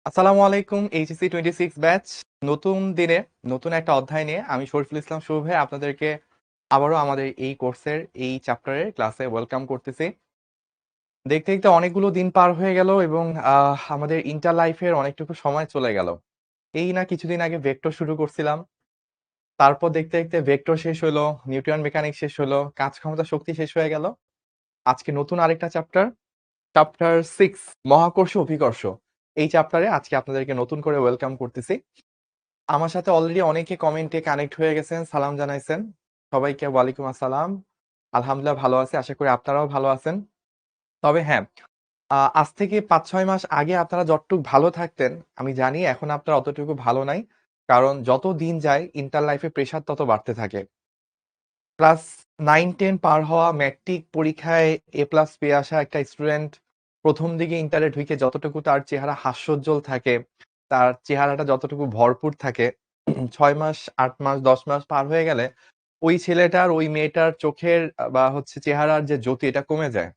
আসসালামু আলাইকুম HSC 26 batch. নতুন দিনে নতুন একটা অধ্যায় নিয়ে আমি শরীফুল ইসলাম শুভে আপনাদেরকে আবারও আমাদের এই কোর্সের এই চ্যাপ্টারের ক্লাসে ওয়েলকাম করতেছি। দেখতে দেখতে অনেকগুলো দিন পার হয়ে গেল এবং আমাদের ইন্টার লাইফের অনেকটুকু সময় চলে গেল। এই না কিছুদিন আগে ভেক্টর শুরু করছিলাম, তারপর দেখতে দেখতে ভেক্টর শেষ হলো, নিউটন মেকানিক্স শেষ হলো, কাজ ক্ষমতা শক্তি শেষ হয়ে গেল। আজকে নতুন আরেকটা চ্যাপ্টার, চ্যাপ্টার 6 মহাকর্ষ অভিকর্ষ। এই চ্যাপ্টারে আজকে আপনাদেরকে নতুন করে ওয়েলকাম করতেছি। আমার সাথে অলরেডি অনেকে কমেন্টে কানেক্ট হয়ে গেছেন, সালাম জানাইছেন। সবাইকে ওয়ালাইকুম আসসালাম। আলহামদুলিল্লাহ ভালো আছি। আশা করি আপনারাও ভালো আছেন। তবে হ্যাঁ, আজ থেকে ৫-৬ মাস আগে আপনারা যতটুকু ভালো থাকতেন, আমি জানি এখন আপনারা অতটুকু ভালো নাই। কারণ যত দিন যায় ইন্টার লাইফে প্রেশার তত বাড়তে থাকে। ক্লাস 9-10 পার হওয়া, ম্যাট্রিক পরীক্ষায় A+ পেয়ে আসা একটা স্টুডেন্ট ১ম দিকে ইন্টারে ঢুকে যতটুকু তার চেহারা হাস্যোজ্জ্বল থাকে, তার চেহারাটা যতটুকু ভরপুর থাকে, ৬ মাস, ৮ মাস, ১০ মাস পার হয়ে গেলে ওই ছেলেটার, ওই মেয়েটার চোখের বা হচ্ছে চেহারার যে জ্যোতি এটা কমে যায়।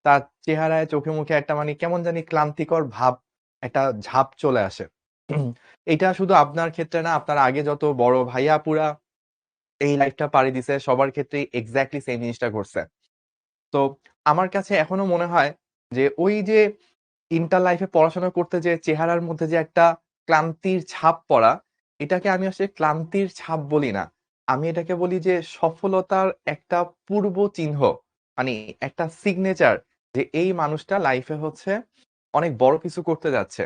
তার চেহারায়, চোখে মুখে একটা মানে কেমন জানি ক্লান্তিকর ভাব, একটা ঝাপ চলে আসে। এটা শুধু আপনার ক্ষেত্রে না, আপনার আগে যত বড় ভাইয়া-আপুরা এই লাইফটা পাড়ি দিছে সবার ক্ষেত্রেই এক্সাক্টলি সেম জিনিসটা ঘটছে। তো আমার কাছে এখনো মনে হয় যে ওই যে ইন্টার লাইফে পড়াশোনা করতে যেয়ে চেহারার মধ্যে যে একটা ক্লান্তির ছাপ পড়া, এটাকে আমি আসলে ক্লান্তির ছাপ বলি না। আমি এটাকে বলি যে সফলতার একটা পূর্ব চিহ্ন। মানে একটা সিগনেচার যে এই মানুষটা লাইফে হচ্ছে অনেক বড় কিছু করতে যাচ্ছে।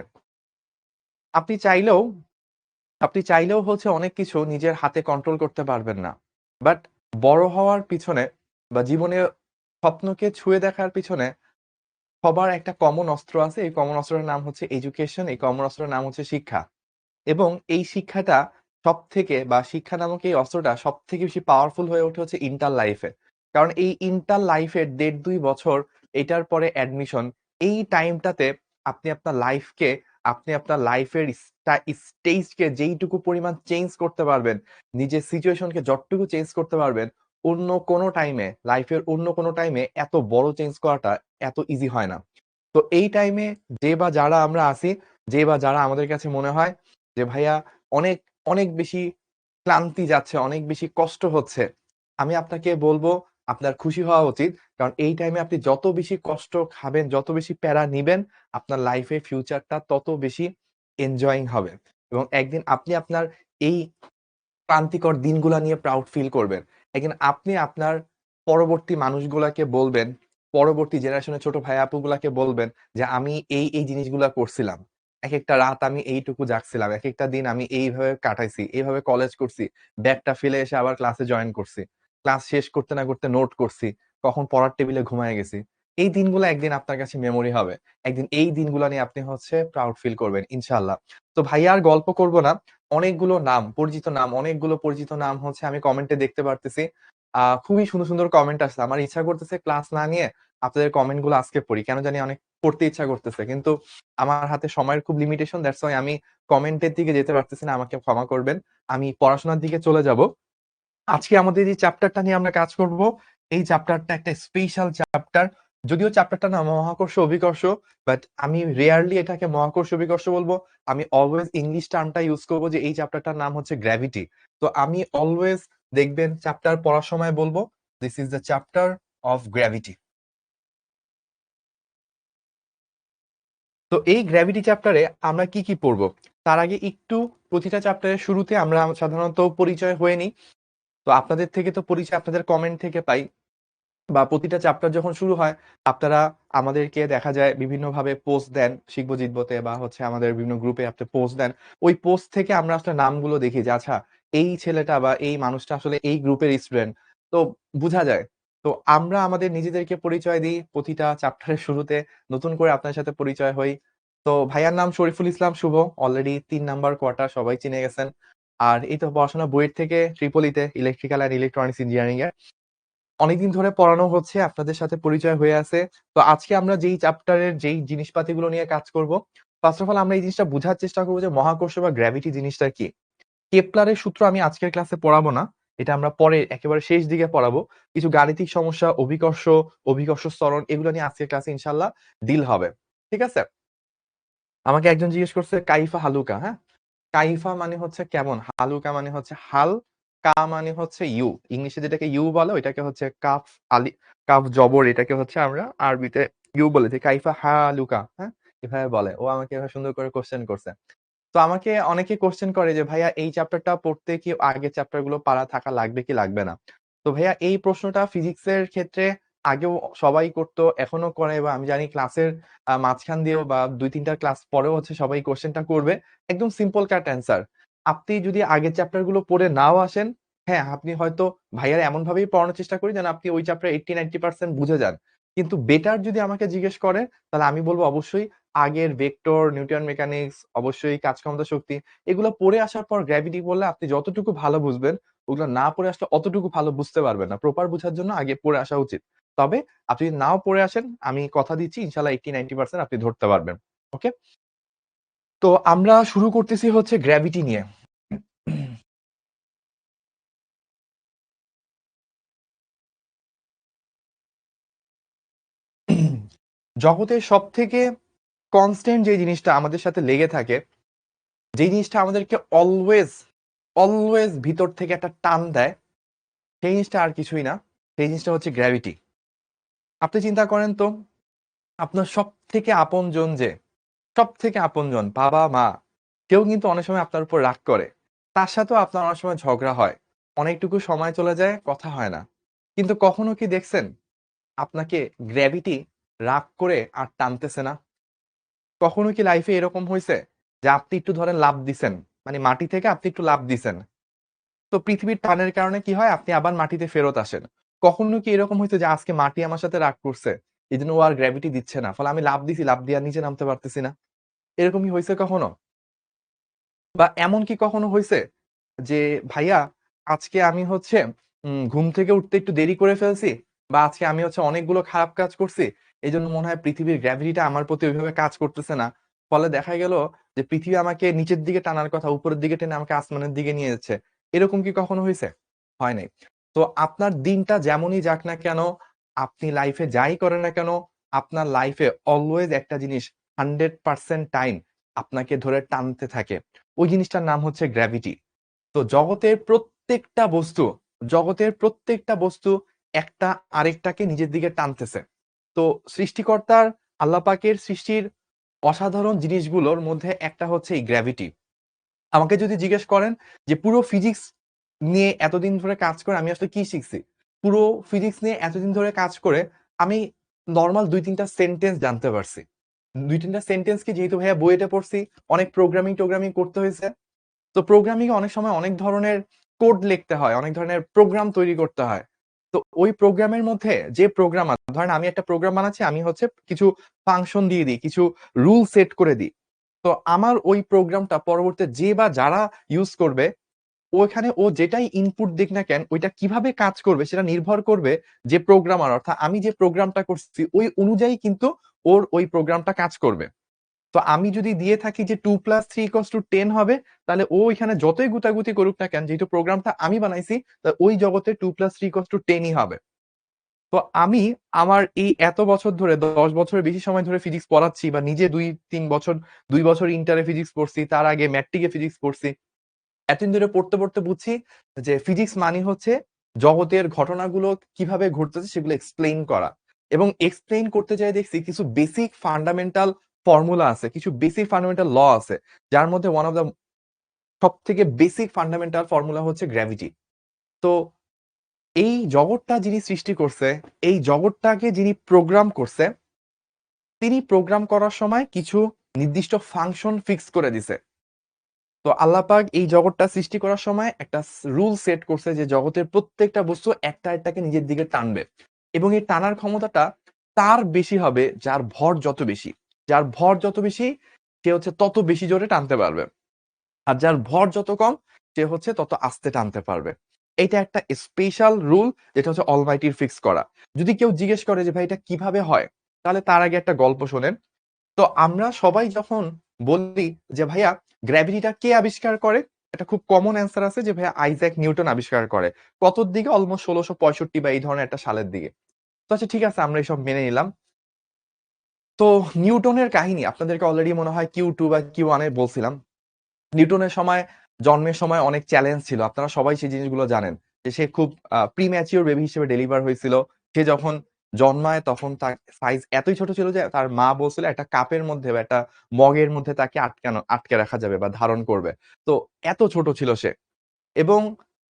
আপনি চাইলেও আপনি চাইলেও হচ্ছে অনেক কিছু নিজের হাতে কন্ট্রোল করতে পারবেন না। বাট বড় হওয়ার পিছনে বা জীবনে স্বপ্নকে ছুঁয়ে দেখার পিছনে সবার একটা কমন অস্ত্র আছে। এই কমন অস্ত্রটার নাম হচ্ছে এডুকেশন। এই কমন অস্ত্রের নাম হচ্ছে শিক্ষা। এবং এই শিক্ষাটা সবথেকে বা শিক্ষা নামক এই অস্ত্রটা সবথেকে বেশি পাওয়ারফুল হয়ে ওঠে হচ্ছে ইন্টার লাইফে। কারণ এই ইন্টার লাইফের ১.৫-২ বছর, এটার পরে অ্যাডমিশন, এই টাইমটাতে আপনি আপনার লাইফকে, আপনি আপনার লাইফের স্টেজকে যেইটুকু পরিমাণ চেঞ্জ করতে পারবেন, নিজের সিচুয়েশনকে যতটুকু চেঞ্জ করতে পারবেন, অন্য কোনো টাইমে, লাইফের অন্য কোনো টাইমে এত বড় চেঞ্জ করাটা এত ইজি হয় না। তো এই টাইমে যে বা যারা আমরা আছি, যে বা যারা আমাদের কাছে মনে হয় যে ভাইয়া অনেক, অনেক বেশি ক্লান্তি যাচ্ছে, অনেক বেশি কষ্ট হচ্ছে। আমি আপনাকে বলব আপনার খুশি হওয়া উচিত। কারণ এই টাইমে আপনি যত বেশি কষ্ট খাবেন, যত বেশি প্যারা নিবেন, আপনার লাইফে ফিউচারটা তত বেশি এনজয়িং হবে। এবং একদিন আপনি আপনার এই ক্লান্তিকর দিনগুলা নিয়ে প্রাউড ফিল করবেন। একদিন আপনি আপনার পরবর্তী মানুষগুলাকে বলবেন, পরবর্তী জেনারেশনের ছোট ভাই-আপুগুলাকে বলবেন যে, "আমি এই জিনিসগুলা করছিলাম। একেকটা রাত আমি এইটুকু জাগছিলাম। একেকটা দিন আমি এইভাবে কাটাইছি, এভাবে কলেজ করছি। ব্যাগটা ফেলে এসে আবার ক্লাসে জয়েন করছি। ক্লাস শেষ করতে না করতে নোট করছি। কখন পড়ার টেবিলে ঘুমায়ে গেছি।" এই দিনগুলা একদিন আপনার কাছে মেমোরি হবে। একদিন এই দিনগুলা নিয়ে আপনি হচ্ছে প্রাউড ফিল করবেন ইনশাআল্লাহ। তো ভাইয়া আর গল্প করব না। অনেকগুলো নাম, পরিচিত নাম, অনেকগুলো পরিচিত নাম হচ্ছে আমি কমেন্টে দেখতে পারতেছি। খুবই সুন্দর, সুন্দর কমেন্ট আসছে। আমার ইচ্ছা করতেছে ক্লাস না নিয়ে আপনাদের কমেন্ট গুলো আজকে পড়ি। কেন জানি অনেক পড়তে ইচ্ছা করতেছে। কিন্তু আমার হাতে সময়ের খুব লিমিটেশন। দ্যাটস ওয়াই আমি কমেন্টের দিকে যেতে পারতেছি না। আমাকে ক্ষমা করবেন। আমি পড়াশোনার দিকে চলে যাব। আজকে আমাদের যে চ্যাপ্টারটা নিয়ে আমরা কাজ করব, এই চ্যাপ্টারটা একটা স্পেশাল চ্যাপ্টার। যদিও চ্যাপ্টারটার নাম মহাকর্ষ অভিকর্ষ, বাট আমি রেয়ারলি এটাকে মহাকর্ষ অভিকর্ষ বলব। আমি অলওয়েজ ইংলিশ টার্মটা ইউজ করব যে এই চ্যাপ্টারটার নাম হচ্ছে গ্র্যাভিটি। তো আমি অলওয়েজ দেখবেন চ্যাপ্টার পড়ার সময় বলব, this is the chapter of gravity. তো এই গ্র্যাভিটি চ্যাপ্টারে আমরা কি, কি পড়ব? তার আগে একটু প্রতিটা চ্যাপ্টারের শুরুতে আমরা সাধারণত পরিচয় হয়ে নিই। তো আপনাদের থেকে তো পরিচয় আপনাদের কমেন্ট থেকে পাই। বা প্রতিটা চ্যাপ্টার যখন শুরু হয়, আপনারা আমাদেরকে দেখা যায় বিভিন্নভাবে পোস্ট দেন শিখবো জিতবোতে বা হচ্ছে আমাদের বিভিন্ন গ্রুপে আপনি পোস্ট দেন। ওই পোস্ট থেকে আমরা আসলে নামগুলো দেখি যে আচ্ছা এই ছেলেটা বা এই মানুষটা আসলে এই গ্রুপের স্টুডেন্ট। তো বুঝা যায়। তো আমরা আমাদের নিজেদেরকে পরিচয় দিই প্রতিটা চ্যাপ্টারের শুরুতে, নতুন করে আপনার সাথে পরিচয় হই। তো ভাইয়ার নাম শরীফুল ইসলাম শুভ। অলরেডি ৩ নাম্বার কোয়ার্টার সবাই চিনে গেছেন। আর এই তো পড়াশোনা বুয়েট থেকে ট্রিপলিতে ইলেকট্রিক্যাল অ্যান্ড ইলেকট্রনিক্স ইঞ্জিনিয়ারিং এ। অনেকদিন ধরে পড়ানো হচ্ছে, আপনাদের সাথে পরিচয় হয়ে আছে। তো আজকে আমরা যেই চ্যাপ্টারের যেই জিনিসপাতিগুলো নিয়ে কাজ করব, ফার্স্ট অফ অল আমরা এই জিনিসটা বুঝার চেষ্টা করব যে মহাকর্ষ বা গ্র্যাভিটি জিনিসটা কি? কেপলারের সূত্র আমি আজকের ক্লাসে পড়াবো না। এটা আমরা পরে একেবারে শেষ দিকে পড়াবো। কিছু গাণিতিক সমস্যা, অভিকর্ষ, অভিকর্ষ ত্বরণ এগুলো নিয়ে আজকের ক্লাসে ইনশাআল্লাহ ডিল হবে। ঠিক আছে? আমাকে একজন জিজ্ঞেস করছে কাইফা হালুকা, হ্যাঁ? কাইফা মানে হচ্ছে কেমন, হালুকা মানে হচ্ছে হাল, কা মানে হচ্ছে ইউ। ইংলিশে যেটাকে ইউ বলে ওইটাকে হচ্ছে কাফ আলি কাফ জবর এটাকে হচ্ছে আমরা আরবিতে ইউ বলে যে কাইফা হালুকা, হ্যাঁ? এভাবে বলে। ও আমাকে এভাবে সুন্দর করে কোয়েশ্চেন করছে। তো আমাকে অনেকে কোশ্চেন করে যে ভাইয়া এই চ্যাপ্টারটা পড়তে কি আগের চ্যাপ্টার গুলো পড়া থাকা লাগবে কি লাগবে না? তো ভাইয়া এই প্রশ্নটা ফিজিক্সের ক্ষেত্রে আগেও সবাই করতো, এখনো করে বা আমি জানি ক্লাসের মাঝখান দিয়েও বা ২-৩ টা ক্লাস পরেও হচ্ছে সবাই কোশ্চেনটা করবে। একদম সিম্পল কাট অ্যান্সার। আপনি যদি আগের চ্যাপ্টার গুলো পড়ে নাও আসেন, হ্যাঁ, আপনি হয়তো ভাইয়ারা এমনভাবেই পড়ানোর চেষ্টা করি যেন আপনি ওই চ্যাপ্টার 80-90% বুঝে যান। কিন্তু বেটার যদি আমাকে জিজ্ঞেস করেন তাহলে আমি বলব অবশ্যই আগের ভেক্টর, নিউটন মেকানিক্স, অবশ্যই কাজ ক্ষমতা শক্তি এগুলো পড়ে আসার পর গ্র্যাভিটি পড়লে আপনি যতটুকু ভালো বুঝবেন, ওগুলো না পড়ে আসলে অতটুকু ভালো বুঝতে পারবেন না। প্রপার বুঝার জন্য আগে পড়ে আসা উচিত। তবে আপনি যদি নাও পড়ে আসেন, আমি কথা দিচ্ছি ইনশাআল্লাহ 80-90% আপনি ধরতে পারবেন। ওকে? তো আমরা শুরু করতেছি হচ্ছে গ্র্যাভিটি নিয়ে। জগতের সবথেকে কনস্ট্যান্ট যে জিনিসটা আমাদের সাথে লেগে থাকে, যে জিনিসটা আমাদেরকে অলওয়েজ ভিতর থেকে একটা টান দেয়, সেই জিনিসটা আর কিছুই না। সেই জিনিসটা হচ্ছে গ্র্যাভিটি। আপনি চিন্তা করেন তো, আপনার সবথেকে আপনজন যে, সবথেকে আপনজন বাবা-মা, কেউ কিন্তু অনেক সময় আপনার উপর রাগ করে। তার সাথেও আপনার অনেক সময় ঝগড়া হয়। অনেকটুকু সময় চলে যায়, কথা হয় না। কিন্তু কখনো কি দেখছেন আপনাকে গ্র্যাভিটি রাগ করে আর টানতেছে না? কখনো কি লাইফে এরকম হইছে যে আপনি একটু ধরেন লাফ দিছেন, মানে মাটি থেকে আপনি একটু লাফ দিছেন। তো পৃথিবীর টানের কারণে কি হয়? আপনি আবার মাটিতে ফেরত আসেন। কখনো কি এরকম হইছে যে আজকে মাটি আমার সাথে রাগ করছে। এজন্য ও আর গ্র্যাভিটি দিচ্ছে না। ফলে আমি লাফ দিছি, লাফ দিয়ে আর নিচে নামতে পারতেছি না। এরকম কি হইছে কখনো? বা এমন কি কখনো হইছে যে ভাইয়া আজকে আমি হচ্ছে ঘুম থেকে উঠতে একটু দেরি করে ফেলছি বা আজকে আমি হচ্ছে অনেকগুলো খারাপ কাজ করছি। এজন্য মনে হয় পৃথিবীর গ্র্যাভিটিটা আমার প্রতি ওইভাবে কাজ করতেছে না। ফলে দেখা গেল যে পৃথিবী আমাকে নিচের দিকে টানার কথা উপরের দিকে টেনে আমাকে আসমানের দিকে নিয়ে যাচ্ছে। এরকম কি কখনো হইছে? হয় নাই। তো আপনার দিনটা যেমনই যাক না কেন, আপনি লাইফে যাই করেন না কেন, আপনার লাইফে অলওয়েজ একটা জিনিস 100% টাইম আপনাকে ধরে টানতে থাকে। ওই জিনিসটার নাম হচ্ছে গ্র্যাভিটি। তো জগতের প্রত্যেকটা বস্তু একটা আরেকটাকে নিজের দিকে টানতেছে। তো সৃষ্টিকর্তার আল্লাহ পাকের সৃষ্টির অসাধারণ জিনিসগুলোর মধ্যে একটা হচ্ছে এই গ্র্যাভিটি। আমাকে যদি জিজ্ঞেস করেন যে পুরো ফিজিক্স নিয়ে এতদিন ধরে কাজ করে আমি আসলে কি শিখছি? পুরো ফিজিক্স নিয়ে এতদিন ধরে কাজ করে আমি নরমাল ২-৩ টা সেন্টেন্স জানতে পারছি। ২-৩ টা সেন্টেন্স কি যেহেতু ভাইয়া বুয়েটে পড়ছি, অনেক প্রোগ্রামিং-টোগ্রামিং করতে হইছে। তো প্রোগ্রামিং এ অনেক সময় অনেক ধরনের কোড লিখতে হয়, অনেক ধরনের প্রোগ্রাম তৈরি করতে হয়। তো ওই প্রোগ্রামের মধ্যে যে প্রোগ্রামার ধরেন আমি একটা প্রোগ্রাম বানাচ্ছি, আমি হচ্ছে কিছু ফাংশন দিয়ে দিই, কিছু রুল সেট করে দিই। তো আমার ওই প্রোগ্রামটা পরবর্তীতে যে বা যারা ইউজ করবে, ওখানে ও যেটাই ইনপুট দিক না কেন, ওইটা কিভাবে কাজ করবে সেটা নির্ভর করবে যে প্রোগ্রামার অর্থাৎ আমি যে প্রোগ্রামটা করছি ওই অনুযায়ী কিন্তু ওর ওই প্রোগ্রামটা কাজ করবে। তো আমি যদি দিয়ে থাকি যে 2 + 3 = 10 হবে, তাহলে ও এখানে যতই গুতাগুতি করুক না কেন, যেহেতু প্রোগ্রামটা আমি বানাইছি, তা ওই জগতে 2 + 3 = 10 ই হবে। তো আমি আমার এই এত বছর ধরে ১০ বছরের বেশি সময় ধরে ফিজিক্স পড়াচ্ছি বা নিজে ২-৩ বছর ২ বছর ইন্টারে ফিজিক্স পড়ছি, তার আগে ম্যাট্রিকে ফিজিক্স পড়ছি। এতদিন ধরে পড়তে পড়ছি যে ফিজিক্স মানে হচ্ছে জগতের ঘটনাগুলো কিভাবে ঘটতেছে সেগুলো এক্সপ্লেইন করা। এবং এক্সপ্লেইন করতে যেয়ে দেখছি কিছু বেসিক ফান্ডামেন্টাল ফর্মুলা আছে, কিছু বেসিক ফান্ডামেন্টাল ল আছে। যার মধ্যে ওয়ান অফ দ্যা সবথেকে বেসিক ফান্ডামেন্টাল ফর্মুলা হচ্ছে গ্র্যাভিটি। তো এই জগৎটা যিনি সৃষ্টি করছে, এই জগৎটাকে যিনি প্রোগ্রাম করছে, তিনি প্রোগ্রাম করার সময় কিছু নির্দিষ্ট ফাংশন ফিক্স করে দিছে। তো আল্লাহ পাক এই জগৎটা সৃষ্টি করার সময় একটা রুল সেট করছে যে জগতের প্রত্যেকটা বস্তু একটা আরেকটাকে নিজের দিকে টানবে এবং এই টানার ক্ষমতাটা তার বেশি হবে যার ভর যত বেশি। যার ভর যত বেশি সে হচ্ছে তত বেশি জোরে টানতে পারবে। আর যার ভর যত কম সে হচ্ছে তত আস্তে টানতে পারবে। এটা একটা স্পেশাল রুল যেটা হচ্ছে অলমাইটির ফিক্স করা। যদি কেউ জিজ্ঞেস করে যে ভাই এটা কিভাবে হয়? তাহলে তার আগে একটা গল্প শোনেন। তো আমরা সবাই যখন বলি যে ভাইয়া গ্র্যাভিটিটা কে আবিষ্কার করে? একটা খুব কমন অ্যান্সার আছে যে ভাইয়া আইজ্যাক নিউটন আবিষ্কার করে। কতর দিকে? অলমোস্ট ১৬৬৫ বা এই ধরনের একটা সালের দিকে। তো আচ্ছা ঠিক আছে আমরা এসব মেনে নিলাম। তো নিউটনের কাহিনী আপনাদেরকে অলরেডি মনে হয় Q2 বা Q1 এ বলছিলাম। নিউটনের সময় জন্মের সময় অনেক চ্যালেঞ্জ ছিল। আপনারা সবাই সেই জিনিসগুলো জানেন। যে সে খুব প্রিম্যাচিউর বেবি হিসেবে ডেলিভার হয়েছিল। সে যখন জন্মায় তখন তার সাইজ এতই ছোট ছিল যে তার মা বলছিল একটা কাপের মধ্যে বা একটা মগের মধ্যে তাকে আটকে রাখা যাবে বা ধারণ করবে। তো এত ছোট ছিল সে। এবং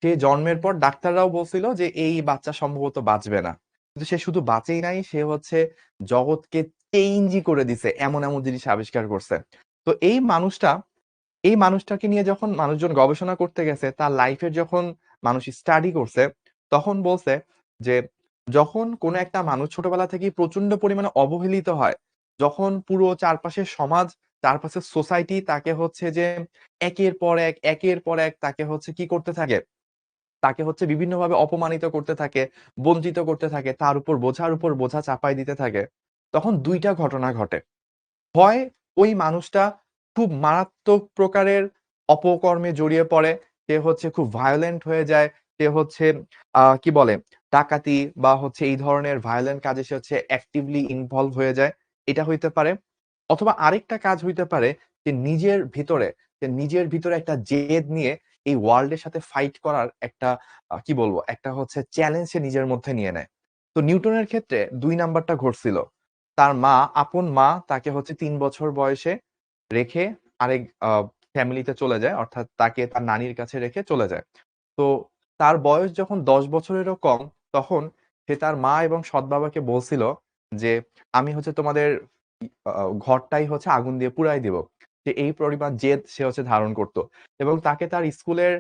সে জন্মের পর ডাক্তাররাও বলছিল যে এই বাচ্চা সম্ভবত বাঁচবে না। কিন্তু সে শুধু বাঁচেই নাই, সে হচ্ছে জগৎকে চেঞ্জই করে দিছে। এমন জিনিস আবিষ্কার করছে। তো এই মানুষটাকে নিয়ে যখন মানুষজন গবেষণা করতে গেছে, তার লাইফের যখন মানুষ স্টাডি করছে, তখন বলছে যে যখন কোনো একটা মানুষ ছোটবেলা থেকেই প্রচন্ড পরিমাণে অবহেলিত হয়, যখন পুরো চারপাশের সমাজ, চারপাশের সোসাইটি তাকে হচ্ছে যে একের পর এক তাকে হচ্ছে কি করতে থাকে? তাকে হচ্ছে বিভিন্নভাবে অপমানিত করতে থাকে, বঞ্চিত করতে থাকে, তার বোঝার উপর বোঝা চাপায় দিতে থাকে। তখন ২ টা ঘটনা ঘটে। হয় ওই মানুষটা খুব মারাত্মক প্রকারের অপকর্মে জড়িয়ে পড়ে। সে হচ্ছে খুব ভায়োলেন্ট হয়ে যায়। সে হচ্ছে কি বলে? ডাকাতি বা হচ্ছে এই ধরনের ভায়োলেন্ট কাজে সে হচ্ছে অ্যাক্টিভলি ইনভলভ হয়ে যায়। এটা হইতে পারে। অথবা আরেকটা কাজ হইতে পারে যে নিজের ভিতরে একটা জেদ নিয়ে এই ওয়ার্লড এর সাথে ফাইট করার একটা কি বলবো? একটা হচ্ছে চ্যালেঞ্জ সে নিজের মধ্যে নিয়ে নেয়। তো নিউটনের ক্ষেত্রে ২ নাম্বারটা ঘটছিল। তার আপন মা তাকে হচ্ছে ৩ বছর বয়সে রেখে আরেক ফ্যামিলিতে চলে যায়। অর্থাৎ তাকে তার নানির কাছে রেখে চলে যায়। তো তার বয়স যখন ১০ বছরেরও কম, তখন সে তার মা এবং সৎ বাবাকে বলছিল যে, "আমি হচ্ছে তোমাদের ঘরটাই হচ্ছে আগুন দিয়ে পুড়ায় দিব।" যে এই পরিমাণ জেদ সে হচ্ছে ধারণ করত। এবং তাকে তার স্কুলের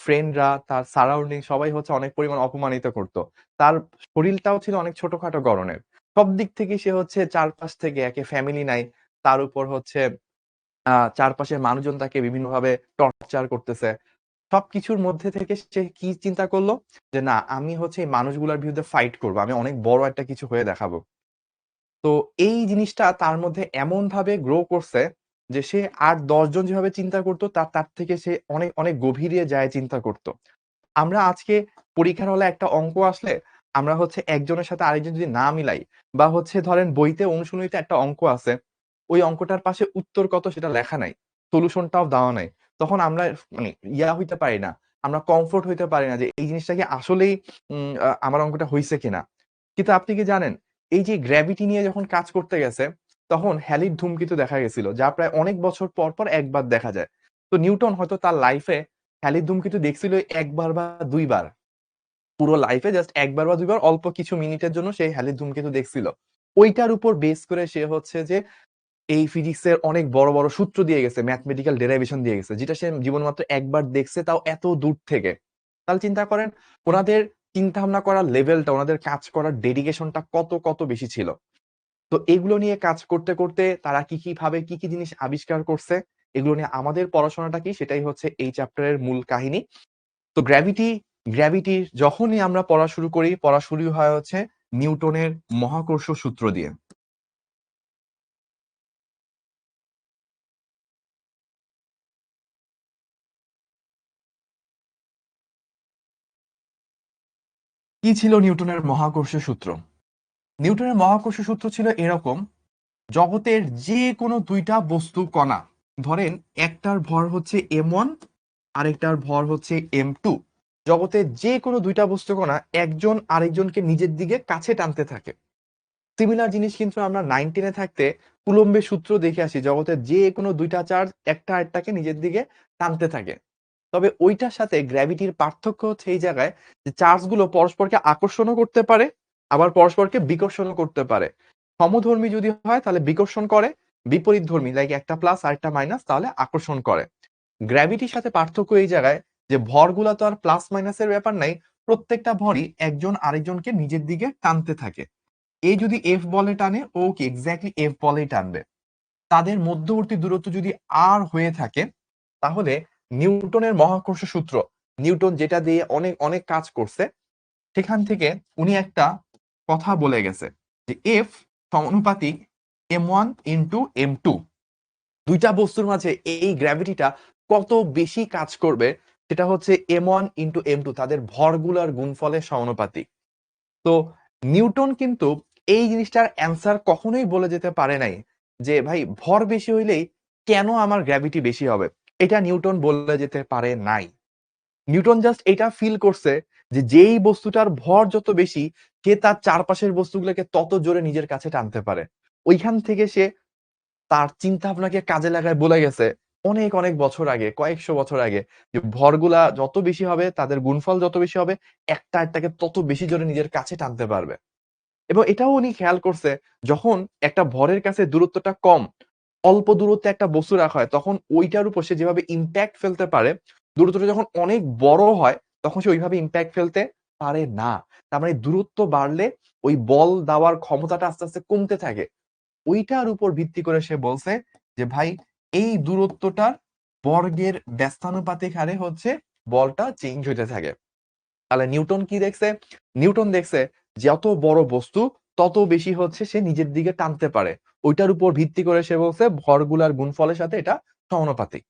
ফ্রেন্ডরা, তার সারাউন্ডিং সবাই হচ্ছে অনেক পরিমাণ অপমানিত করত। তার শরীরটাও ছিল অনেক ছোটখাটো গড়নের। সব দিক থেকেই সে হচ্ছে চারপাশ থেকে একে ফ্যামিলি নাই। তার উপর হচ্ছে চারপাশের মানুষজন তাকে বিভিন্নভাবে টর্চার করতেছে। সবকিছুর মধ্যে থেকে সে কি চিন্তা করলো? যে না আমি হচ্ছে এই মানুষগুলার বিরুদ্ধে ফাইট করব। আমি অনেক বড় একটা কিছু হয়ে দেখাবো। তো এই জিনিসটা তার মধ্যে এমনভাবে গ্রো করছে যে সে আর ১০ জন যেভাবে চিন্তা করত তার থেকে সে অনেক গভীরে যায় চিন্তা করত। আমরা আজকে পরীক্ষার হলে একটা অঙ্ক আসলে আমরা হচ্ছে একজনের সাথে আরেকজন যদি না মিলাই বা হচ্ছে ধরেন বইতে অনুশীলনীতে একটা অঙ্ক আছে, ওই অঙ্কটার পাশে উত্তর কত সেটা লেখা নাই। সলিউশনটাও দেওয়া নাই। তখন আমরা মানে হইতে পারি না। আমরা কমফোর্ট হইতে পারি না যে এই জিনিসটা কি আসলেই আমার অঙ্কটা হইছে কিনা। কিন্তু আপনি কি জানেন এই যে গ্র্যাভিটি নিয়ে যখন কাজ করতে গেছে, তখন হ্যালির ধূমকেতু দেখা গেছিল যা প্রায় অনেক বছর পর একবার দেখা যায়। তো নিউটন হয়তো তার লাইফে হ্যালির ধূমকেতু দেখছিল ১ বার বা ২ বার। পুরো লাইফে জাস্ট ১ বার বা ২ বার অল্প কিছু মিনিটের জন্য সে হ্যালির ধূমকেতু দেখছিল। ঐটার উপর বেস করে সে হচ্ছে যে এই ফিজিক্সের অনেক বড় সূত্র দিয়ে গেছে, ম্যাথমেটিক্যাল ডেরাইভেশন দিয়ে গেছে। যেটা সে জীবনে মাত্র একবার দেখছে তাও এত দূর থেকে। তাহলে চিন্তা করেন উনাদের চিন্তাভাবনা করার লেভেলটা, উনাদের কাজ করার ডেডিকেশনটা কত বেশি ছিল। তো এগুলো নিয়ে কাজ করতে তারা কি ভাবে কি জিনিস আবিষ্কার করছে, এগুলো নিয়ে আমাদের পড়াশোনাটা কি সেটাই হচ্ছে এই চ্যাপ্টারের মূল কাহিনী। তো গ্র্যাভিটির যখনই আমরা পড়া শুরু করি, পড়া শুরু হয় হচ্ছে নিউটনের মহাকর্ষ সূত্র দিয়ে। কি ছিল নিউটনের মহাকর্ষ সূত্র? নিউটনের মহাকর্ষ সূত্র ছিল এরকম, জগতের যেকোনো ২ টা বস্তু কণা, ধরেন একটার ভর হচ্ছে m1 আরেকটার ভর হচ্ছে m2। জগতের যেকোনো ২ টা বস্তু কণা একজন আরেকজনকে নিজের দিকে কাছে টানতে থাকে। সিমিলার জিনিস কিন্তু আমরা 9, 10 এ থাকতে কুলম্বের সূত্র দেখে আসি। জগতের যেকোনো ২ টা চার্জ একটা আরেকটাকে নিজের দিকে টানতে থাকে। তবে ঐটার সাথে গ্র্যাভিটির পার্থক্য হচ্ছে এই জায়গায় যে চার্জগুলো পরস্পরকে আকর্ষণও করতে পারে, আবার পরস্পরকে বিকর্ষণও করতে পারে। সমধর্মী যদি হয় তাহলে বিকর্ষণ করে, বিপরীতধর্মী লাইক একটা প্লাস আরেকটা মাইনাস তাহলে আকর্ষণ করে। গ্র্যাভিটির সাথে পার্থক্য এই জায়গায় যে ভরগুলা তো আর প্লাস মাইনাসের ব্যাপার নাই, প্রত্যেকটা ভরই একজন আরেকজনকে নিজের দিকে টানতে থাকে। এ যদি এফ বলে টানে ও কি এক্স্যাক্টলি এফ বলেই টানবে। তাদের মধ্যবর্তী দূরত্ব যদি আর হয়ে থাকে তাহলে নিউটনের মহাকর্ষ সূত্র, নিউটন যেটা দিয়ে অনেক কাজ করছে, সেখান থেকে উনি একটা কথা বলে গেছে যে এফ সমানুপাতিক m1 ইনটু m2। ২ টা বস্তুর মাঝে এই গ্র্যাভিটিটা কত বেশি কাজ করবে সেটা হচ্ছে m1 ইন্টু m2 তাদের ভরগুলার গুণফলের সমানুপাতিক। তো নিউটন কিন্তু এই জিনিসটার অ্যান্সার কখনোই বলে যেতে পারে নাই যে ভাই ভর বেশি হইলেই কেন আমার গ্র্যাভিটি বেশি হবে, এটা নিউটন বলে যেতে পারে নাই। নিউটন জাস্ট এটা ফিল করছে যে যেই বস্তুটার ভর যত বেশি সে তার চারপাশের বস্তুগুলোকে তত জোরে নিজের কাছে টানতে পারে। ওইখান থেকে সে তার চিন্তা ভাবনাকে কাজে লাগায় বলে গেছে অনেক অনেক বছর আগে, কয়েকশো বছর আগে, যে ভরগুলা যত বেশি হবে তাদের গুণফল যত বেশি হবে একটা একটাকে তত বেশি জোরে নিজের কাছে টানতে পারবে। এবং এটাও উনি খেয়াল করছে যখন একটা ভরের কাছে দূরত্বটা কম, অল্প দূরত্বে একটা বস্তু রাখা হয় তখন ওইটার উপর সে যেভাবে ইম্প্যাক্ট ফেলতে পারে, দূরত্বটা যখন অনেক বড় হয় তখন সে ওইভাবে ইম্প্যাক্ট ফেলতে পারে না। তার মানে দূরত্ব বাড়লে ওই বল দেওয়ার ক্ষমতাটা আস্তে আস্তে কমতে থাকে। ওইটার উপর ভিত্তি করে সে বলছে যে ভাই এই দূরত্বটার বর্গের ব্যস্তানুপাতিক হারে হচ্ছে বলটা চেঞ্জ হইতে থাকে। তাহলে নিউটন কি দেখছে? নিউটন দেখছে যত বড় বস্তু তত বেশি হচ্ছে সে নিজের দিকে টানতে পারে। ওইটার উপর ভিত্তি করে সে বলছে ভরগুলার গুণফলের সাথে এটা সমানুপাতিক।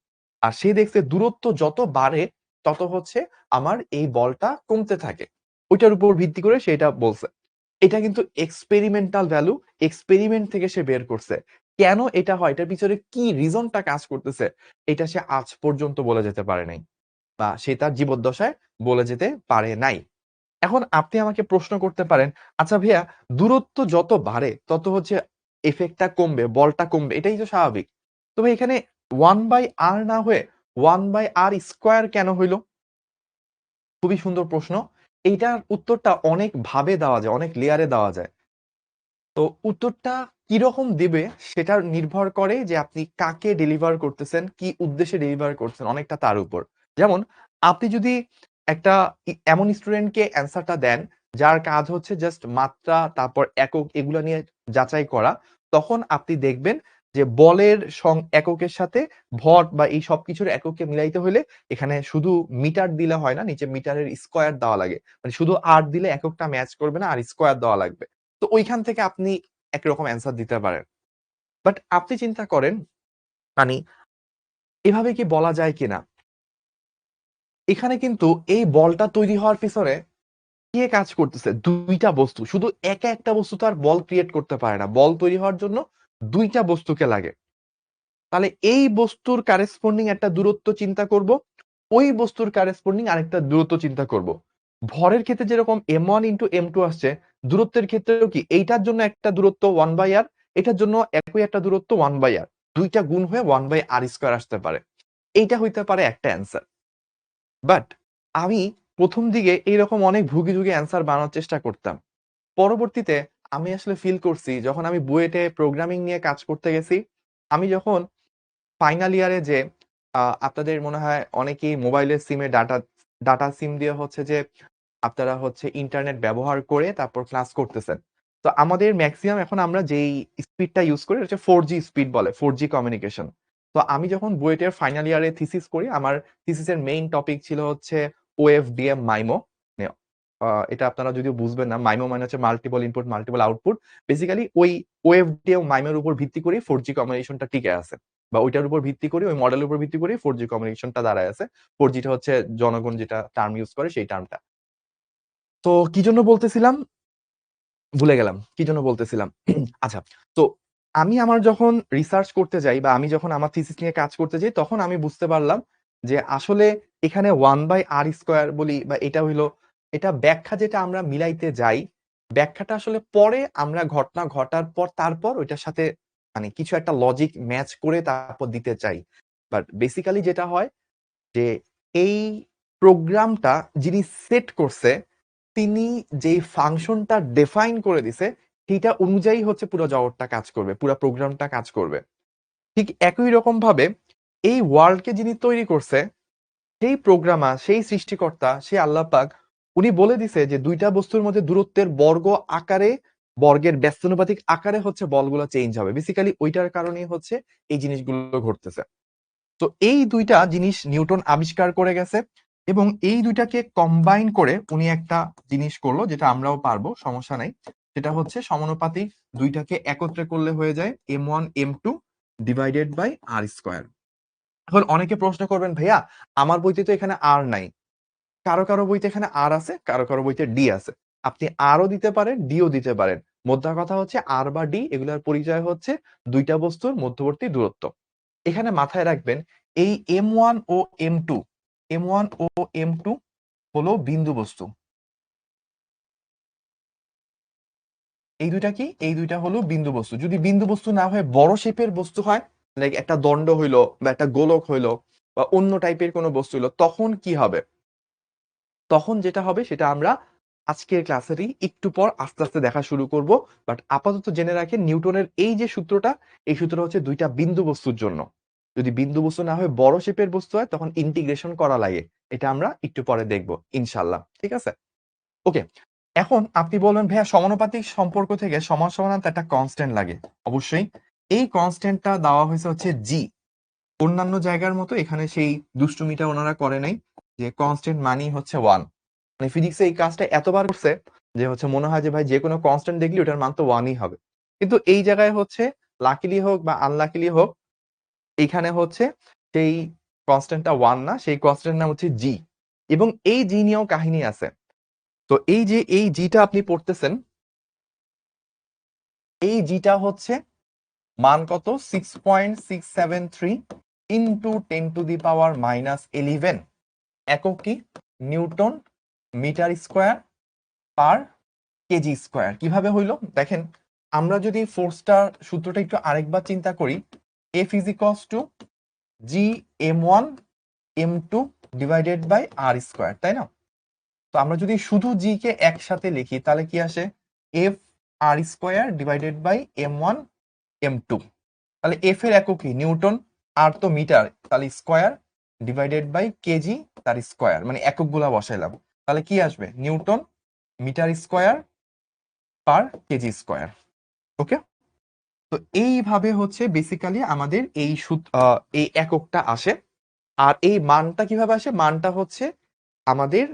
আর সে দেখছে দূরত্ব যত বাড়ে তত হচ্ছে আমার এই বলটা কমতে থাকে। ওইটার উপর ভিত্তি করে সে এটা বলছে। এটা কিন্তু এক্সপেরিমেন্টাল ভ্যালু, এক্সপেরিমেন্ট থেকে সে বের করছে। কেন এটা হয়, এটার পিছনে কি রিজনটা কাজ করতেছে, এটা সে আজ পর্যন্ত বলে যেতে পারে নাই, বা সে তার জীবদ্দশায় বলে যেতে পারে নাই। এখন আপনি আমাকে প্রশ্ন করতে পারেন, আচ্ছা ভাইয়া দূরত্ব যত বাড়ে তত হচ্ছে এফেক্টটা কমবে, বলটা কমবে, এটাই তো স্বাভাবিক। তবে এখানে 1/r না হয়ে 1/r² কেন হইল? খুবই সুন্দর প্রশ্ন। এইটার উত্তরটা অনেক ভাবে দেওয়া যায়, অনেক লেয়ারে দেওয়া যায়। তো উত্তরটা কিরকম দিবে সেটা নির্ভর করে যে আপনি কাকে ডেলিভার করতেছেন, কি উদ্দেশ্যে ডেলিভার করছেন, অনেকটা তার উপর। যেমন আপনি যদি একটা এমন স্টুডেন্টকে অ্যান্সারটা দেন যার কাজ হচ্ছে জাস্ট মাত্রা তারপর একক এগুলা নিয়ে যাচাই করা, তখন আপনি দেখবেন যে বলের এককের সাথে ভর বা এই সবকিছুর এককে মিলাইতে হলে এখানে শুধু মিটার দিলে হয় না, নিচে মিটারের স্কোয়ার দেওয়া লাগে। মানে শুধু আর দিলে এককটা ম্যাচ করবে না, আর স্কোয়ার দেওয়া লাগবে। তো ওইখান থেকে আপনি একরকম অ্যান্সার দিতে পারেন। বাট আপনি চিন্তা করেন, মানে এভাবে কি বলা যায় কিনা? এখানে কিন্তু এই বলটা তৈরি হওয়ার পিছনে কে কাজ করতেছে? ২ টা বস্তু। শুধু একা একটা বস্তু তো আর বল ক্রিয়েট করতে পারে না। বল তৈরি হওয়ার জন্য ২ টা বস্তুকে লাগে। তাহলে এই বস্তুর কারেসপন্ডিং একটা দূরত্ব চিন্তা করব, ওই বস্তুর কারেসপন্ডিং আরেকটা দূরত্ব চিন্তা করব। ভরের ক্ষেত্রে যেরকম m1 ইন্টু m2 আসছে, দূরত্বের ক্ষেত্রেও কি এইটার জন্য একটা দূরত্ব 1/r, এটার জন্য একই একটা দূরত্ব 1/r, দুইটা গুণ হয়ে 1/r² আসতে পারে। এইটা হইতে পারে একটা অ্যান্সার। বাট আমি প্রথম দিকে এইরকম অনেক ভুগি যুগে অ্যান্সার বানানোর চেষ্টা করতাম। পরবর্তীতে আমি আসলে ফিল করছি যখন আমি বুয়েটে প্রোগ্রামিং নিয়ে কাজ করতে গেছি, আমি যখন ফাইনাল ইয়ারে যে আপনাদের মনে হয় অনেকেই মোবাইলের সিমে ডাটা ডাটা সিম দিয়ে হচ্ছে যে আপনারা হচ্ছে ইন্টারনেট ব্যবহার করে তারপর ক্লাস করতেছেন। তো আমাদের মেক্সিমাম এখন আমরা যেই স্পিডটা ইউজ করি হচ্ছে 4G স্পিড বলে, 4G কমিউনিকেশন। তো আমি যখন বুয়েটের ফাইনাল ইয়ারে থিসিস করি, আমার থিসিসের মেইন টপিক ছিল হচ্ছে OFDM মাইমো। এটা আপনারা যদিও বুঝবেন না, মাইমো মানে হচ্ছে multiple input multiple output. Basically ওই OFDM মাইমোর উপর ভিত্তি করে 4G কমিউনিকেশনটা টিকে আছে, বা ওইটার উপর ভিত্তি করে ওই মডেলের উপর ভিত্তি করে 4G কমিউনিকেশনটা দাঁড়ায় আছে। 4Gটা হচ্ছে জনগণ যেটা টার্ম ইউজ করে সেই টার্মটা। তো কি জন্য বলতেছিলাম? ভুলে গেলাম। কি জন্য বলতেছিলাম? আচ্ছা, তো আমি আমার যখন রিসার্চ করতে যাই বা আমি যখন আমার থিসিস নিয়ে কাজ করতে যাই তখন আমি বুঝতে পারলাম যে আসলে এখানে 1/r² বলি বা এটা হইলো, এটা ব্যাখ্যা যেটা আমরা মিলাইতে যাই, ব্যাখ্যাটা আসলে পরে আমরা ঘটনা ঘটার পর তারপর ওইটার সাথে মানে কিছু একটা লজিক ম্যাচ করে তারপর দিতে চাই। বাট বেসিক্যালি যেটা হয় যে এই প্রোগ্রামটা যিনি সেট করছে তিনি যেই ফাংশনটা ডিফাইন করে দিছে সেইটা অনুযায়ী হচ্ছে পুরো জগৎটা কাজ করবে, পুরো প্রোগ্রামটা কাজ করবে। ঠিক একই রকম ভাবে এই ওয়ার্ল্ডকে যিনি তৈরি করছে, সেই প্রোগ্রামার, সেই সৃষ্টিকর্তা, সেই আল্লাহ পাক, উনি বলে দিছে যে দুইটা বস্তুর মধ্যে দূরত্বের বর্গ আকারে, বর্গের ব্যস্তানুপাতিক আকারে হচ্ছে বলগুলো চেঞ্জ হবে। বেসিক্যালি ওইটার কারণেই হচ্ছে এই জিনিসগুলো ঘটতেছে। তো এই দুইটা জিনিস নিউটন আবিষ্কার করে গেছে এবং এই দুইটাকে কম্বাইন করে উনি একটা জিনিস করলো যেটা আমরাও পারবো, সমস্যা নাই। সেটা হচ্ছে সমানুপাতিক দুইটাকে একত্রে করলে হয়ে যায় m1 m2 divided by r²। এখন অনেকে প্রশ্ন করবেন, ভাইয়া আমার বইতে তো এখানে আর নাই। কারো, কারো বইতে এখানে আর আছে, কারো, কারো বইতে ডি আছে। আপনি আরও দিতে পারেন, ডিও দিতে পারেন। মোদ্দা কথা হচ্ছে আর বা ডি এগুলার পরিচয় হচ্ছে ২ টা বস্তুর মধ্যবর্তী দূরত্ব। এখানে মাথায় রাখবেন এই M1 ও M2, M1 ও M2 হলো বিন্দু বস্তু। এই ২ টা কি? এই ২ টা হলো বিন্দু বস্তু। যদি বিন্দু বস্তু না হয়ে বড় শেপের বস্তু হয়, লাইক একটা দণ্ড হইলো বা একটা গোলক হইলো বা অন্য টাইপের কোনো বস্তু হইলো, তখন কি হবে? তখন যেটা হবে সেটা আমরা আজকের ক্লাসেরই একটু পর আস্তে, আস্তে দেখা শুরু করব। বাট আপাতত জেনে রাখেন নিউটনের এই যে সূত্রটা, এই সূত্রটা হচ্ছে ২ টা বিন্দু বস্তুর জন্য। যদি বিন্দু বস্তু না হয়ে বড় শেপের বস্তু হয় তখন ইন্টিগ্রেশন করা লাগে। এটা আমরা একটু পরে দেখব ইনশাআল্লাহ। ঠিক আছে? ওকে। এখন আপনি বলবেন, ভাইয়া সমানুপাতিক সম্পর্ক থেকে সমান সমানান্ত একটা কনস্ট্যান্ট লাগে। অবশ্যই। এই কনস্ট্যান্টটা দেওয়া হয়েছে হচ্ছে জি। অন্যান্য জায়গার মতো এখানে সেই দুষ্টুমিটা ওনারা করে নাই যে কনস্ট্যান্ট মানেই হচ্ছে 1। মানে ফিজিক্সে এই কাজটা এতবার করছে যে হচ্ছে মনে হয় যে ভাই যেকোনো কনস্ট্যান্ট দেখলে ওটার মান তো 1ই হবে। কিন্তু এই জায়গায় হচ্ছে লাকিলি হোক বা আনলাকিলি হোক, এইখানে হচ্ছে সেই কনস্ট্যান্টটা 1 না, সেই কনস্ট্যান্ট নাম হচ্ছে জি। এবং এই জি নিয়েও কাহিনী আছে। তো এই যে এই জিটা আপনি পড়তেছেন, এই জিটা হচ্ছে মান কত? 6.673 ইনটু 10 টু দি পাওয়ার -11। একক কি? Newton metre square per KG square. কিভাবে হইল দেখেন, আমরা যদি ফোর্সটার সূত্রটা একটু আরেকবার চিন্তা করি, F is equals to G m1 m2 divided by r square, তাই না? তো আমরা যদি শুধু জি কে একসাথে লিখি তাহলে কি আসে? F r square divided by m1 m2। তাহলে এফ এর একক কি? নিউটন। আর তো মিটার, তাহলে স্কয়ার ডিভাইডেড বাই কেজি তার স্কয়ার, মানে এককগুলা বসাইলাম। তাহলে কি আসবে? Newton metre square per KG square. Okay. তো এইভাবে হচ্ছে বেসিক্যালি আমাদের এই এককটা আসে। আর এই মানটা কিভাবে আসে? মানটা হচ্ছে আমাদের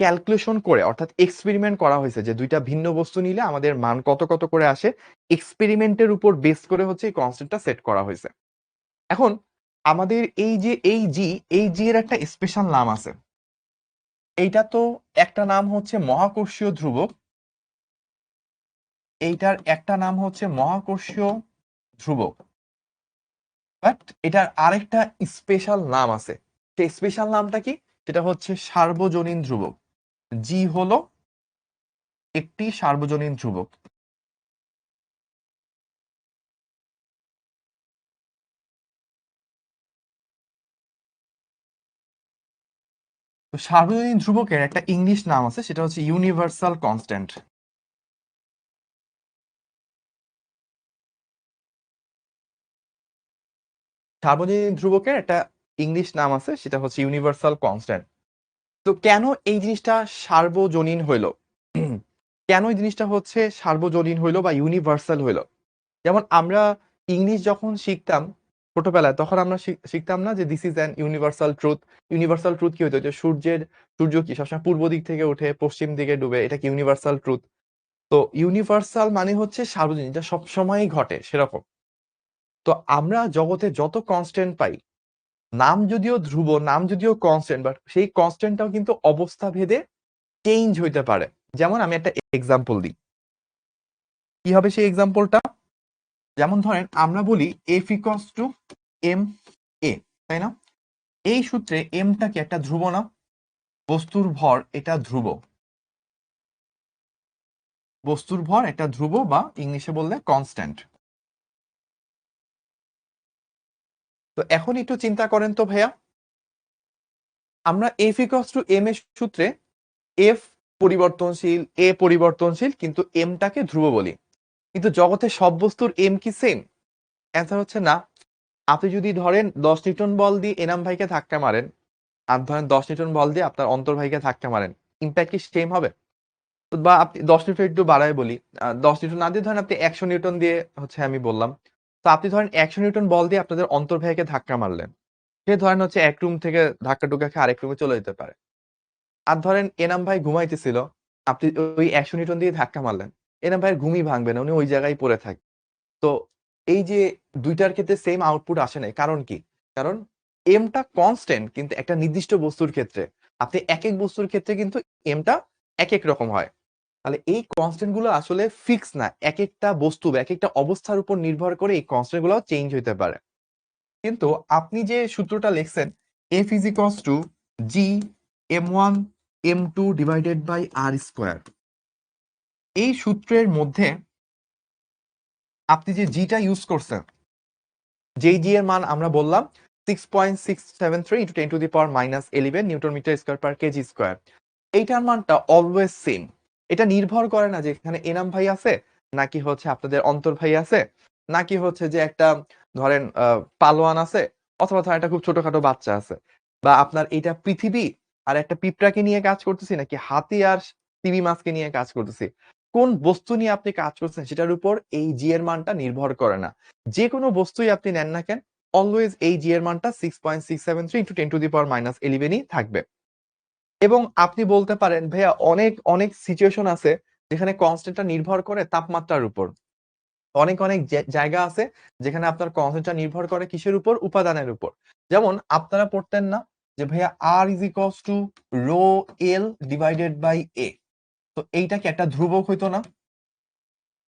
ক্যালকুলেশন করে, অর্থাৎ এক্সপেরিমেন্ট করা হয়েছে যে ২ টা ভিন্ন বস্তু নিলে আমাদের মান কত কত করে আসে। এক্সপেরিমেন্টের উপর বেস করে হচ্ছে এই কনস্ট্যান্টটা সেট করা হয়েছে। এখন আমাদের এই যে এই জি এর একটা স্পেশাল নাম আছে। এইটা তো একটা নাম হচ্ছে মহাকর্ষীয় ধ্রুবক, এইটার একটা নাম হচ্ছে মহাকর্ষীয় ধ্রুবক। বাট এটার আরেকটা স্পেশাল নাম আছে। সেই স্পেশাল নামটা কি? সেটা হচ্ছে সার্বজনীন ধ্রুবক। জি হলো একটি সার্বজনীন ধ্রুবক। তো সার্বজনীন ধ্রুবকের একটা ইংলিশ নাম আছে, সেটা হচ্ছে ইউনিভার্সাল কনস্ট্যান্ট। সার্বজনীন ধ্রুবকের একটা ইংলিশ নাম আছে, সেটা হচ্ছে ইউনিভার্সাল কনস্ট্যান্ট। তো কেন এই জিনিসটা সার্বজনীন হইল? কেন এই জিনিসটা হচ্ছে সার্বজনীন হইল বা ইউনিভার্সাল হইল? যেমন আমরা ইংলিশ যখন শিখতাম ছোটবেলায়, তখন আমরা শিখতাম না যে this is an universal truth. Universal truth কি হইতো? যে সূর্য কি সবসময় পূর্ব দিক থেকে উঠে পশ্চিম দিকে ডুবে, এটা কি ইউনিভার্সাল ট্রুথ? তো ইউনিভার্সাল মানে হচ্ছে সার্বজনীন, এটা সবসময়ই ঘটে সেরকম। তো আমরা জগতে যত কনস্ট্যান্ট পাই, নাম যদিও ধ্রুব, নাম যদিও কনস্ট্যান্ট, বাট সেই কনস্ট্যান্টটাও কিন্তু অবস্থা ভেদে চেঞ্জ হইতে পারে। যেমন আমি একটা এক্সাম্পল দিই। কি হবে সেই এক্সাম্পলটা? যেমন ধরেন আমরা বলি এফ ইকস টু এম এ, তাই না? এই সূত্রে এমটা কি একটা ধ্রুব না? বস্তুর ভর এটা ধ্রুব। বস্তুর ভর একটা ধ্রুব বা ইংলিশে বললে কনস্ট্যান্ট। তো এখন একটু চিন্তা করেন তো ভাইয়া, আমরা এফ ইকস টু এম এর সূত্রে এফ পরিবর্তনশীল, এ পরিবর্তনশীল, কিন্তু এমটাকে ধ্রুব বলি। কিন্তু জগতে সব বস্তুর এম কি সেম? অ্যান্সার হচ্ছে না। আপনি যদি ধরেন 10 নিউটন বল দিয়ে এনাম ভাইকে ধাক্কা মারেন, আর ধরেন 10 নিউটন বল দিয়ে আপনার অন্তর ভাইকে ধাক্কা মারেন, ইম্প্যাক্ট কি সেম হবে? বা আপনি 10 নিউটন একটু বাড়ায় বলি, 10 নিউটন না দিয়ে ধরেন আপনি 100 নিউটন দিয়ে হচ্ছে আমি বললাম। তো আপনি ধরেন 100 নিউটন বল দিয়ে আপনাদের অন্তর ভাইকে ধাক্কা মারলেন। সে ধরেন হচ্ছে এক রুম থেকে ধাক্কা টুক্কা খেয়ে আরেক রুমে চলে যেতে পারে। আর ধরেন এনাম ভাই ঘুমাইতেছিল, আপনি ওই 100 নিউটন দিয়ে ধাক্কা মারলেন। এনাম ভাইয়ের ঘুমই ভাঙবে না, উনি ওই জায়গায় পড়ে থাকবে। তো এই যে ২ টার ক্ষেত্রে সেম আউটপুট আসে নাই। কারণ কি? কারণ এমটা কনস্ট্যান্ট কিন্তু একটা নির্দিষ্ট বস্তুর ক্ষেত্রে। আপনি একেক বস্তুর ক্ষেত্রে কিন্তু এমটা একেক রকম হয়। তাহলে এই কনস্ট্যান্ট গুলো আসলে ফিক্স না। একেকটা বস্তু বা একেকটা অবস্থার উপর নির্ভর করে এই কনস্ট্যান্ট গুলো চেঞ্জ হইতে পারে। কিন্তু আপনি যে সূত্রটা লিখছেন F is equals to G M1 M2 divided by R square, এই সূত্রের মধ্যে আপনি যে জিটা ইউজ করছেন, যেই জি এর মান আমরা বললাম 6.673 into 10 to the power minus 11 newton metre square per KG square, এইটার মানটা অলওয়েজ সেম। এটা নির্ভর করে না যে এখানে এনাম ভাই আছে নাকি হচ্ছে আপনাদের অন্তর ভাই আছে নাকি হচ্ছে যে একটা ধরেন পালোয়ান আছে অথবা ধরেন একটা খুব ছোটখাটো বাচ্চা আছে, বা আপনার এটা পৃথিবী আর একটা পিঁপড়াকে নিয়ে কাজ করতেছি নাকি হাতি আর তিমি মাছকে নিয়ে কাজ করতেছি, কোন বস্তু নিয়ে আপনি কাজ করছেন সেটার উপর এই জি এর মানটা নির্ভর করে না। যে কোনো বস্তুই আপনি নেন না কেন, অলওয়েজ এই জি এর মানটা 6.673 into 10 to the power minus 11ই থাকবে। এবং আপনি বলতে পারেন ভাইয়া অনেক অনেক সিচুয়েশন আছে যেখানে কনস্ট্যান্টটা নির্ভর করে তাপমাত্রার উপর। অনেক অনেক জায়গা আছে যেখানে আপনার কনস্ট্যান্টটা নির্ভর করে কিসের উপর? উপাদানের উপর। যেমন আপনারা পড়তেন না যে ভাইয়া R is equals to rho L divided by A, তো এইটা কি একটা ধ্রুবক হইতো না?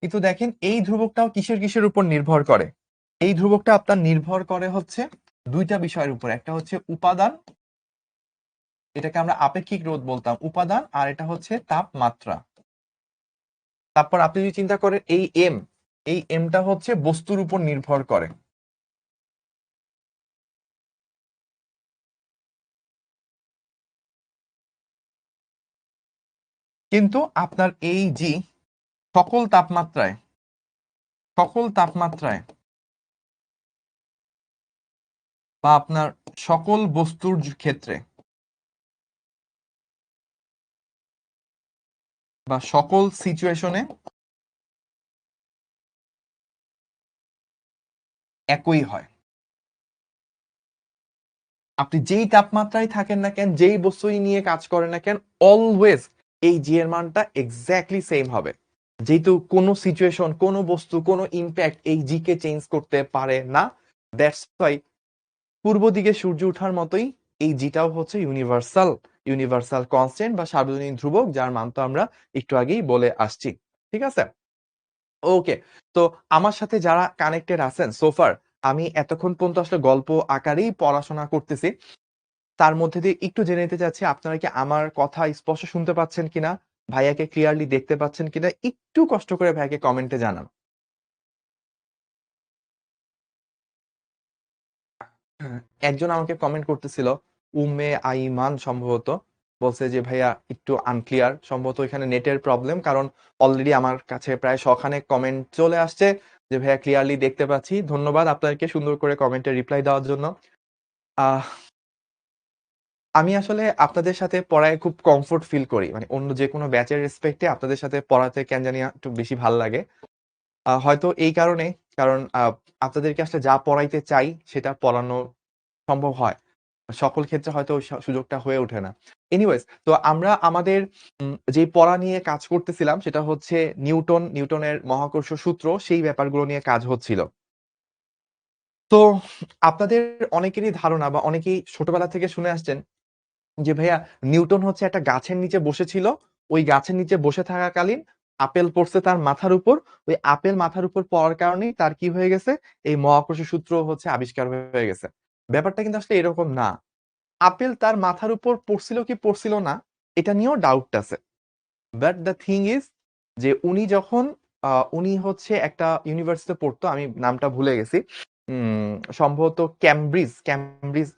কিন্তু দেখেন এই ধ্রুবকটাও কিসের কিসের উপর নির্ভর করে? এই ধ্রুবকটা আপনার নির্ভর করে হচ্ছে দুইটা বিষয়ের উপর, একটা হচ্ছে উপাদান, এটাকে আমরা আপেক্ষিক রোধ বলতাম উপাদান, আর এটা হচ্ছে তাপমাত্রা। তারপর আপনি যদি চিন্তা করেন এই এমটা হচ্ছে বস্তুর উপর নির্ভর করে। কিন্তু আপনার এই জি সকল তাপমাত্রায় সকল তাপমাত্রায় বা আপনার সকল বস্তুর ক্ষেত্রে বা সকল সিচুয়েশনে একই হয়। আপনি যেই তাপমাত্রায় থাকেন না কেন, যেই বস্তুই নিয়ে কাজ করেন না কেন, অলওয়েজ এই জি এর মানটা এক্স্যাক্টলি সেম হবে। যেহেতু কোনো সিচুয়েশন, কোনো বস্তু, কোনো ইম্প্যাক্ট এই জি কে চেঞ্জ করতে পারে না, দ্যাটস ওয়াই পূর্ব দিকে সূর্য ওঠার মতোই এই জিটাও হচ্ছে ইউনিভার্সাল ইউনিভার্সাল কনস্ট্যান্ট বা সার্বজনীন ধ্রুবক, যার মান তো আমরা একটু আগেই বলে আসছি। ঠিক আছে? ওকে। তো আমার সাথে যারা কানেক্টেড আছেন সোফার, আমি এতক্ষণ পর্যন্ত আসলে গল্প আকারেই পড়াশোনা করতেছি। তার মধ্যে দিয়ে একটু জেনে নিতে চাচ্ছি আপনারা কি আমার কথা স্পষ্ট শুনতে পাচ্ছেন কিনা? ভাইয়াকে ক্লিয়ারলি দেখতে পাচ্ছেন কিনা? একটু কষ্ট করে ভাইয়াকে কমেন্টে জানান। হ্যাঁ, একজন আমাকে কমেন্ট করতেছিল, উম্মে আইমান সম্ভবত। বলছে যে ভাইয়া একটু আনক্লিয়ার। সম্ভবত এখানে নেটের প্রবলেম। কারণ অলরেডি আমার কাছে প্রায় শখানেক কমেন্ট চলে আসছে যে ভাইয়া ক্লিয়ারলি দেখতে পাচ্ছি। ধন্যবাদ আপনাদেরকে সুন্দর করে কমেন্টে রিপ্লাই দেওয়ার জন্য। আহ আমি আসলে আপনাদের সাথে পড়ায় খুব কমফোর্ট ফিল করি। মানে অন্য যেকোনো ব্যাচের রেসপেক্টে আপনাদের সাথে পড়াতে কেন জানি একটু বেশি ভাল লাগে। হয়তো এই কারণে, কারণ আপনাদেরকে আসলে যা পড়াইতে চাই সেটা পড়ানো সম্ভব হয়। সকল ক্ষেত্রে হয়তো ওই সুযোগটা হয়ে ওঠে না। এনিওয়েজ, তো আমরা আমাদের যে পড়া নিয়ে কাজ করতেছিলাম সেটা হচ্ছে নিউটনের মহাকর্ষ সূত্র, সেই ব্যাপারগুলো নিয়ে কাজ হচ্ছিল। তো আপনাদের অনেকেরই ধারণা বা অনেকেই ছোটবেলা থেকে শুনে আসছেন যে ভাইয়া নিউটন হচ্ছে একটা গাছের নিচে বসেছিল। ওই গাছের নিচে বসে থাকাকালীন আপেল পড়ছে তার মাথার উপর। ওই আপেল মাথার উপর পড়ার কারণেই তার কি হয়ে গেছে? এই মহাকর্ষ সূত্র হচ্ছে আবিষ্কার হয়ে গেছে। ব্যাপারটা কিন্তু আসলে এরকম না। আপেল তার মাথার উপর পড়ছিল কি পড়ছিল না, এটা নিয়েও ডাউট আছে। বাট দ্য থিং ইজ যে উনি হচ্ছে একটা ইউনিভার্সিটিতে পড়তো, আমি নামটা ভুলে গেছি। সম্ভবত ক্যামব্রিজ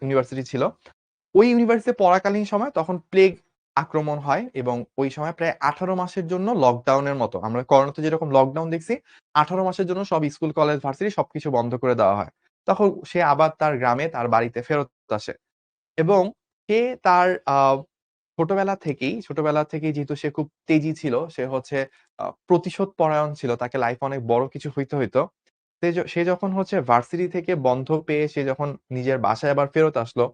ইউনিভার্সিটি ছিল। ওই ইউনিভার্সিটিতে পড়াকালীন সময় তখন প্লেগ আক্রমণ হয় এবং ওই সময় প্রায় 18 মাসের জন্য লকডাউনের মতো, আমরা করোনাতে যেরকম লকডাউন দেখছি, 18 মাসের জন্য সব স্কুল, কলেজ, ভার্সিটি সবকিছু বন্ধ করে দেওয়া হয়। তখন সে আবার তার গ্রামে তার বাড়িতে ফেরত আসে এবং সে তার ছোটবেলা থেকেই যেহেতু সে খুব তেজি ছিল, সে হচ্ছে প্রতিশোধ পরায়ণ ছিল। তাকে লাইফে অনেক বড় কিছু হইতে হইতো। সে যখন হচ্ছে ভার্সিটি থেকে বন্ধ পেয়ে সে যখন নিজের বাসায় আবার ফেরত আসলো,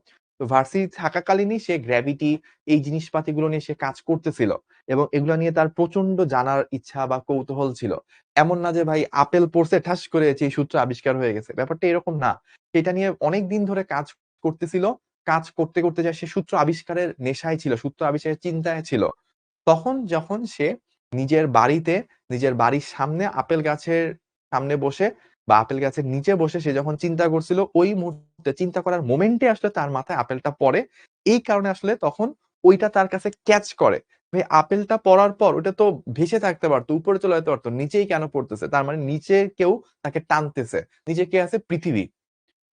তো ভার্সিটি থাকাকালীনই সে গ্র্যাভিটি এই জিনিসপাতিগুলো নিয়ে সে কাজ করতেছিল এবং এগুলা নিয়ে তার প্রচন্ড জানার ইচ্ছা বা কৌতূহল ছিল। এমন না যে ভাই আপেল পড়ছে ঠাস করে যে সূত্র আবিষ্কার হয়ে গেছে। ব্যাপারটা এরকম না। এটা নিয়ে অনেকদিন ধরে কাজ করতেছিল। কাজ করতে, করতে যায় সে সূত্র আবিষ্কারের নেশায় ছিল, সূত্র আবিষ্কারের চিন্তায় ছিল। তখন যখন সে নিজের বাড়িতে, নিজের বাড়ির সামনে আপেল গাছের সামনে বসে বা আপেল গাছের নিচে বসে সে যখন চিন্তা করছিল, ওই মুহূর্তে চিন্তা করার মোমেন্টে আসলে তার মাথায় আপেলটা পড়ে। এই কারণে আসলে তখন ওইটা তার কাছে ক্যাচ করে। ভাই আপেলটা পড়ার পর ওটা তো ভেসে থাকতে পারতো, উপরে চলে যেতে পারতো। নিচেই কেন পড়তেছে? তার মানে নিচে কেউ তাকে টানতেছে। নিচে কে আছে? পৃথিবী।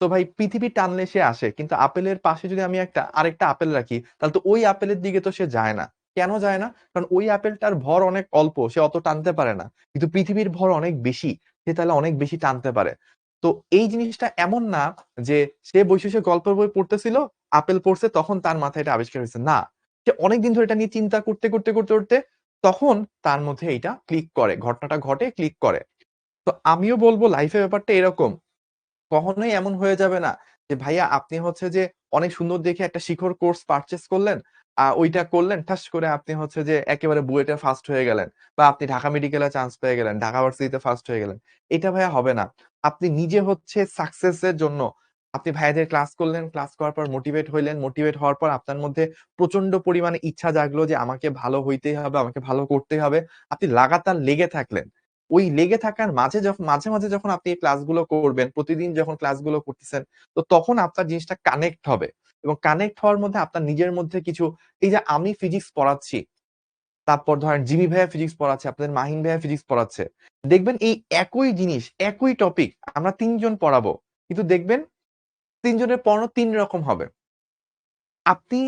তো ভাই পৃথিবী টানলে সে আসে। কিন্তু আপেলের পাশে যদি আমি আরেকটা আপেল রাখি, তাহলে তো ওই আপেলের দিকে তো সে যায় না। কেন যায় না? কারণ ওই আপেলটার ভর অনেক অল্প, সে অত টানতে পারে না। কিন্তু পৃথিবীর ভর অনেক বেশি, সে তাহলে অনেক বেশি টানতে পারে। তো এই জিনিসটা এমন না যে সে বসে সে গল্পের বই পড়তেছিল, আপেল পড়ছে তখন তার মাথায় এটা আবিষ্কার হয়েছে। না। সে অনেকদিন ধরে এটা নিয়ে চিন্তা করতে তখন তার মধ্যে এইটা ক্লিক করে। ঘটনাটা ঘটে, ক্লিক করে। তো আমিও বলব লাইফে ব্যাপারটা এরকম। কখনোই এমন হয়ে যাবে না যে ভাইয়া আপনি হচ্ছে যে অনেক সুন্দর দেখে একটা শিখর কোর্স পারচেজ করলেন, ওইটা করলেন, ঠাস করে আপনি হচ্ছে যে একেবারে বুয়েটে ফার্স্ট হয়ে গেলেন বা আপনি ঢাকা মেডিকেলে চান্স পেয়ে গেলেন, ঢাকা ভার্সিটিতে ফার্স্ট হয়ে গেলেন। এটা ভাইয়া হবে না। আপনি নিজে হচ্ছে সাকসেস এর জন্য আপনি ভাইয়াদের ক্লাস করলেন, ক্লাস করার পর মোটিভেট হইলেন, মোটিভেট হওয়ার পর আপনার মধ্যে প্রচন্ড পরিমাণে ইচ্ছা জাগলো যে আমাকে ভালো হইতেই হবে, আমাকে ভালো করতেই হবে। আপনি লাগাতার লেগে থাকলেন। ওই লেগে থাকার মাঝে মাঝে যখন আপনি এই ক্লাসগুলো করবেন, প্রতিদিন যখন ক্লাসগুলো করতেছেন, তো তখন আপনার জিনিসটা কানেক্ট হবে। এবং কানেক্ট হওয়ার মধ্যে আপনার নিজের মধ্যে কিছু, এই যে আমি ফিজিক্স পড়াচ্ছি, তারপর ধরেন জিমি ভাইয়া ফিজিক্স পড়াচ্ছে, আপনাদের মাহিন ভাইয়া ফিজিক্স পড়াচ্ছে। দেখবেন এই একই জিনিস, একই টপিক আমরা ৩ জন পড়াবো। কিন্তু দেখবেন ৩ জনের পড়ানো ৩ রকম হবে। আপনি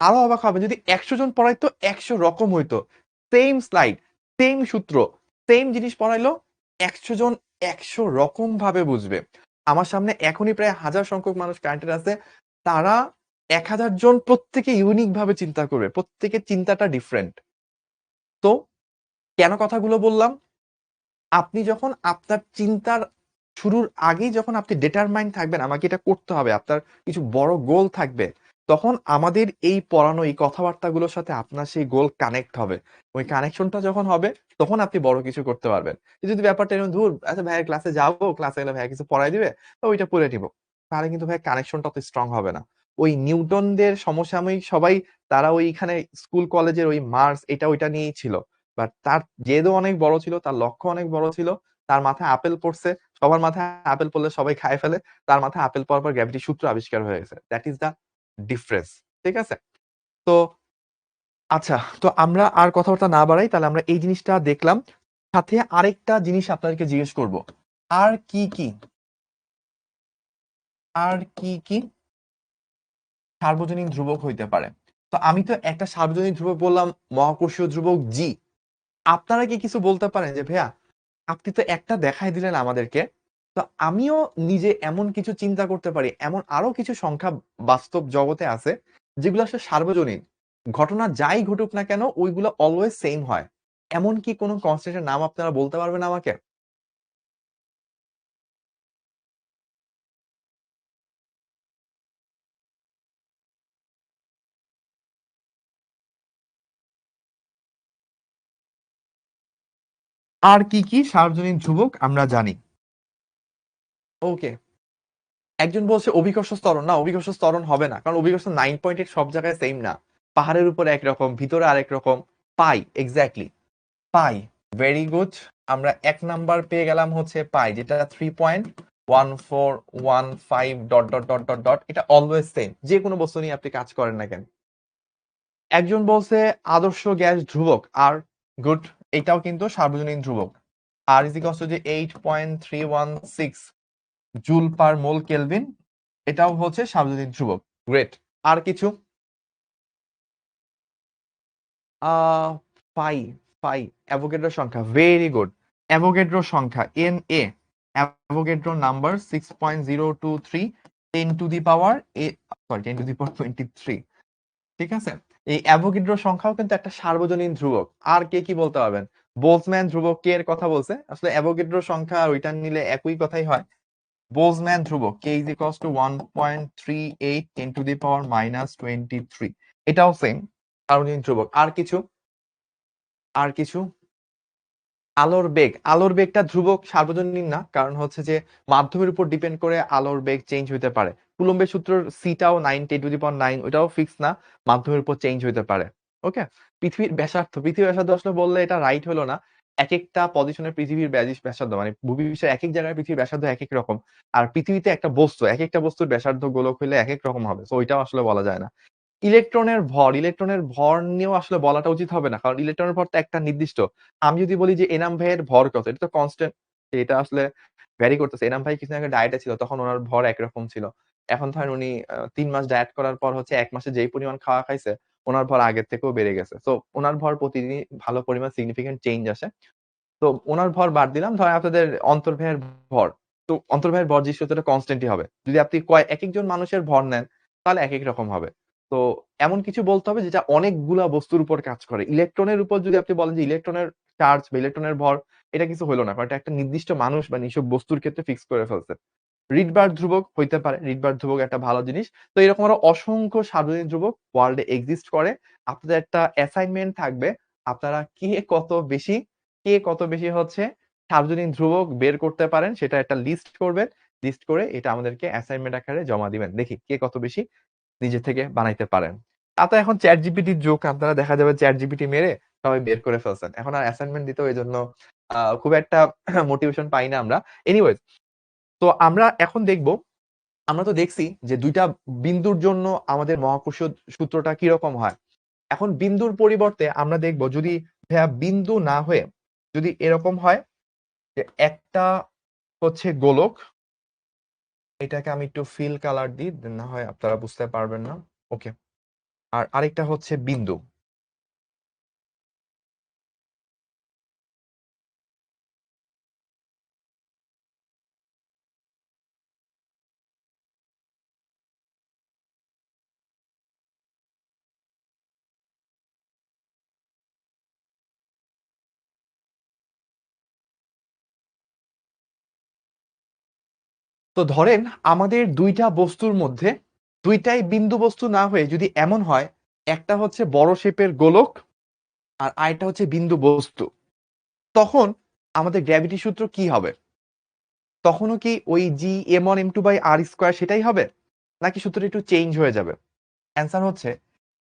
আরো অবাক হবেন যদি ১০০ জন পড়াইতো ১০০ রকম হইতো। সেইম স্লাইড, সেইম সূত্র, সেইম জিনিস পড়াইলো ১০০ জন ১০০ রকম ভাবে বুঝবে। আমার সামনে এখনই প্রায় ১০০০ সংখ্যক মানুষ কানেক্টেড আছে। তারা ১০০০ জন প্রত্যেকে ইউনিক ভাবে চিন্তা করবে। প্রত্যেকের চিন্তাটা ডিফারেন্ট। তো কেন কথাগুলো বললাম? আপনি যখন আপনার চিন্তার শুরুর আগেই যখন আপনি ডিটারমাইন্ড থাকবেন আমাকে এটা করতে হবে, আপনার কিছু বড় গোল থাকবে, তখন আমাদের এই পড়ানো এই কথাবার্তাগুলোর সাথে আপনার সেই গোল কানেক্ট হবে। ওই কানেকশনটা যখন হবে তখন আপনি বড় কিছু করতে পারবেন। যদি ব্যাপারটা এরকম ধুর আচ্ছা ভাইয়ের ক্লাসে যাবো, ক্লাসে গেলে ভাইয়া কিছু পড়াই দিবে, তো ওইটা পড়ে নিব। তাহলে কিন্তু ভাই কানেকশনটা অত স্ট্রং হবে না। ওই নিউটনদের সমসাময়িক সবাই তারা ওইখানে স্কুল কলেজের ওই মার্স এটা ওইটা নিয়েই ছিল। বাট তার জেদও অনেক বড় ছিল, তার লক্ষ্য অনেক বড় ছিল। তার মাথায় আপেল পড়ছে, সবার মাথায় আপেল পড়লে সবাই খায় ফেলে। তার মাথায় আপেল পড়ার পর গ্র্যাভিটির সূত্র আবিষ্কার হয়ে গেছে। That is the difference. ঠিক আছে? তো আচ্ছা, তো আমরা আর কথাবার্তা না বাড়াই, তাহলে আমরা এই জিনিসটা দেখলাম। সাথে আরেকটা জিনিস আপনাদেরকে জিজ্ঞেস করব। আর কি, কি আর কি সার্বজনীন ধ্রুবক হইতে পারে? তো আমি তো একটা সার্বজনীন ধ্রুবক বললাম, মহাকর্ষীয় ধ্রুবক জি। আপনারা কি কিছু বলতে পারেন যে ভাইয়া আপনি তো একটা দেখাই দিলেন আমাদেরকে, তো আমিও নিজে এমন কিছু চিন্তা করতে পারি, এমন আরো কিছু সংখ্যা বাস্তব জগতে আছে যেগুলো আসলে সার্বজনীন, ঘটনা যাই ঘটুক না কেন ওইগুলো অলওয়েজ সেম হয়। এমন কি কোনো কনস্ট্যান্টের নাম আপনারা বলতে পারবেন আমাকে? আর কি কি সার্বজনীন ধ্রুবক আমরা জানি? ওকে, একজন বলছে অভিকর্ষ ত্বরণ। না, অভিকর্ষ ত্বরণ হবে না, কারণ অভিকর্ষ 9.8 সব জায়গায় সেম না। পাহাড়ের উপরে একরকম, ভিতরে আরেক রকম। Pi, exactly pi. Very good. আমরা ১ নাম্বার পেয়ে গেলাম হচ্ছে পাই, যেটা 3.1415 dot dot dot dot dot. এটা অলওয়েজ সেম, যে কোনো বস্তু নিয়ে আপনি কাজ করেন না কেন। একজন বলছে আদর্শ গ্যাস ধ্রুবক আর, গুড, এটাও কিন্তু সার্বজনীন ধ্রুবক। আর ইজ ইকুয়ালস টু যে 8.316 জুল পার মোল কেলভিন, এটাও হচ্ছে সার্বজনীন ধ্রুবক। গ্রেট। আর কিছু? আহ পাই, পাই অ্যাভোগাড্রো সংখ্যা, ভেরি গুড। অ্যাভোগাড্রো সংখ্যা N A, Avogadro number 6.023 10 to the power এ, সরি 10 টু দি পাওয়ার 23। ঠিক আছে? এই অ্যাভোগাড্রো সংখ্যাও কিন্তু একটা সার্বজনীন ধ্রুবক। আর কে কি বলতে পারবেন? বোলজম্যান ধ্রুবক কে এর কথা বলছে? আসলে অ্যাভোগাড্রো সংখ্যা আর ওইটা নিলে একই কথাই হয়। বোলজম্যান ধ্রুবক k is equals to 1.38 10 to the power minus 23, এটাও সেম সার্বজনীন ধ্রুবক। আর কিছু আলোর বেগটা ধ্রুবক সার্বজনীন না, কারণ হচ্ছে যে মাধ্যমের উপর ডিপেন্ড করে আলোর বেগ চেঞ্জ হতে পারে। কুলম্বের সূত্র সিটাও 9 10 to the power 9, ওটাও ফিক্স না, মাধ্যমের উপর চেঞ্জ হতে পারে। ওকে, পৃথিবীর ব্যাসার্ধ আসলে বললে এটা রাইট হলো না। এক একটা পজিশনের পৃথিবীর ব্যাসার্ধ মানে ভূপৃষ্ঠের এক এক জায়গায় পৃথিবীর ব্যাসার্ধ এক এক রকম, আর পৃথিবীতে একটা বস্তু এক একটা বস্তুর ব্যাসার্ধ গোলক হলে এক এক রকম হবে, তো ওইটাও আসলে বলা যায় না। ইলেকট্রনের ভর নিয়েও আসলে বলাটা উচিত হবে না, কারণ ইলেকট্রনের ভর তো একটা নির্দিষ্ট। আমি যদি বলি যে এনাম ভাইয়ের ভর কত, এটা তো কনস্ট্যান্ট, এটা আসলে ভ্যারি করতেছে। এনাম ভাই কিছুদিন আগে ডায়েটে ছিল, তখন ওনার ভর একরকম ছিল। এখন ধরেন উনি 3 মাস ডায়েট করার পর হচ্ছে 1 মাসে যেই পরিমাণ খাওয়া খাইছে, ওনার ভর আগের থেকেও বেড়ে গেছে। তো ওনার ভর প্রতিদিনই ভালো পরিমাণ সিগনিফিকেন্ট চেঞ্জ আসে। তো ওনার ভর বাদ দিলাম, ধরেন আপনাদের অন্তর্ভাইয়ের ভর, তো অন্তর্ভাইয়ের ভর যে সূত্রটা কনস্ট্যান্টই হবে। যদি আপনি এক একজন মানুষের ভর নেন, তাহলে এক এক রকম হবে। তো এমন কিছু বলতে হবে যেটা অনেকগুলা বস্তুর উপর কাজ করে। ইলেকট্রনের উপর যদি আপনি বলেন যে ইলেকট্রনের চার্জ বা ইলেকট্রনের ভর, এটা কিছু হলো না, কারণ এটা একটা নির্দিষ্ট মানুষ বা নিছক বস্তুর ক্ষেত্রে ফিক্স করে ফেলছে। রিডবার ধ্রুবক হইতে পারে, রিডবার ধ্রুবক একটা ভালো জিনিস। তো এরকম আরো অসংখ্য সার্বজনীন ধ্রুবক ওয়ার্ল্ডে এক্সিস্ট করে। আপনাদের একটা অ্যাসাইনমেন্ট থাকবে, আপনারা কে কত বেশি হচ্ছে সার্বজনীন ধ্রুবক বের করতে পারেন সেটা একটা লিস্ট করবেন। লিস্ট করে এটা আমাদেরকে অ্যাসাইনমেন্ট আকারে জমা দিবেন, দেখি কে কত বেশি নিজে থেকে বানাইতে পারেন। তো এখন চ্যাট জিপিটির যুগ, আপনারা দেখা যাবে চ্যাট জিপিটি মেরে সবাই বের করে ফেলছেন, এখন আর অ্যাসাইনমেন্ট দিতেও এই জন্য খুব একটা মোটিভেশন পাই না আমরা। এনিওয়েজ, তো আমরা এখন দেখব, আমরা তো দেখছি যে দুইটা বিন্দুর জন্য আমাদের মহাকর্ষীয় সূত্রটা কিরকম হয়। এখন বিন্দুর পরিবর্তে আমরা দেখব যদি বিন্দু না হয়ে যদি এরকম হয় যে একটা হচ্ছে গোলক, এটাকে আমি একটু ফিল কালার দিই, না হয় আপনারা বুঝতে পারবেন না। ওকে, আর আরেকটা হচ্ছে বিন্দু। তো ধরেন আমাদের দুইটা বস্তুর মধ্যে দুইটাই বিন্দু বস্তু না হয়ে যদি এমন হয় একটা হচ্ছে বড় শেপের গোলক আর আরেকটা হচ্ছে বিন্দু বস্তু, তখন আমাদের গ্র্যাভিটি সূত্র কি হবে? তখনও কি ওই G m1m2/r² সেটাই হবে, নাকি সূত্রটা একটু চেঞ্জ হয়ে যাবে? অ্যান্সার হচ্ছে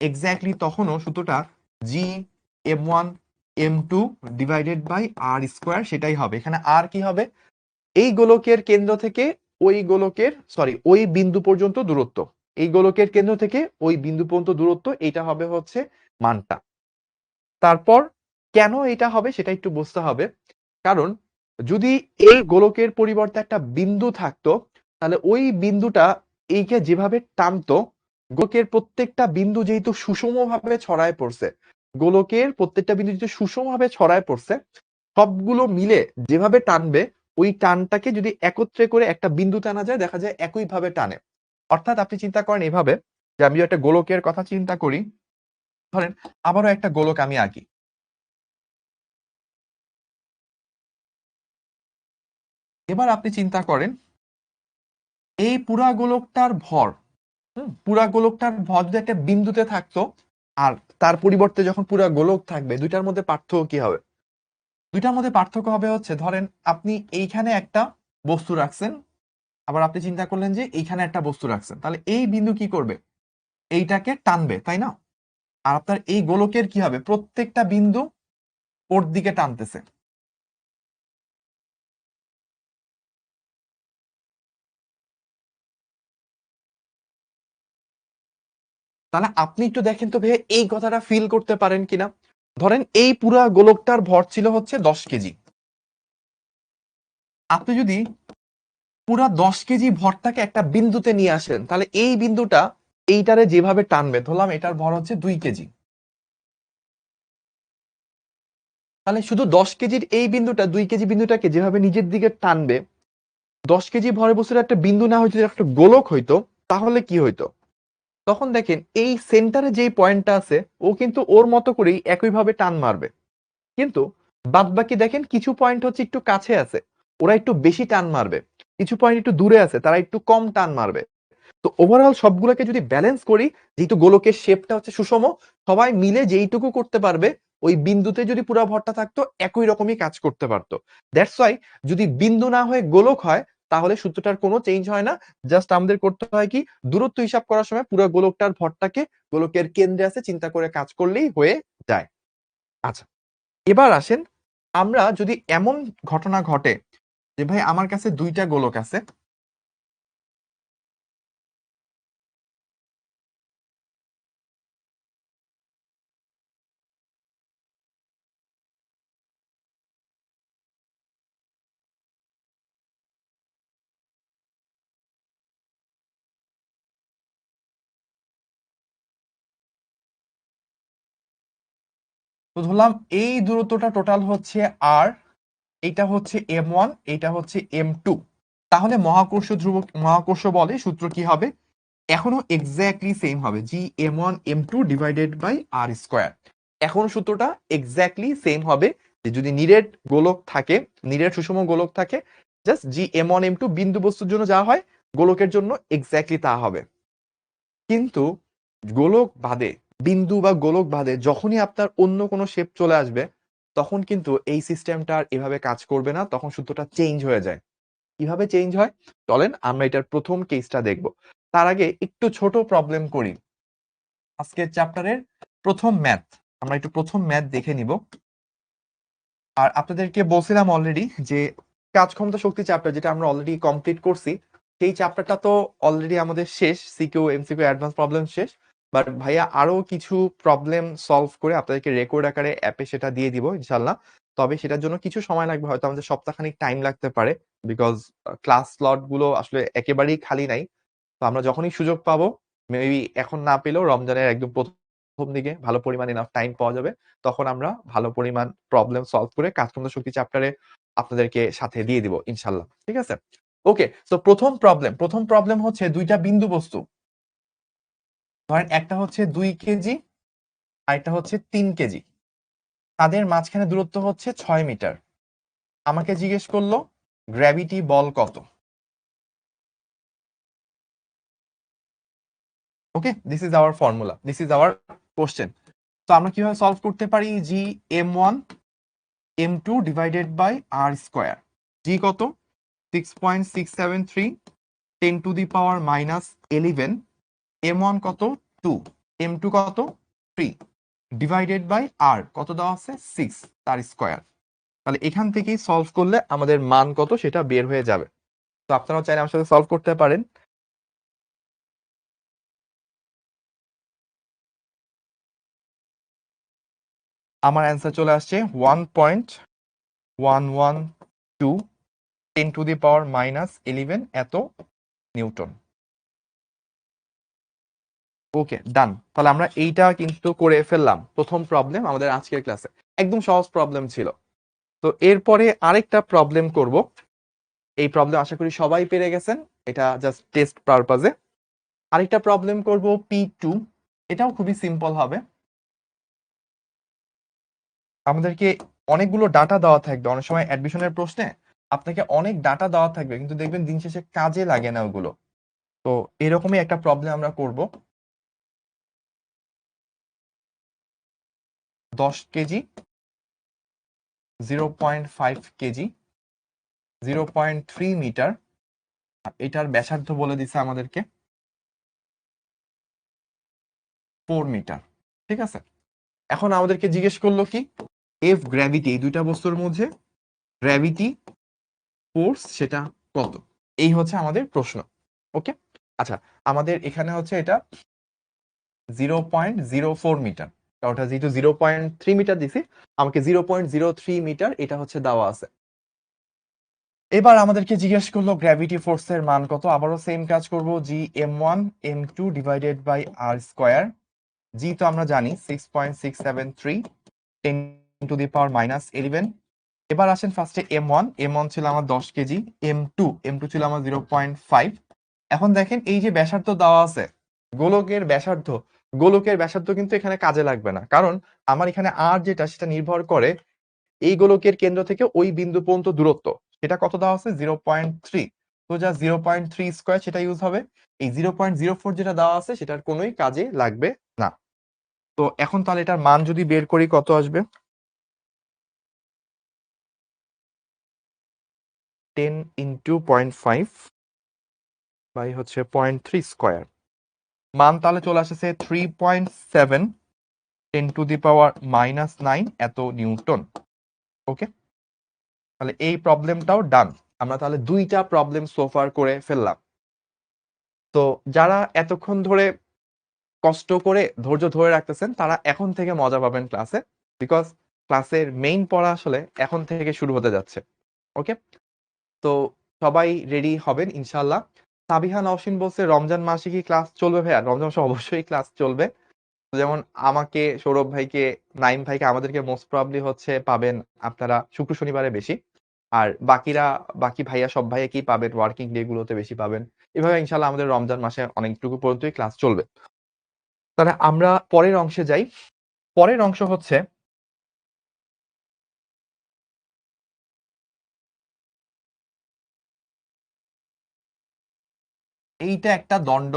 এক্স্যাক্টলি তখনও সূত্রটা G m1m2/r² সেটাই হবে। এখানে আর কি হবে? এই গোলকের কেন্দ্র থেকে ওই বিন্দু পর্যন্ত দূরত্ব, এই গোলকের কেন্দ্র থেকে ওই বিন্দু পর্যন্ত দূরত্ব, এটা হবে হচ্ছে মানটা। তারপর কেন এটা হবে সেটা একটু বুঝতে হবে, কারণ যদি এই গোলকের পরিবর্তে একটা বিন্দু থাকতো, তাহলে ওই বিন্দুটা এইকে যেভাবে টানতো, গোলকের প্রত্যেকটা বিন্দু যেহেতু সুষমভাবে ছড়ায় পড়ছে, গোলকের প্রত্যেকটা বিন্দু যেহেতু সুষমভাবে ছড়ায় পড়ছে, সবগুলো মিলে যেভাবে টানবে, ওই টানটাকে যদি একত্রে করে একটা বিন্দু টানা যায়, দেখা যায় একইভাবে টানে। অর্থাৎ আপনি চিন্তা করেন এভাবে, যে আমি একটা গোলকের কথা চিন্তা করি, ধরেন আবারও একটা গোলক আমি আঁকি। এবার আপনি চিন্তা করেন এই পুরা গোলকটার ভর, পুরা গোলকটার ভর যদি একটা বিন্দুতে থাকতো, আর তার পরিবর্তে যখন পুরা গোলক থাকবে, দুইটার মধ্যে পার্থক্য কি হবে? দুইটার মধ্যে পার্থক্য হবে হচ্ছে, ধরেন আপনি এইখানে একটা বস্তু রাখছেন, আবার আপনি চিন্তা করলেন যে এইখানে একটা বস্তু রাখছেন, তাহলে এই বিন্দু কি করবে? এইটাকে টানবে, তাই না? আর আপনার এই গোলকের কি হবে? প্রত্যেকটা বিন্দু ওর দিকে টানতেছে। তাহলে আপনি একটু দেখেন তো ভাই, এই কথাটা ফিল করতে পারেন কিনা। ধরেন এই পুরা গোলকটার ভর ছিল হচ্ছে 10 কেজি। আপনি যদি পুরা 10 কেজি ভরটাকে একটা বিন্দুতে নিয়ে আসেন, তাহলে এই বিন্দুটা এইটারে যেভাবে টানবে, ধরলাম এটার ভর হচ্ছে 2 কেজি, তাহলে শুধু 10 কেজির এই বিন্দুটা 2 কেজি বিন্দুটাকে যেভাবে নিজের দিকে টানবে, 10 কেজি ভরের বস্তুর একটা বিন্দু না হইতো, একটা গোলক হইতো, তাহলে কি হইতো? তখন দেখেন এই সেন্টারে যেই পয়েন্টটা আছে, ও কিন্তু ওর মতো করেই একইভাবে টান মারবে, কিন্তু বাদ বাকি দেখেন কিছু পয়েন্ট হচ্ছে একটু কাছে আছে, ওরা একটু বেশি টান মারবে। কিছু পয়েন্ট একটু দূরে আছে, তারা একটু কম টান মারবে। তো ওভারঅল সবগুলোকে যদি ব্যালেন্স করি, যেহেতু গোলকের শেপটা হচ্ছে সুষম, সবাই মিলে যেইটুকু করতে পারবে ওই বিন্দুতে যদি পুরো ভরটা থাকতো একই রকমই কাজ করতে পারতো। দ্যাটস ওয়াই যদি বিন্দু না হয়ে গোলক হয় তাহলে সূত্রটার কোনো চেঞ্জ হয় না। জাস্ট আমাদের করতে হয় কি, দূরত্ব হিসাব করার সময় পুরো গোলকটার ভরটাকে গোলকের কেন্দ্রে আছে চিন্তা করে কাজ করলেই হয়ে যায়। আচ্ছা, এবার আসেন, আমরা যদি এমন ঘটনা ঘটে যে ভাই আমার কাছে দুইটা গোলক আছে, তো ধরলাম এই দূরত্বটা টোটাল হচ্ছে আর, এটা হচ্ছে m1, এটা হচ্ছে m2। তাহলে মহাকর্ষ বলে সূত্র কি হবে? এখনো এক্স্যাক্টলি সেম হবে, Gm1m2 divided by r square. এখন সূত্রটা এক্স্যাক্টলি সেম হবে যে যদি নিরেট গোলক থাকে, নিরেট সুষম গোলক থাকে, জাস্ট Gm1m2 বিন্দু বস্তুর জন্য যা হয় গোলকের জন্য এক্স্যাক্টলি তা হবে। কিন্তু গোলক বাদে, বিন্দু বা গোলক বাদে যখনই আপনার অন্য কোনো শেপ চলে আসবে তখন কিন্তু এই সিস্টেমটা আর এভাবে কাজ করবে না, তখন সূত্রটা চেঞ্জ হয়ে যায়। কিভাবে চেঞ্জ হয় চলেন আমরা এটার প্রথম কেসটা দেখব। তার আগে একটু ছোট প্রবলেম করি। আজকের চ্যাপ্টারের প্রথম ম্যাথ, আমরা একটু প্রথম ম্যাথ দেখে নিব। আর আপনাদেরকে বলছিলাম অলরেডি যে কাজ ক্ষমতা শক্তি চ্যাপ্টার যেটা আমরা অলরেডি কমপ্লিট করছি, সেই চ্যাপ্টারটা তো অলরেডি আমাদের শেষ, সিকিউ এমসিকিউ অ্যাডভান্স প্রবলেম শেষ। বাট ভাইয়া আরো কিছু প্রবলেম সলভ করে আপনাদেরকে রেকর্ড আকারে অ্যাপে সেটা দিয়ে দিব ইনশাল্লাহ। তবে সেটার জন্য কিছু সময় লাগবে, হয়তো আমাদের সপ্তাহখানিক টাইম লাগতে পারে, বিকজ ক্লাস স্লট গুলো আসলে একেবারেই খালি নাই। তো আমরা যখনই সুযোগ পাবো, মেবি এখন না পেলেও রমজানের একদম প্রথম দিকে ভালো পরিমাণ এনাফ টাইম পাওয়া যাবে, তখন আমরা ভালো পরিমাণ প্রবলেম সলভ করে কাজকর্ম শক্তি চ্যাপ্টারে আপনাদেরকে সাথে দিয়ে দিব ইনশাল্লাহ। ঠিক আছে, ওকে। তো প্রথম প্রবলেম হচ্ছে দুইটা বিন্দু বস্তু, ধরেন একটা হচ্ছে 2 কেজি আর একটা হচ্ছে 3 কেজি, তাদের মাঝখানে দূরত্ব হচ্ছে 6 মিটার। আমাকে জিজ্ঞেস করলো গ্র্যাভিটি বল কত। Okay, this is our formula, this is our question. তো আমরা কিভাবে সলভ করতে পারি? Gm1m2 divided by R square. G কত? 6.673, 10⁻⁻11। m1 কত? 2। m2 কত? 3। ডিভাইডেড বাই আর কত দেওয়া আছে? 6, তার স্কোয়ার। তাহলে এখান থেকেই সলভ করলে আমাদের মান কত সেটা বের হয়ে যাবে। তো আপনারাও চাইলে আমার সাথে সলভ করতে পারেন। আমার অ্যান্সার চলে আসছে 1.112 10⁻⁻11 এত নিউটন। ওকে, ডান। তাহলে আমরা এইটা কিন্তু করে ফেললাম প্রথম প্রবলেম আমাদের আজকের ক্লাসে, একদম সহজ প্রবলেম ছিল। তো এরপরে আরেকটা প্রবলেম করব। এই প্রবলেম আশা করি সবাই পেরে গেছেন, এটা জাস্ট টেস্ট পারপাজে। আরেকটা প্রবলেম করব P2, এটাও খুবই সিম্পল হবে। আমাদেরকে অনেকগুলো ডাটা দেওয়া থাকবে, অনেক সময় অ্যাডমিশনের প্রশ্নে আপনাকে অনেক ডাটা দেওয়া থাকবে কিন্তু দেখবেন দিন শেষে কাজে লাগে না ওগুলো। তো এরকমই একটা প্রবলেম আমরা করব। 10 কেজি, 0.5 কেজি, 0.3 মিটার, এটার ব্যাসার্ধ বলে দিছে আমাদেরকে 4 মিটার। ঠিক আছে, এখন আমাদেরকে জিজ্ঞেস করলো কি এফ গ্র্যাভিটি, এই দুইটা বস্তুর মধ্যে গ্র্যাভিটি ফোর্স সেটা কত, এই হচ্ছে আমাদের প্রশ্ন। ওকে, আচ্ছা, আমাদের এখানে হচ্ছে এটা 0.04 মিটার, ওটা যেহেতু 0.3 মিটার দিছি, আমাকে 0.03 মিটার এটা হচ্ছে দেওয়া আছে। এবার আমাদেরকে জিজ্ঞেস করলো গ্র্যাভিটি ফোর্সের মান কত। আবারও সেম কাজ করব, Gm1m2 divided by R square. G তো আমরা জানি 6.673, 10⁻⁻11। এবার আসেন ফার্স্টে M1 ছিল আমার 10 কেজি, M2 ছিল আমার 0.5। এখন দেখেন এই যে ব্যাসার্ধ দেওয়া আছে, গোলকের ব্যাসার্ধ, গোলকের ব্যাসার্ধ কিন্তু এখানে কাজে লাগবে না, কারণ আমার এখানে আর যেটা সেটা নির্ভর করে এই গোলকের কেন্দ্র থেকে ওই বিন্দু পর্যন্ত দূরত্ব, সেটা কত দেওয়া আছে? 0.3। সোজা 0.3 স্কোয়ার সেটা ইউজ হবে। এই 0.04 যেটা দেওয়া আছে সেটার কোনোই কাজে লাগবে না। তো এখন তাহলে এটার মান যদি বের করি কত আসবে? 10 ইন্টু 0.5 বাই হচ্ছে 0.3 স্কোয়ার, মান তাহলে চলে আসছে 3.7 10⁻⁻9 এত নিউটন। ওকে, তাহলে এই প্রবলেমটাও ডান। আমরা তাহলে দুইটা প্রবলেম সোফার করে ফেললাম। তো যারা এতক্ষণ ধরে কষ্ট করে ধৈর্য ধরে রাখতেছেন তারা এখন থেকে মজা পাবেন ক্লাসে, বিকজ ক্লাসের মেইন পড়া আসলে এখন থেকে শুরু হতে যাচ্ছে। ওকে, তো সবাই রেডি হবেন ইনশাল্লাহ। সাবিহা নওশিন বলছে রমজান মাসে কি ক্লাস চলবে? ভাইয়া রমজান মাসে অবশ্যই ক্লাস চলবে। যেমন আমাকে, সৌরভ ভাইকে, নাইম ভাইকে আমাদেরকে মোস্ট প্রবাবলি হচ্ছে পাবেন আপনারা শুক্র শনিবারে বেশি, আর বাকি ভাইয়া সব ভাইয়াকেই পাবেন ওয়ার্কিং ডে গুলোতে বেশি পাবেন। এভাবে ইনশাল্লাহ আমাদের রমজান মাসে অনেকটুকু পর্যন্তই ক্লাস চলবে। তাহলে আমরা পরের অংশে যাই। পরের অংশ হচ্ছে এইটা একটা দণ্ড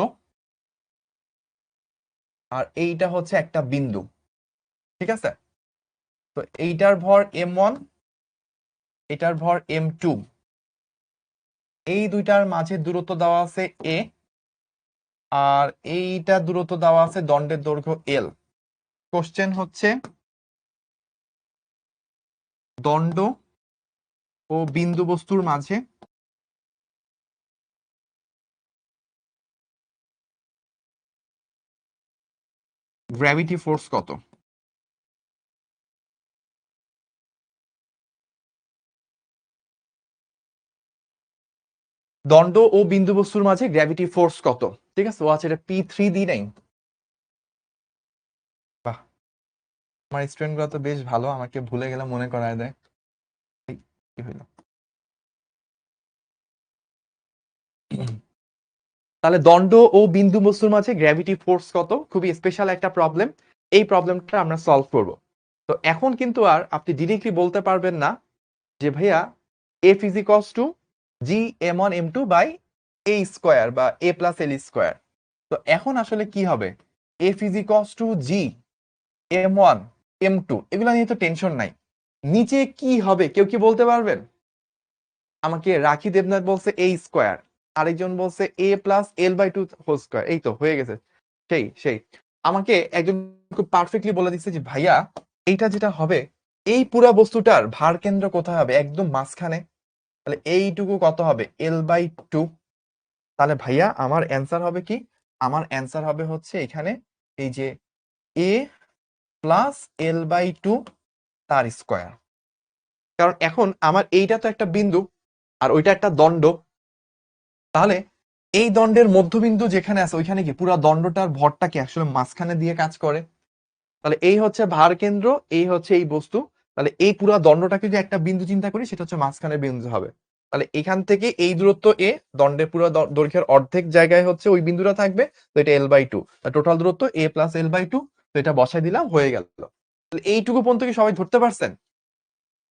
আর এইটা হচ্ছে একটা বিন্দু, ঠিক আছে? তো এইটার ভর m1, এটার ভর m2, এই দুইটার মাঝে দূরত্ব দেওয়া আছে a, আর এইটা দূরত্ব দেওয়া আছে দণ্ডের দৈর্ঘ্য l। কোশ্চেন হচ্ছে দণ্ড ও বিন্দু বস্তুর মাঝে গ্র্যাভিটি ফোর্স কত? দণ্ড ও বিন্দু বস্তুর মাঝে গ্র্যাভিটি ফোর্স কত? ঠিক আছে, ও আচ্ছা, এটা P3 দি নাই। বাহ, আমার স্টুডেন্ট গুলো তো বেশ ভালো, আমাকে ভুলে গেলে মনে করায় দেয়। এই, কি হইলো? তাহলে দণ্ড ও বিন্দু বস্তুর মাঝে গ্র্যাভিটি ফোর্স কত, খুবই স্পেশাল একটা প্রবলেম। এই প্রবলেমটা আমরা সলভ করব। তো এখন কিন্তু আর আপনি ডিরেক্টলি বলতে পারবেন না যে ভাইয়া F is equals to G m1 m2 by a square বা a প্লাস l স্কোয়ার। তো এখন আসলে কি হবে? F is equals to G m1 m2 এগুলো নিয়ে তো টেনশন নাই। নিচে কি হবে কেউ কি বলতে পারবেন? আমাকে রাখি দেবনাথ বলছে a স্কোয়ার, আরেকজন বলছে a plus l/2 whole square. এই তো হয়ে গেছে। সেই সেই আমাকে একজন খুব পারফেক্টলি বলে দিচ্ছে যে ভাইয়া এইটা যেটা হবে, এই পুরা বস্তুটার ভার কেন্দ্র কোথায় হবে? একদম মাঝখানে। তাহলে এইটুকু কত হবে? l/2। তাহলে ভাইয়া আমার অ্যান্সার হবে কি? আমার অ্যান্সার হবে হচ্ছে এখানে এই যে a প্লাস l/2 তার স্কোয়ার। কারণ এখন আমার এইটা তো একটা বিন্দু আর ওইটা একটা দণ্ড, তাহলে এই দণ্ডের মধ্যবিন্দু যেখানে আছে ওইখানে কি পুরো দণ্ডটার ভরটা কি আসলে মাঝখানে দিয়ে কাজ করে? তাহলে এই হচ্ছে ভার কেন্দ্র, এই হচ্ছে এই বস্তু। তাহলে এই পুরো দণ্ডটাকে যদি একটা বিন্দু চিন্তা করি সেটা হচ্ছে মাঝখানের বিন্দু হবে। তাহলে এখান থেকে এই দূরত্ব এ, দণ্ডের পুরো দৈর্ঘ্যের অর্ধেক জায়গায় হচ্ছে ওই বিন্দুটা থাকবে। তো এটা l/2, টোটাল দূরত্ব a প্লাস l/2। তো এটা বসাই দিলাম, হয়ে গেল। তাহলে এইটুকু পর্যন্ত কি সবাই ধরতে পারছেন?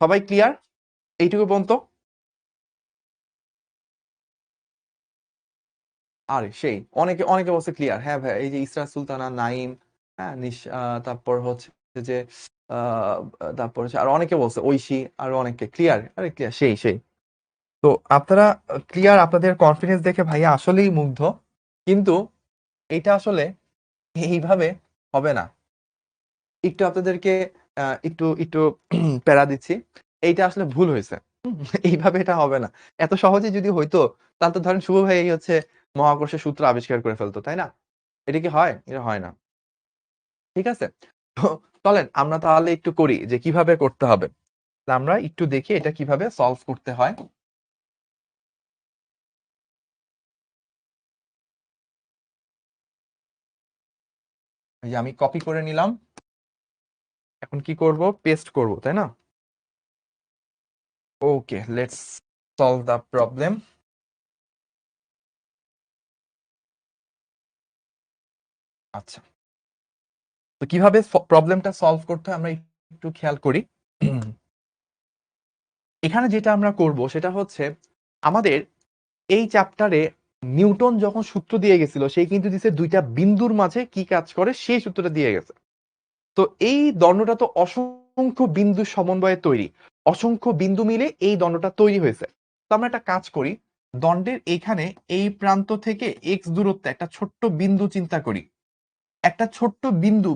সবাই ক্লিয়ার এইটুকু পর্যন্ত? আরে সেই, অনেকে অনেকে বলছে ক্লিয়ার। হ্যাঁ ভাই, এই যে ইসরা সুলতানা, নাইম, হ্যাঁ তারপর হচ্ছে যে তারপর হচ্ছে আর অনেকে বলছে, ঐশী, আর অনেকে ক্লিয়ার। আরে ক্লিয়ার, সেই সেই। তো আপনারা ক্লিয়ার, আপনাদের কনফিডেন্স দেখে ভাইয়া আসলেই মুগ্ধ। কিন্তু এটা আসলে এইভাবে হবে না। একটু আপনাদেরকে একটু একটু প্যারা দিচ্ছি। এইটা আসলে ভুল হয়েছে। এইভাবে এটা হবে না। এত সহজে যদি হইতো তাহলে তো ধরেন শুভ ভাই এই হচ্ছে মহাকর্ষের সূত্র আবিষ্কার করে ফেলতো, তাই না? এটা কি হয়? এটা হয় না। ঠিক আছে, তো চলেন আমরা তাহলে একটু করি যে কিভাবে করতে হবে। আমরা একটু দেখি এটা কিভাবে সলভ করতে হয়। এই যে আমি কপি করে নিলাম, এখন কি করব? পেস্ট করব, তাই না? ওকে, লেটস সলভ দ্য প্রবলেম। আচ্ছা, তো কিভাবে প্রবলেমটা সলভ করতে হয় আমরা একটু খেয়াল করি। এখানে যেটা আমরা করব সেটা হচ্ছে আমাদের এই চ্যাপ্টারে নিউটন যখন সূত্র দিয়ে গেছিল সেই কিন্তু দিছে দুইটা বিন্দুর মাঝে কি কাজ করে সেই সূত্রটা দিয়ে গেছে। তো এই দণ্ডটা তো অসংখ্য বিন্দু সমন্বয়ে তৈরি, অসংখ্য বিন্দু মিলে এই দণ্ডটা তৈরি হয়েছে। তো আমরা একটা কাজ করি, দণ্ডের এখানে এই প্রান্ত থেকে এক্স দূরত্বে একটা ছোট্ট বিন্দু চিন্তা করি। একটা ছোট্ট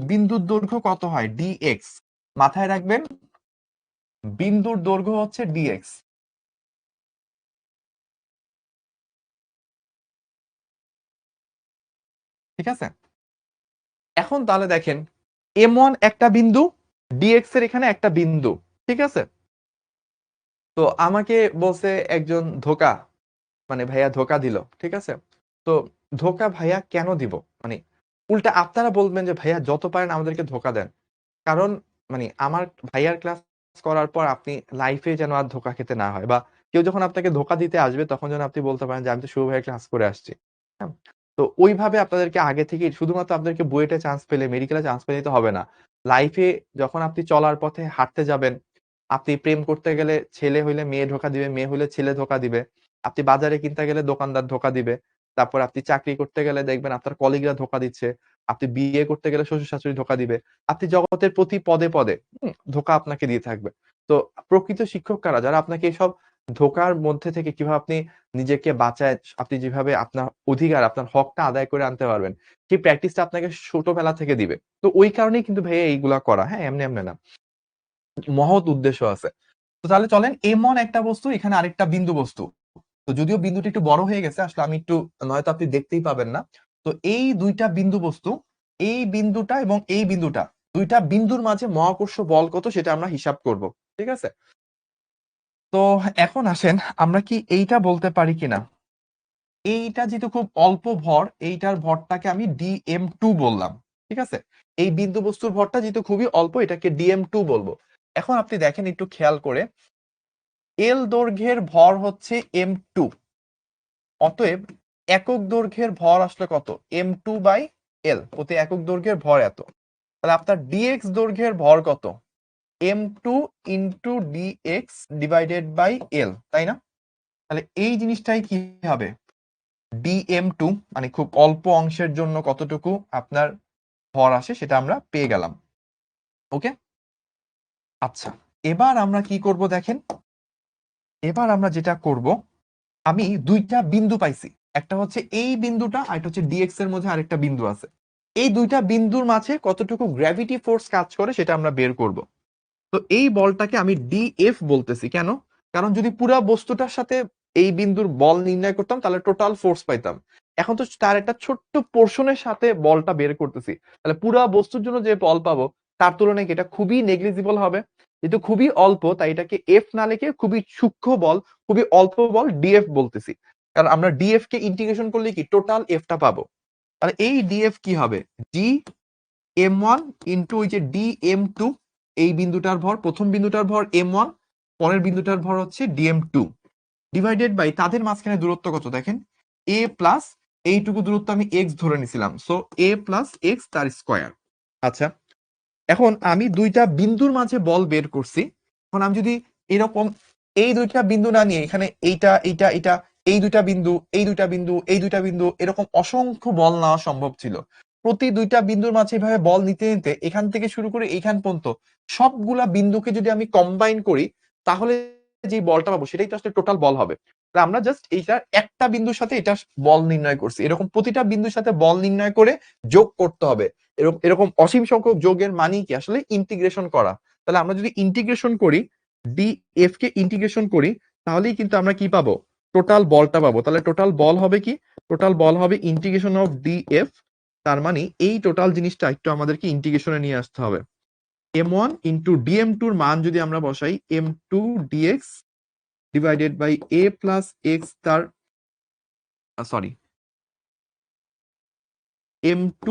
বিন্দুর দৈর্ঘ্য কত হয়? ডিএক্স। মাথায় রাখবেন বিন্দুর দৈর্ঘ্য হচ্ছে ডিএক্স। ঠিক আছে? এখন তাহলে দেখেন M1 একটা বিন্দু, ডিএক্স এর এখানে একটা বিন্দু। ঠিক আছে? তো আমাকে বলছে একজন ধোকা, মানে ভাইয়া ধোকা দিল। ঠিক আছে? তো ধোকা ভাইয়া কেন দিব? মানে উল্টা আপনারা বলবেন যে ভাইয়া যত পারেন আমাদেরকে ধোকা দেন। কারণ মানে আমার ভাইয়ার ক্লাস করার পর আপনি লাইফে যেন আর ধোকা খেতে না হয়, বা কেউ যখন আপনাকে ধোকা দিতে আসবে তখন যেন আপনি বলতে পারেন যে আমি তো শুভ ভাইয়ের ক্লাস করে আসছি। হ্যাঁ? তো ওইভাবে আপনাদেরকে আগে থেকে শুধুমাত্র আপনাদেরকে বুয়েটে চান্স পেলে, মেডিকেলে চান্স পেলেই তো হবে না। লাইফে যখন আপনি চলার পথে হাঁটতে যাবেন, আপনি প্রেম করতে গেলে ছেলে হইলে মেয়ে ধোকা দিবে, মেয়ে হইলে ছেলে ধোকা দিবে। আপনি বাজারে কিনতে গেলে দোকানদার ধোকা দিবে। তারপর আপনি চাকরি করতে গেলে দেখবেন আপনার কলিগরা ধোকা দিচ্ছে। আপনি বিয়ে করতে গেলে শ্বশুর-শাশুড়ি ধোকা দিবে। আপনি জগতের প্রতি পদে, পদে ধোঁকা আপনাকে দিয়ে থাকবে। তো প্রকৃত শিক্ষক কারা? যারা আপনাকে এসব ধোঁকার মধ্যে থেকে কিভাবে আপনি নিজেকে বাঁচায়, আপনি যেভাবে আপনার অধিকার, আপনার হকটা আদায় করে আনতে পারবেন, সেই প্র্যাকটিসটা আপনাকে ছোটবেলা থেকে দিবে। তো ওই কারণেই কিন্তু ভাইয়া এইগুলা করা। হ্যাঁ? এমনি, এমনি না। মহৎ উদ্দেশ্য আছে। তো তাহলে চলেন M1 একটা বস্তু, এখানে আরেকটা বিন্দু বস্তু। তো যদিও বিন্দুটি একটু বড় হয়ে গেছে, আসলে আমি একটু, নয়তো আপনি দেখতেই পাবেন না। তো এই দুইটা বিন্দু বস্তু, এই বিন্দুটা এবং এই বিন্দুটা, দুইটা বিন্দুর মাঝে মহাকর্ষ বল কত সেটা আমরা হিসাব করব। ঠিক আছে? তো এখন আসেন আমরা কি এইটা বলতে পারি কিনা, এইটা যেহেতু খুব অল্প ভর, এইটার ভরটাকে আমি dm2 বললাম। ঠিক আছে? এই বিন্দু বস্তুর ভরটা যেহেতু খুবই অল্প, এটাকে dm2 বলবো। এখন আপনি দেখেন একটু খেয়াল করে, এল দৈর্ঘ্যের ভর হচ্ছে m2, অতএব একক দৈর্ঘ্যের ভর আসলে কত? m2 বাই এল, প্রতি একক দৈর্ঘ্যের ভর এত। তাহলে আপনার dx দৈর্ঘ্যের ভর কত? m2 into dx divided by l, তাই না? তাহলে এই জিনিসটাই কি হবে? dm2, মানে খুব অল্প অংশের জন্য কতটুকু আপনার ভর আসে সেটা আমরা পেয়ে গেলাম। ওকে? আচ্ছা, এবার আমরা কি করব দেখেন, এবার আমরা যেটা করব, আমি দুইটা বিন্দু পাইছি, একটা হচ্ছে এই বিন্দুটা আর একটা হচ্ছে ডিএক্স এর মধ্যে আরেকটা বিন্দু আছে। এই দুইটা বিন্দুর মাঝে কতটুকু গ্র্যাভিটি ফোর্স কাজ করে সেটা আমরা বের করব। তো এই বলটাকে আমি ডিএফ বলতেছি কেন? কারণ যদি পুরা বস্তুটার সাথে এই বিন্দুর বল নির্ণয় করতাম তাহলে টোটাল ফোর্স পাইতাম। এখন তো তার একটা ছোট্ট পোর্শনের সাথে বলটা বের করতেছি, তাহলে পুরা বস্তুর জন্য যে বল পাবো তার তুলনায় এটা খুবই নেগলিজিবল হবে। যেহেতু খুবই অল্প তাই এটাকে এফ না লিখে খুবই সূক্ষ্ম বল, খুবই অল্প বল ডিএফ বলতেছি। কারণ আমরা ডিএফ কে ইন্টিগ্রেশন করলে কি টোটাল এফটা পাবো। তাহলে এই ডিএফ কি হবে? ডি m1 ইন্টু ওই যে dm2, এই বিন্দুটার ভর, প্রথম বিন্দুটার ভর m1, পরের বিন্দুটার ভর হচ্ছে dm2, ডিভাইডেড বাই তাদের মাঝখানে দূরত্ব কত দেখেন, a প্লাস এইটুকু দূরত্ব আমি x ধরে নিছিলাম, সো a প্লাস x তার স্কয়ার। আচ্ছা, এখন আমি দুইটা বিন্দুর মাঝে বল বের করছি। এখন আমি যদি এরকম এই দুইটা বিন্দু না নিয়ে এখানে এইটা এইটা এটা, এই দুইটা বিন্দু, এই দুইটা বিন্দু, এই দুইটা বিন্দু, এরকম অসংখ্য বল নেওয়া সম্ভব ছিল। প্রতি দুইটা বিন্দুর মাঝে এভাবে বল নিতে নিতে এখান থেকে শুরু করে এইখান পর্যন্ত সবগুলা বিন্দুকে যদি আমি কম্বাইন করি তাহলে যে বলটা পাবো সেটাই তো আসলে টোটাল বল হবে। তাহলে আমরা জাস্ট এইটা একটা বিন্দুর সাথে এটা বল নির্ণয় করছি, এরকম প্রতিটা বিন্দুর সাথে বল নির্ণয় করে যোগ করতে হবে। এরকম এরকম অসীম সংখ্যক যোগের মানেই কি আসলে ইন্টিগ্রেশন করা। তাহলে আমরা যদি ইন্টিগ্রেশন করি, ডিএফ কে ইন্টিগ্রেশন করি, তাহলেই কিন্তু আমরা কি পাবো? টোটাল বলটা পাবো। তাহলে টোটাল বল হবে কি? টোটাল বল হবে ইন্টিগ্রেশন অফ ডিএফ। তার মানে এই টোটাল জিনিসটা একটু আমাদেরকে ইন্টিগ্রেশনে নিয়ে আসতে হবে। m1 ইন্টু dm2 এর মান যদি আমরা বসাই, m2 dx divided by a plus x তার, sorry, m2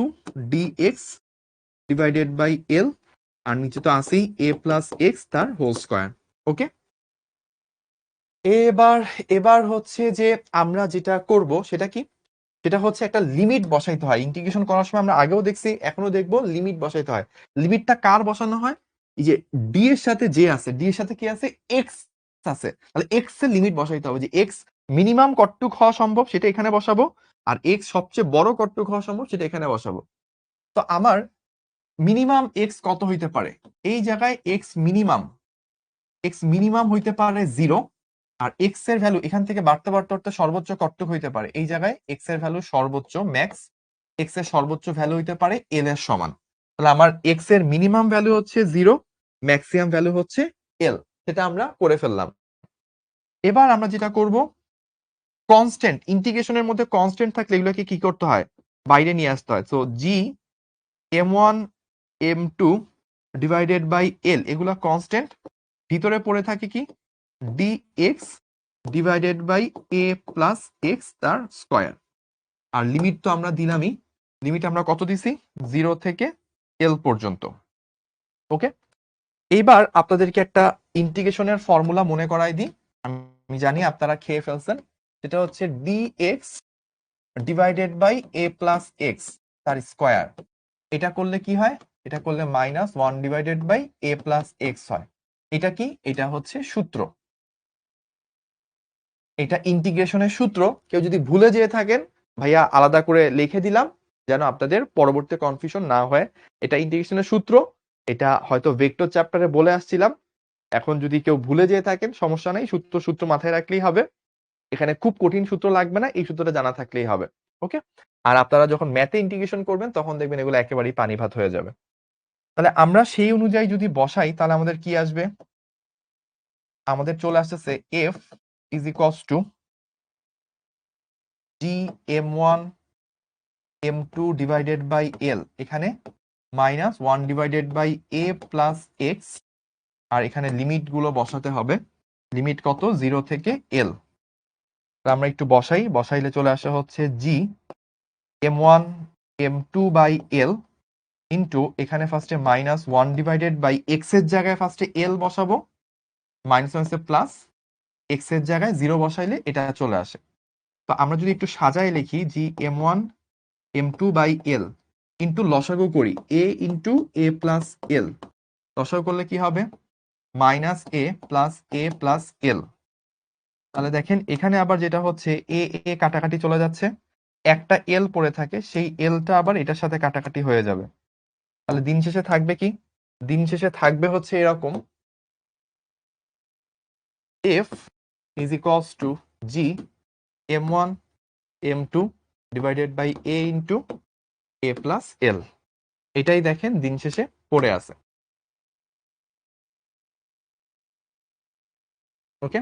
dx divided by L, আর নিচে তো আছেই a প্লাস এক্স তার হোল স্কয়ার। ওকে? এবার এবার হচ্ছে যে আমরা যেটা করব সেটা কি, সেটা হচ্ছে একটা লিমিট বসাইতে হয় ইন্টিগ্রেশন করার সময়। আমরা আগেও দেখছি, এখনো দেখবো, লিমিট বসাইতে হয়। লিমিটটা কার বসানো হয়? এই যে ডি এর সাথে যে আছে, ডি এর সাথে কি আছে? এক্স আছে, তাহলে এক্স এর লিমিট বসাইতে হবে, যে এক্স মিনিমাম কতটুক হওয়া সম্ভব সেটা এখানে বসাবো, আর এক্স সবচেয়ে বড় কতটুক হওয়া সম্ভব সেটা এখানে বসাবো। তো আমার মিনিমাম এক্স কত হইতে পারে? এই জায়গায় এক্স মিনিমাম হইতে পারে 0, আর এক্স এর ভ্যালু এখান থেকে বাড়তে বাড়তে বাড়তে সর্বোচ্চ কতটুক হইতে পারে? এই জায়গায় এক্স এর ভ্যালু সর্বোচ্চ ম্যাক্স, এক্স এর সর্বোচ্চ ভ্যালু হইতে পারে এল এর সমান। তাহলে আমার এক্স এর মিনিমাম ভ্যালু হচ্ছে 0, ম্যাক্সিমাম ভ্যালু হচ্ছে এল। সেটা আমরা করে ফেললাম। এবার আমরা যেটা করব, কনস্ট্যান্ট ইন্টিগ্রেশনের মধ্যে কনস্ট্যান্ট থাকলে এগুলোকে কি করতে হয়? বাইরে নিয়ে আসতে হয়। So G m1 m2 divided by l, এগুলা কনস্ট্যান্ট। ভিতরে পড়ে থাকে কি? dx divided by a plus x তার স্কয়ার। আর লিমিট তো আমরা দিলামই, লিমিট আমরা কত দিছি? 0 থেকে এল পর্যন্ত। ওকে, এইবার আপনাদেরকে একটা ইন্টিগ্রেশনের ফর্মুলা মনে করাই দিই। আমি জানি আপনারা খেয়ে ফেলছেন। সেটা হচ্ছে dx divided by a plus x তার স্কয়ার। এটা করলে কি হয়? এটা করলে -1 divided by a plus x হয়। এটা কি? এটা হচ্ছে সূত্র, এটা ইন্টিগ্রেশনের সূত্র। কেউ যদি ভুলে যেয়ে থাকেন, ভাইয়া আলাদা করে লিখে দিলাম যেন আপনাদের পরবর্তী কনফিউশন না হয়। এটা ইন্টিগ্রেশনের সূত্র, এটা হয়তো ভেক্টর চ্যাপ্টারে বলে আসছিলাম। এখন যদি কেউ ভুলে যেয়ে থাকেন সমস্যা নেই, সূত্র মাথায় রাখলেই হবে। এখানে খুব কঠিন সূত্র লাগবে না, এই সূত্রটা জানা থাকলেই হবে। ওকে, আর আপনারা যখন ম্যাথে ইন্টিগ্রেশন করবেন তখন দেখবেন এগুলো একেবারেই পানি ভাত হয়ে যাবে। তাহলে আমরা সেই অনুযায়ী যদি বসাই তাহলে আমাদের কি আসবে? আমাদের চলে আসতেছে F is equals to G m1 m2 divided by L, এখানে -1 divided by a plus X, আর এখানে লিমিট গুলো বসাতে হবে। লিমিট কত? 0 থেকে এল। আমরা একটু বসাইলে চলে আসা হচ্ছে জি m1 m2 by L into, এখানে ফার্স্টে -1 ডিভাইডেড বাই এক্স এর জায়গায় ফার্স্টে এল বসাবো, মাইনাস মাইনাসে প্লাস, এক্স এর জায়গায় 0 বসাইলে এটা চলে আসে। তো আমরা যদি একটু সাজায় লিখি জি m1 m2 by L into লসাগু করি a ইন্টু a প্লাস এল, লসাগু করলে কি হবে? -a প্লাস a প্লাস এল। তাহলে দেখেন এখানে আবার যেটা হচ্ছে এ এ কাটাকাটি চলে যাচ্ছে, একটা এল পড়ে থাকে, সেই এলটা আবার এটার সাথে কাটাকাটি হয়ে যাবে। তাহলে দিন শেষে থাকবে কি? দিন শেষে থাকবে হচ্ছে এরকম, f is equals to g m1 m2 divided by a into a plus L. এটাই দেখেন দিন শেষে পড়ে আছে। ওকে,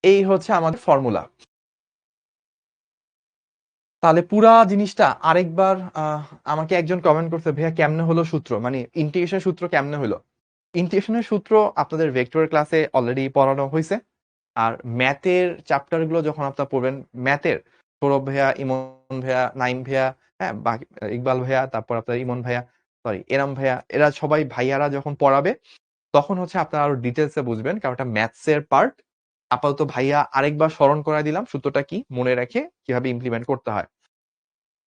এই হচ্ছে আমাদের ফর্মুলা। তাহলে পুরা জিনিসটা আরেকবার আমাকে একজন কমেন্ট করছে, ভাইয়া কেমনে হলো সূত্র, মানে ইন্টিগ্রেশন সূত্র কেমনে হলো? ইন্টিগ্রেশনের সূত্র আপনাদের ভেক্টরের ক্লাসে অলরেডি পড়ানো হয়েছে। আর ম্যাথের চ্যাপ্টার গুলো যখন আপনারা পড়বেন, ম্যাথের সৌরভ ভাইয়া, ইমন ভাইয়া, নাইম ভাইয়া, হ্যাঁ, ইকবাল ভাইয়া, তারপর আপনার ইমন ভাইয়া, সরি এরাম ভাইয়া, এরা সবাই ভাইয়ারা যখন পড়াবে তখন হচ্ছে আপনারা আরো ডিটেলসে বুঝবেন, কারণ এটা ম্যাথসের পার্ট। আপাতত ভাইয়া আরেকবার স্মরণ করায় দিলাম সূত্রটা কি, মনে রেখে কিভাবে ইমপ্লিমেন্ট করতে হয়।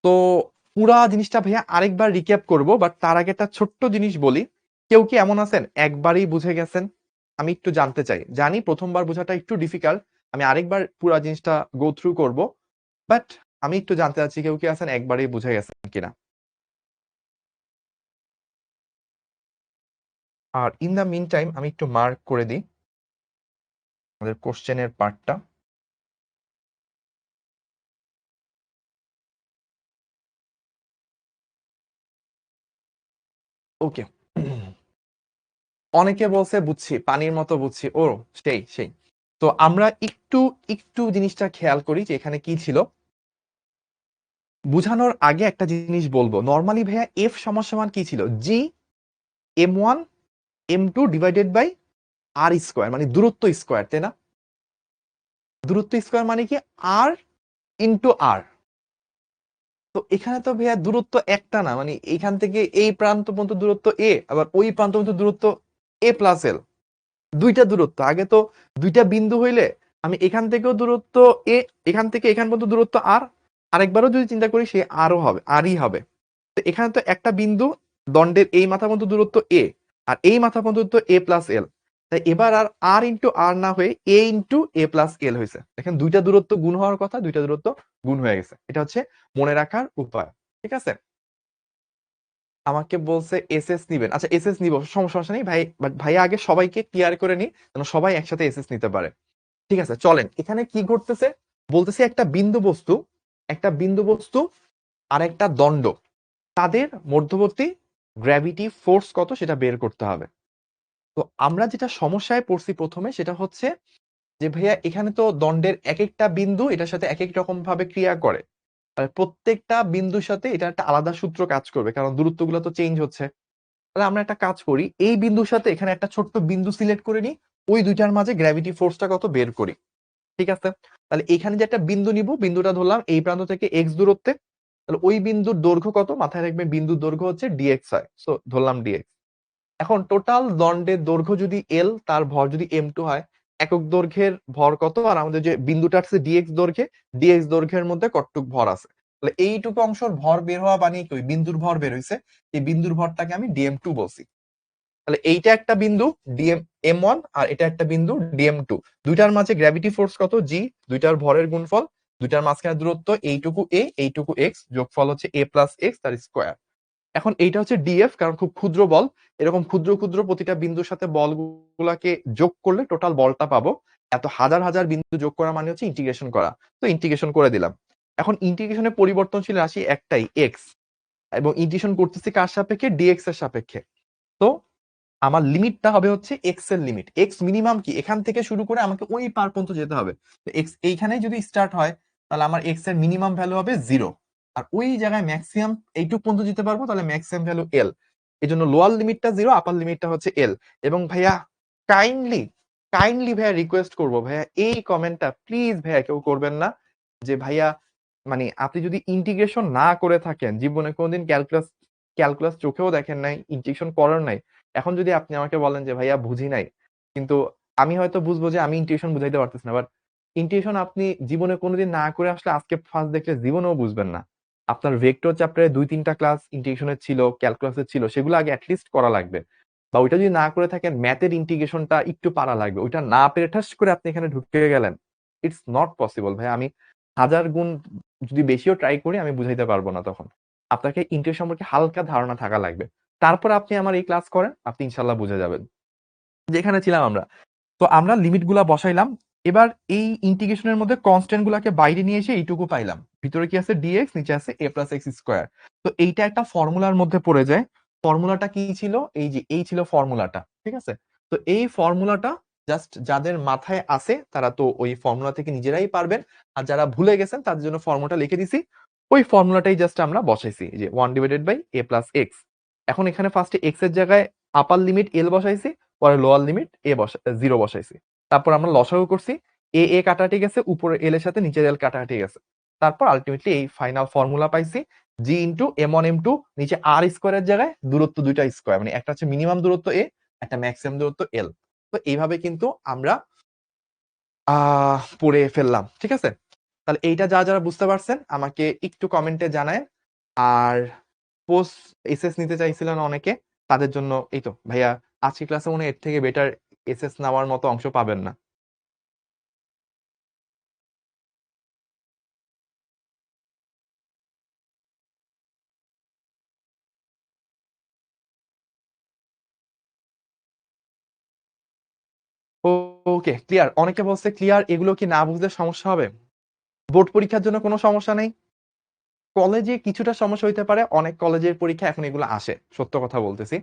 তো পুরা জিনিসটা ভাইয়া আরেকবার রিক্যাপ করব, বাট তার আগে একটা ছোট্ট জিনিস বলি। কেউ কি এমন আছেন একবারই বুঝে গেছেন? আমি একটু জানতে চাই। জানি প্রথমবার বোঝাটা একটু ডিফিকাল্ট, আমি আরেকবার পুরা জিনিসটা গো থ্রু করব, বাট আমি একটু জানতে চাচ্ছি কেউ কি আছেন একবারই বুঝে গেছেন কিনা। আর ইন দা মিন টাইম আমি একটু মার্ক করে দিই আমাদের কোশ্চেনের পার্টটা। ওকে, অনেকে বলছে বুঝছি, পানির মতো বুঝছি, ও সেই সেই। তো আমরা একটু একটু জিনিসটা খেয়াল করি যে এখানে কি ছিল। বুঝানোর আগে একটা জিনিস বলবো, নর্মালি ভাইয়া এফ সমান সমান কি ছিল? G m1 m2 divided by R square, মানে দূরত্ব স্কোয়ার, তাই না? দূরত্ব স্কোয়ার মানে কি? R into r. তো এখানে তো ভাইয়া দূরত্ব একটা না, মানে এখান থেকে এই প্রান্ত পর্যন্ত দূরত্ব এ, আবার ওই প্রান্ত পর্যন্ত দূরত্ব এ প্লাস এল, দুইটা দূরত্ব। আগে তো দুইটা বিন্দু হইলে আমি এখান থেকেও দূরত্ব এ, এখান থেকে এখান পর্যন্ত দূরত্ব আর, আরেকবারও যদি চিন্তা করি সে আরও হবে, আরই হবে। তো এখানে তো একটা বিন্দু, দণ্ডের এই মাথা পর্যন্ত দূরত্ব এ, আর এই মাথা পর্যন্ত এ প্লাস এল। তাই এবার আর আর ইন্টু আর না হয়ে এ ইন্টু এ প্লাস এল হয়েছে। দেখেন দুইটা দূরত্ব গুণ হওয়ার কথা, দুইটা দূরত্ব গুণ হয়ে গেছে। এটা হচ্ছে মনে রাখার উপায়। ঠিক আছে, আমাকে বলছে এসএস নিবেন। আচ্ছা এসএস নিব, সমস্যা নেই ভাই, বাট ভাইয়া আগে সবাইকে ক্লিয়ার করে নি যেন সবাই একসাথে এসএস নিতে পারে। ঠিক আছে চলেন, এখানে কি ঘটতেছে বলতেছি, একটা বিন্দু বস্তু আর একটা দণ্ড, তাদের মধ্যবর্তী গ্র্যাভিটি ফোর্স কত সেটা বের করতে হবে। তো আমরা যেটা সমস্যায় পড়ছি প্রথমে সেটা হচ্ছে যে ভাইয়া এখানে তো দণ্ডের এক একটা বিন্দু এটার সাথে এক এক রকম ভাবে ক্রিয়া করে, আর প্রত্যেকটা বিন্দুর সাথে এটা একটা আলাদা সূত্র কাজ করবে কারণ দূরত্বগুলো তো চেঞ্জ হচ্ছে। তাহলে আমরা একটা কাজ করি, এই বিন্দুর সাথে এখানে একটা ছোট্ট বিন্দু সিলেক্ট করে নিই, ওই দুইটার মাঝে গ্র্যাভিটি ফোর্সটা কত বের করি। ঠিক আছে, তাহলে এখানে যে একটা বিন্দু নিব, বিন্দুটা ধরলাম এই প্রান্ত থেকে এক্স দূরত্বে, তাহলে ওই বিন্দুর দৈর্ঘ্য কত মাথায় রাখবে, বিন্দুর দৈর্ঘ্য হচ্ছে ডিএক্স হয়, সো ধরলাম ডিএক্স। এখন টোটাল দণ্ডের দৈর্ঘ্য যদি এল, তার ভর যদি এম2 হয়, একক দৈর্ঘ্যের ভর কত, আর আমাদের যে বিন্দুটা আছে ডিএক্স দৈর্ঘ্যে, ডিএক্স দৈর্ঘ্যের মধ্যে কতটুক ভর আছে, তাহলে এইটুকু অংশের ভর বের হওয়া বানিয়ে কি ওই বিন্দুর ভর বের হয়েছে, এই বিন্দুর ভরটাকে আমি ডিএম2 বলছি। তাহলে এইটা একটা বিন্দু এম1 আর এটা একটা বিন্দু ডিএম2, দুইটার মাঝে গ্র্যাভিটি ফোর্স কত জি, দুইটার ভরের গুণফল, দুইটার মাঝখানে দূরত্ব এইটুকু এ এইটুকু এক্স, যোগফল হচ্ছে এ প্লাস এক্স তার স্কোয়ার। এখন এইটা হচ্ছে ডিএফ কারণ খুব ক্ষুদ্র বল, এরকম ক্ষুদ্র ক্ষুদ্র প্রতিটা বিন্দুর সাথে বলগুলাকে যোগ করলে টোটাল বলটা পাবো। এত হাজার হাজার বিন্দু যোগ করা মানে হচ্ছে ইন্টিগ্রেশন করা, তো ইন্টিগ্রেশন করে দিলাম। এখন ইন্টিগ্রেশনের পরিবর্তনশীল রাশি একটাই এক্স, এবং ইন্টিগ্রেশন করতেছি কার সাপেক্ষে, ডিএক্স এর সাপেক্ষে। তো আমার লিমিটটা হবে হচ্ছে এক্স এর লিমিট, এক্স মিনিমাম কি এখান থেকে শুরু করে আমাকে ওই পার পর্যন্ত যেতে হবে, তো এক্স এইখানে যদি স্টার্ট হয় তাহলে আমার এক্স এর মিনিমাম ভ্যালু হবে 0, আর ওই জায়গায় ম্যাক্সিমাম এইটুক পর্যন্ত যেতে পারবো, তাহলে ম্যাক্সিমাম ভ্যালু এল। এই জন্য লোয়ার লিমিটটা 0, আপার লিমিটটা হচ্ছে এল। এবং ভাইয়া কাইন্ডলি কাইন্ডলি ভাইয়া রিকোয়েস্ট করবো, ভাইয়া এই কমেন্টটা প্লিজ ভাইয়া কেউ করবেন না যে ভাইয়া মানে আপনি যদি ইন্টিগ্রেশন না করে থাকেন, জীবনে কোনোদিন ক্যালকুলাস ক্যালকুলাস চোখেও দেখেন নাই, ইন্টিগ্রেশন করার নাই, এখন যদি আপনি আমাকে বলেন যে ভাইয়া বুঝি নাই, কিন্তু আমি হয়তো বুঝবো যে আমি ইন্টিগ্রেশন বুঝাইতে পারতেছি না, বাট ইন্টিগ্রেশন আপনি জীবনে কোনোদিন না করে আসলে আজকে ফার্স্ট দেখলে জীবনেও বুঝবেন না। আপনার ভেক্টর চ্যাপ্টারে 2-3টা ক্লাস ইন্টিগ্রেশনের ছিল, ক্যালকুলাসের ছিল, সেগুলো আগে অ্যাটলিস্ট করা লাগবে, বা ওইটা যদি না করে থাকেন ম্যাথের ইন্টিগ্রেশনটা একটু পারা লাগবে, ওইটা না পেরে ঠাস করে আপনি এখানে ঢুকে গেলেন, ইটস নট পসিবল ভাই। আমি হাজার গুণ যদি বেশিও ট্রাই করি আমি বুঝাইতে পারবো না, তখন আপনাকে ইন্টিগ্রেশন সম্পর্কে হালকা ধারণা থাকা লাগবে, তারপর আপনি আমার এই ক্লাস করেন, আপনি ইনশাল্লাহ বুঝে যাবেন। যেখানে ছিলাম আমরা, তো আমরা লিমিট গুলা বসাইলাম। এবার এই ইন্টিগ্রেশনের মধ্যে কনস্ট্যান্ট গুলাকে বাইরে নিয়ে এসে এইটুকু পাইলাম, ভিতরে কি আছে ডিএক্স, নিচে আছে এ প্লাস এক্স স্কোয়ার। তো এইটা একটা ফর্মুলার মধ্যে পড়ে যায়। ফর্মুলাটা কি ছিল, এই যে এই ছিল ফর্মুলাটা, ঠিক আছে। তো এই ফর্মুলাটা জাস্ট যাদের মাথায় আছে তারা তো ওই ফর্মুলা থেকে নিজেরাই পারবেন, আর যারা ভুলে গেছেন তাদের জন্য ফর্মুলাটা লিখে দিছি। ওই ফর্মুলাটাই জাস্ট আমরা বসাইছি, যে 1/a প্লাস এক্স। এখন এখানে ফার্স্টে এক্স এর জায়গায় আপার লিমিট এল বসাইছি, পরে লোয়ার লিমিট এ 0 বসাইছি, তারপর আমরা লসাগু করছি, এ এ কাটাটি গেছে, উপরে এল এর সাথে নিচের এল কাটাটি গেছে, তারপর আলটিমেটলি এই ফাইনাল ফর্মুলা পাইছি, জি ইন্টু এম1 এম2, নিচে আর স্কোয়ারের জায়গায় দূরত্ব দুইটা স্কোয়ার, মানে একটা হচ্ছে মিনিমাম দূরত্ব এ, একটা ম্যাক্সিমাম দূরত্ব এল। তো এইভাবে কিন্তু আমরা পড়ে ফেললাম, ঠিক আছে। তাহলে এইটা যারা যারা বুঝতে পারছেন আমাকে একটু কমেন্টে জানায়। আর পোস্ট এসএস নিতে চাইছিলেন অনেকে, তাদের জন্য এই তো ভাইয়া আজকে ক্লাসে মনে হয় এর থেকে বেটার এসএস নেওয়ার মতো অংশ পাবেন না। ওকে ক্লিয়ার, অনেকে বলছে ক্লিয়ার, এগুলো কি না বুঝলে সমস্যা হবে? বোর্ড পরীক্ষার জন্য কোনো সমস্যা নেই, কলেজে কিছুটা সমস্যা হইতে পারে, অনেক কলেজের পরীক্ষা এখন এগুলো আসে, সত্য কথা বলতেছি।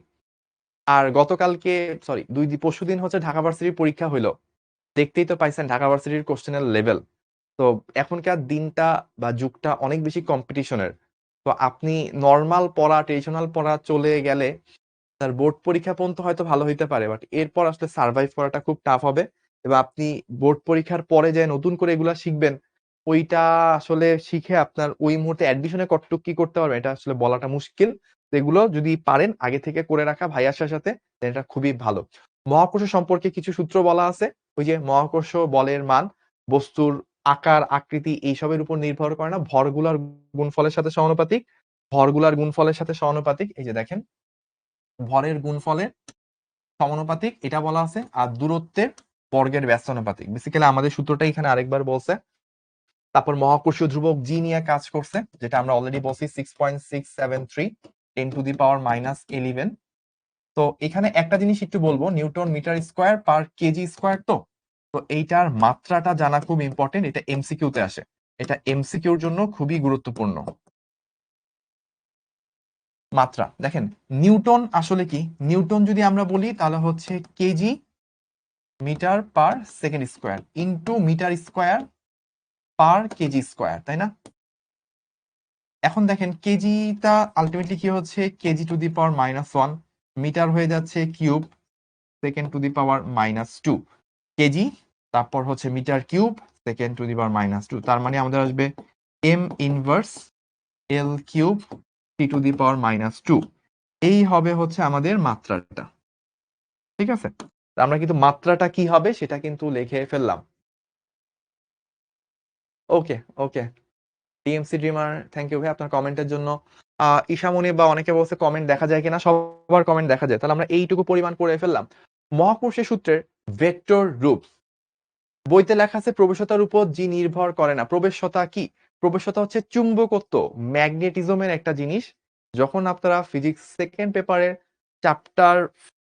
আর গতকালকে সরি পরশুদিন হচ্ছে ঢাকা ভার্সিটির পরীক্ষা হইলো, দেখতেই তো পাইছেন ঢাকা ভার্সিটির কোশ্চেনের লেভেল। তো এখনকার দিনটা বা যুগটা অনেক বেশি কম্পিটিশনের, তো আপনি নর্মাল পড়া ট্রেডিশনাল পড়া চলে গেলে তার বোর্ড পরীক্ষা পর্যন্ত হয়তো ভালো হইতে পারে, বাট এরপর আসলে সার্ভাইভ করাটা খুব টাফ হবে। এবং আপনি বোর্ড পরীক্ষার পরে যে নতুন করে এগুলা শিখবেন, ওইটা আসলে শিখে আপনার ওই মুহূর্তে অ্যাডমিশনে কতটুকু কি করতে পারবেন এটা আসলে বলাটা মুশকিল। তো এগুলো যদি পারেন আগে থেকে করে রাখা ভাইয়ার সাথে, then এটা খুবই ভালো। মহাকর্ষ সম্পর্কে কিছু সূত্র বলা আছে, ওই যে মহাকর্ষ বলের মান বস্তুর আকার আকৃতি এইসবের উপর নির্ভর করে না, ভরগুলার গুণফলের সাথে সমানুপাতিক, ভরগুলার গুণফলের সাথে সমানুপাতিক। এই যে দেখেন ভরের গুণফলে সমানুপাতিক এটা বলা আছে, আর দূরত্বের বর্গের ব্যস্তানুপাতিক। বেসিক্যালি আমাদের সূত্রটা এখানে আরেকবার বলছে। তারপর মহাকর্ষীয় ধ্রুবক জি নিয়ে কাজ করছে, যেটা আমরা অলরেডি বলছি 6.673 10⁻11। তো এখানে একটা জিনিস একটু বলবো, newton metre square per KG square. তো তো এইটার মাত্রাটা জানা খুব ইম্পর্টেন্ট, এটা এমসিকিউতে আসে, এটা এমসিকিউর জন্য খুবই গুরুত্বপূর্ণ। মাত্রা দেখেন, নিউটন আসলে কি, নিউটন যদি আমরা বলি তাহলে হচ্ছে kg metre per second square into metre square per KG square, তাই না? এখন দেখেন কেজিটা আলটিমেটলি কি হচ্ছে, kg to the power -1, metre হয়ে যাচ্ছে cube second to the power -2 kg, তারপর হচ্ছে metre cube second to the power -2, তার মানে আমাদের আসবে M inverse L cube T to the power -2। এই হবে হচ্ছে আমাদের মাত্রাটা, ঠিক আছে? আমরা কিন্তু মাত্রাটা কি হবে সেটা কিন্তু লিখে ফেললাম। ওকে ওকে, টিএমসি ড্রিমার, থ্যাংক ইউ ভাই আপনার কমেন্টের জন্য। ঈশামণি বা অনেকে বলছে কমেন্ট দেখা যায় কিনা, সবার কমেন্ট দেখা যায়, তাহলে আমরা এইটুকু পরিমাণ করে ফেললাম। মহাকর্ষীয় সূত্রের ভেক্টর রূপ, বইতে লেখা আছে প্রবেশতার উপর জি নির্ভর করে না। প্রবেশতা কি? প্রবেশতা হচ্ছে চুম্বকত্ব, ম্যাগনেটিজমের একটা জিনিস। যখন আপনারা ফিজিক্স সেকেন্ড পেপারের চ্যাপ্টার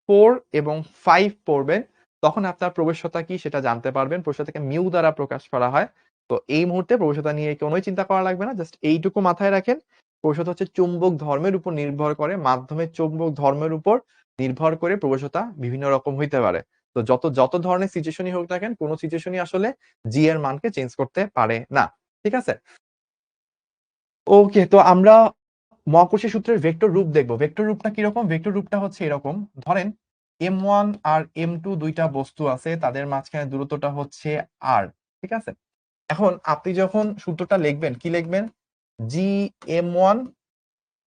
4 এবং 5 পড়বেন, তখন আপনার প্রবেশতা কি সেটা জানতে পারবেন। প্রবেশতাকে মিউ দ্বারা প্রকাশ করা হয়। তো এই মুহূর্তে প্রবেশতা নিয়ে কোনোই চিন্তা করা লাগবে না, জাস্ট এইটুকু মাথায় রাখেন। প্রবেশতা হচ্ছে চুম্বক ধর্মের উপর নির্ভর করে, মাধ্যমের চুম্বক ধর্মের উপর নির্ভর করে প্রবেশতা বিভিন্ন রকম হইতে পারে। তো যত যত ধরনের সিচুয়েশনই হোক না কেন, কোন সিচুয়েশনই আসলে জি এর মানকে চেঞ্জ করতে পারে না, ঠিক আছে? ওকে, তো আমরা মহাকর্ষীয় সূত্রের ভেক্টর রূপ দেখব। ভেক্টর রূপটা কিরকম? ভেক্টর রূপটা হচ্ছে এরকম, ধরেন m1 আর m2 দুইটা বস্তু আছে, তাদের মাঝখানে দূরত্বটা হচ্ছে r, ঠিক আছে? এখন আপনি যখন সূত্রটা লিখবেন, কি লিখবেন? G m1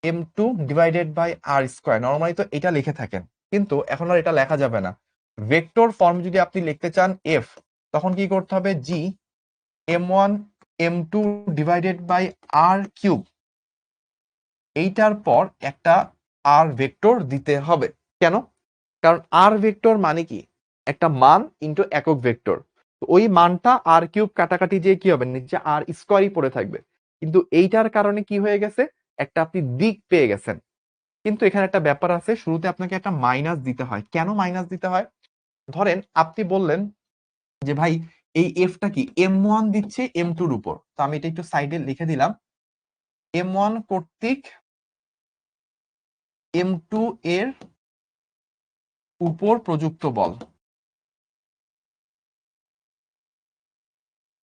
m2 divided by r square. Normally তো এটা লিখে থাকেন, কিন্তু এখন আর এটা লেখা যাবে না। ভেক্টর ফর্ম যদি আপনি লিখতে চান এফ, তখন কি করতে হবে? G m1 m2 divided by r cube, এইটার পর একটা আর ভেক্টর দিতে হবে। কেন? কারণ আর ভেক্টর মানে কি, একটা মান ইন্টু একক ভেক্টর। ওই মানটা আর কিউব কাটাকাটি যে কি হবে, নিচে আর স্কোয়ারই পড়ে থাকবে। কিন্তু এইটার কারণে কি হয়ে গেছে, একটা আপনি দিক পেয়ে গেছেন। কিন্তু এখানে একটা ব্যাপার আছে, শুরুতে আপনাকে একটা মাইনাস দিতে হয়। কেন মাইনাস দিতে হয়? ধরেন আপনি বললেন যে ভাই এই এফটা কি m1 দিচ্ছে m2 এর উপর, তো আমি এটা একটু সাইডে লিখে দিলাম, m1 কর্তৃক m2 এর উপর প্রযুক্ত বল।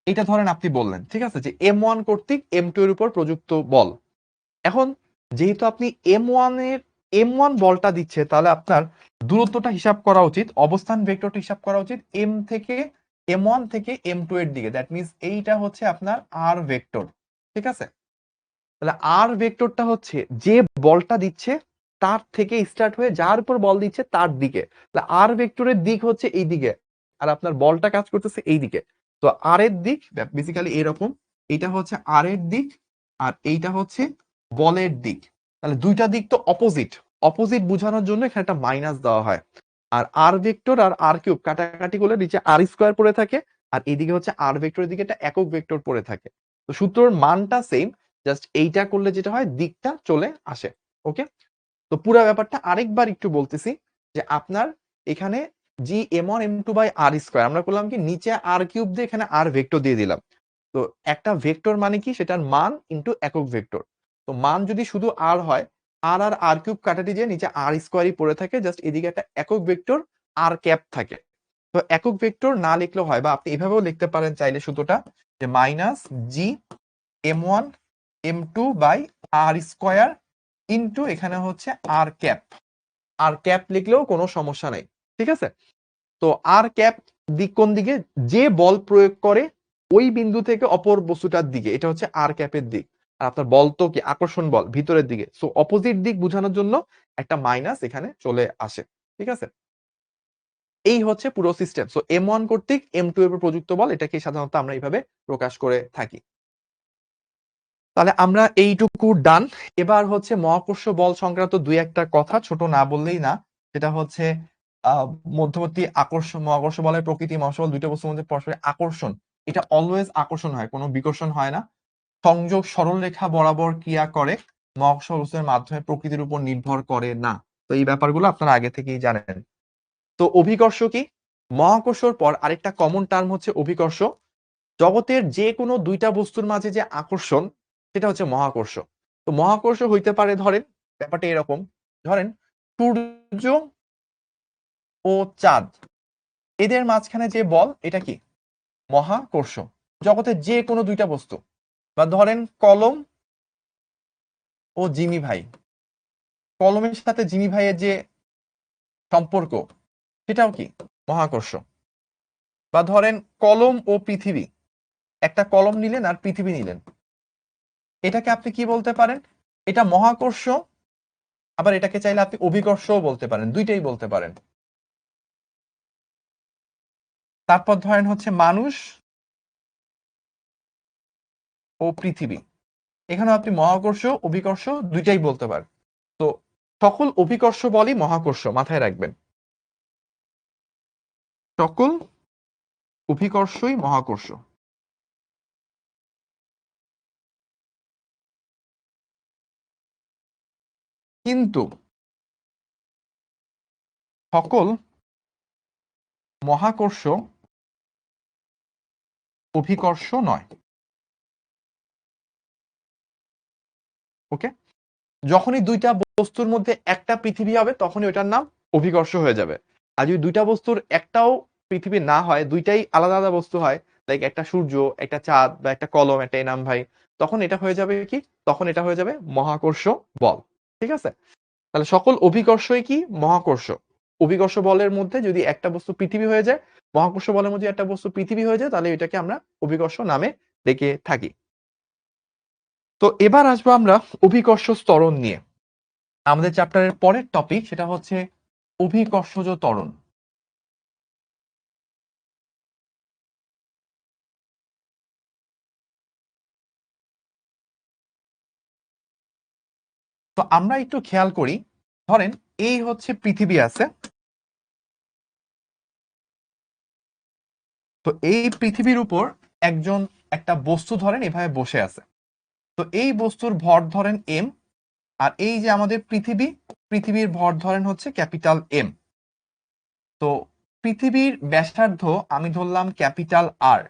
এটা ধরেন আপনি বললেন, ঠিক আছে, যে m1 কর্তৃক m2 এর উপর প্রযুক্ত বল। এখন যেহেতু আপনি m1 বলটা দিচ্ছে, তাহলে আপনার দূরত্বটা হিসাব করা উচিত, অবস্থান ভেক্টরটা হিসাব করা উচিত m1 থেকে m2 এর দিকে। দ্যাট মিন্স এইটা হচ্ছে আপনার আর ভেক্টর, ঠিক আছে? তাহলে আর ভেক্টরটা হচ্ছে যে বলটা দিচ্ছে তার থেকে স্টার্ট হয়ে যার উপর বল দিচ্ছে তার দিকে। তাহলে আর ভেক্টরের দিক হচ্ছে এই দিকে, আর আপনার বলটা কাজ করতেছে এই দিকে। তো আর এর দিক বেসিক্যালি এরকম, এটা হচ্ছে আর এর দিক, আর এইটা হচ্ছে বলের দিক। তাহলে দুইটা দিক তো অপোজিট, অপোজিট বোঝানোর জন্য এখানে একটা মাইনাস দেওয়া হয়। আর আর ভেক্টর আর আর কিউব কাটাকাটি করলে নিচে আর স্কোয়ার পড়ে থাকে, আর এইদিকে হচ্ছে আর ভেক্টরের দিকে একটা একক ভেক্টর পড়ে থাকে। তো সূত্রের মানটা সেম, জাস্ট এইটা করলে যেটা হয় দিকটা চলে আসে। ওকে, তো পুরো ব্যাপারটা আরেকবার একটু বলতেছি, যে আপনার এখানে জি m1 m2 by r square আমরা করলাম কি, নিচে আর কিউব দিয়ে এখানে আর ভেক্টর দিয়ে দিলাম। তো একটা ভেক্টর মানে কি, সেটার মান ইনটু একক ভেক্টর। তো মান যদি শুধু আর হয়, আর আর আর কিউব কাটাটি যে নিচে আর স্কয়ারই পড়ে থাকে, জাস্ট এদিকে একটা একক ভেক্টর আর ক্যাপ থাকে। তো একক ভেক্টর না লিখলেও হয়, বা আপনি এভাবেও লিখতে পারেন চাইলে সূত্রটা, যে minus G m1 m2 by r square into এখানে হচ্ছে আর ক্যাপ। আর ক্যাপ লিখলেও কোনো সমস্যা নেই, ঠিক আছে? তো আর ক্যাপ দিক কোন দিকে, যে বল প্রয়োগ করে ওই বিন্দু থেকে অপর বস্তুটার দিকে, এটা হচ্ছে আর ক্যাপের দিক। আর আপনার বল তো কি আকর্ষণ বল ভিতরের দিকে, সো অপোজিট দিক বোঝানোর জন্য একটা মাইনাস এখানে চলে আসে, ঠিক আছে? এই হচ্ছে পুরো সিস্টেম। সো m1 কর্তৃক m2 এর উপর প্রযুক্ত বল, এটাকে সাধারণত আমরা এইভাবে প্রকাশ করে থাকি। তাহলে আমরা এইটুকু ডান। এবার হচ্ছে মহাকর্ষ বল সংক্রান্ত দুই একটা কথা ছোট না বললেই না, সেটা হচ্ছে মধ্যবর্তী আকর্ষণ, মহাকর্ষ বলের প্রকৃতি, মহাকর্ষ বল দুইটা বস্তুর মধ্যে পরস্পরের আকর্ষণ, এটা অলওয়েজ আকর্ষণ হয়, কোনো বিকর্ষণ হয় না। সংযোগ সরল রেখা বরাবর ক্রিয়া করে, মহাকর্ষ বস্তুর মাধ্যমে প্রকৃতির উপর নির্ভর করে না। তো এই ব্যাপারগুলো আপনারা আগে থেকেই জানেন। তো অভিকর্ষ কি? মহাকর্ষর পর আরেকটা কমন টার্ম হচ্ছে অভিকর্ষ। জগতের যে কোনো দুইটা বস্তুর মাঝে যে আকর্ষণ, সেটা হচ্ছে মহাকর্ষ। তো মহাকর্ষ হইতে পারে, ধরেন ব্যাপারটা এরকম, ধরেন সূর্য ও চাঁদ, এদের মাঝখানে যে বল, এটা কি? মহাকর্ষ। জগতের যে কোনো দুইটা বস্তু, বা ধরেন কলম ও জিমি ভাই, কলমের সাথে জিমি ভাইয়ের যে সম্পর্ক, সেটাও কি? মহাকর্ষ। বা ধরেন কলম ও পৃথিবী, একটা কলম নিলেন আর পৃথিবী নিলেন, এটাকে আপনি কি বলতে পারেন? এটা মহাকর্ষ, আবার এটাকে চাইলে আপনি অভিকর্ষও বলতে পারেন, দুইটাই বলতে পারেন। তারপর ধরেন হচ্ছে মানুষ ও পৃথিবী, এখানেও আপনি মহাকর্ষ অভিকর্ষ দুইটাই বলতে পারেন। তো সকল অভিকর্ষ বলই মহাকর্ষ, মাথায় রাখবেন, সকল অভিকর্ষই মহাকর্ষ। কিন্তু সকল মহাকর্ষ অভিকর্ষ নয়। ওকে, যখনই দুইটা বস্তুর মধ্যে একটা পৃথিবী হবে, তখনই ওইটার নাম অভিকর্ষ হয়ে যাবে। আর যদি দুইটা বস্তুর একটাও পৃথিবী না হয়, দুইটাই আলাদা আলাদা বস্তু হয়, লাইক একটা সূর্য, একটা চাঁদ, বা একটা কলম, একটা এনাম ভাই, তখন এটা হয়ে যাবে কি? তখন এটা হয়ে যাবে মহাকর্ষ বল। ঠিক আছে, তাহলে সকল অভিকর্ষই কি? মহাকর্ষ। অভিকর্ষ বলের মধ্যে যদি একটা বস্তু পৃথিবী হয়ে যায়, মহাকর্ষ বলের মধ্যে একটা বস্তু পৃথিবী হয়ে যায়, তাহলে এটাকে আমরা অভিকর্ষ নামে ডেকে থাকি। তো এবার আসবো আমরা অভিকর্ষ ত্বরণ নিয়ে। আমাদের চ্যাপ্টারের পরের টপিক সেটা হচ্ছে অভিকর্ষজ ত্বরণ। তো আমরা একটু খেয়াল করি, ধরেন এই হচ্ছে পৃথিবী আছে, তো এই পৃথিবীর উপর একজন, একটা বস্তু ধরেন এভাবে বসে আছে। তো এই বস্তুর ভর ধরেন এম, আর এই যে আমাদের পৃথিবী, পৃথিবীর ভর ধরেন হচ্ছে ক্যাপিটাল এম। তো পৃথিবীর ব্যাসার্ধ আমি ধরলাম ক্যাপিটাল আর,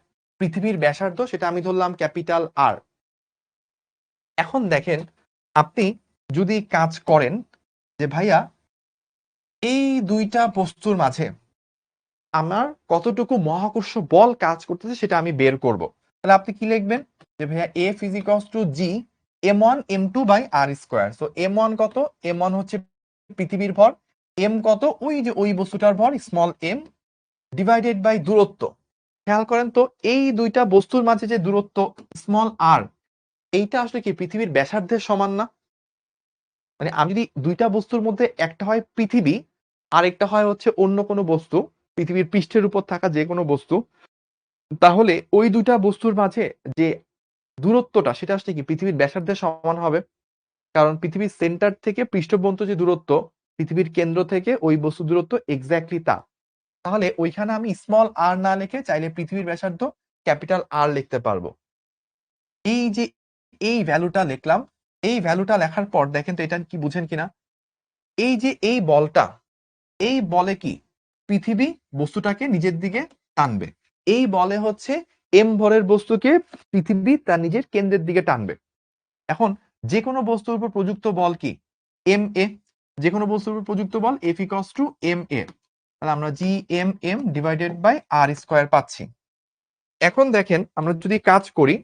পৃথিবীর ব্যাসার্ধ সেটা আমি ধরলাম ক্যাপিটাল আর। এখন দেখেন, আপনি যদি কাজ করেন যে ভাইয়া এই দুইটা বস্তুর মাঝে আমার কতটুকু মহাকর্ষ বল কাজ করতেছে সেটা আমি বের করব, তাহলে আপনি কি লিখবেন? যে ভাইয়া F is equals to G m1 m2 by R square. So m1 কত? m1 হচ্ছে পৃথিবীর ভর, m কত? ওই যে ওই বস্তুটার ভর স্মল m, ডিভাইডেড বাই দূরত্ব। খেয়াল করেন তো, এই দুইটা বস্তুর মাঝে যে দূরত্ব স্মল আর, এইটা আসলে কি পৃথিবীর ব্যাসার্ধের সমান না? মানে আমি যদি দুইটা বস্তুর মধ্যে একটা হয় পৃথিবী, আর একটা হয় হচ্ছে অন্য কোনো বস্তু, পৃথিবীর পৃষ্ঠের উপর থাকা যে কোনো বস্তু, তাহলে ওই দুইটা বস্তুর মাঝে যে দূরত্বটা সেটা আসলে কি পৃথিবীর ব্যাসার্ধের সমান হবে। কারণ পৃথিবীর সেন্টার থেকে পৃষ্ঠ পর্যন্ত যে দূরত্ব, পৃথিবীর কেন্দ্র থেকে ওই বস্তু দূরত্ব এক্স্যাক্টলি তা। তাহলে ওইখানে আমি স্মল আর না লিখে চাইলে পৃথিবীর ব্যাসার্ধ ক্যাপিটাল আর লিখতে পারবো। এই যে এই ভ্যালুটা লিখলাম, এই ভ্যালুটা লেখার পর দেখেন তো এটা কি বুঝেন কিনা। এই যে এই বলটা, এই বলে কি পৃথিবী বস্তুটাকে নিজের দিকে টানবে, এই বলে হচ্ছে এম ভরের বস্তুকে পৃথিবী তার নিজের কেন্দ্রের দিকে টানবে। এখন যে কোনো বস্তুর উপর প্রযুক্ত বল কি? M A. যে কোনো বস্তুর উপর প্রযুক্ত বল F equals to M A, তাহলে আমরা G M M divided by R square পাচ্ছি। এখন দেখেন আমরা যদি কাজ করি,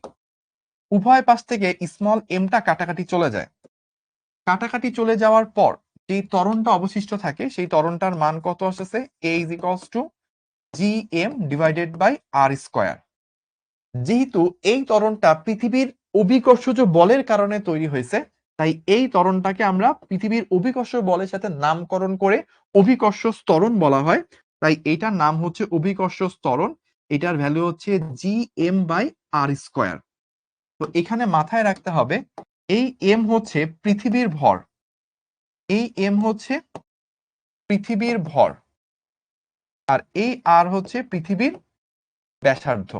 উভয় পাশ থেকে স্মল এমটা কাটাকাটি চলে যায়, কাটাকাটি চলে যাওয়ার পর যেই ত্বরণটা অবশিষ্ট থাকে, সেই ত্বরণটার মান কত আসছে? A is equals to G M divided by R square. যেহেতু এই ত্বরণটা পৃথিবীর অভিকর্ষজ বলের কারণে তৈরি হয়েছে, তাই এই ত্বরণটাকে আমরা পৃথিবীর অভিকর্ষ বলের সাথে নামকরণ করে অভিকর্ষ ত্বরণ বলা হয়। তাই এটার নাম হচ্ছে অভিকর্ষ ত্বরণ। এটার ভ্যালু হচ্ছে G M by R square. তো এখানে মাথায় রাখতে হবে, এই এম হচ্ছে পৃথিবীর ভর, এই এম হচ্ছে পৃথিবীর ভর, আর এই আর হচ্ছে পৃথিবীর ব্যাসার্ধ।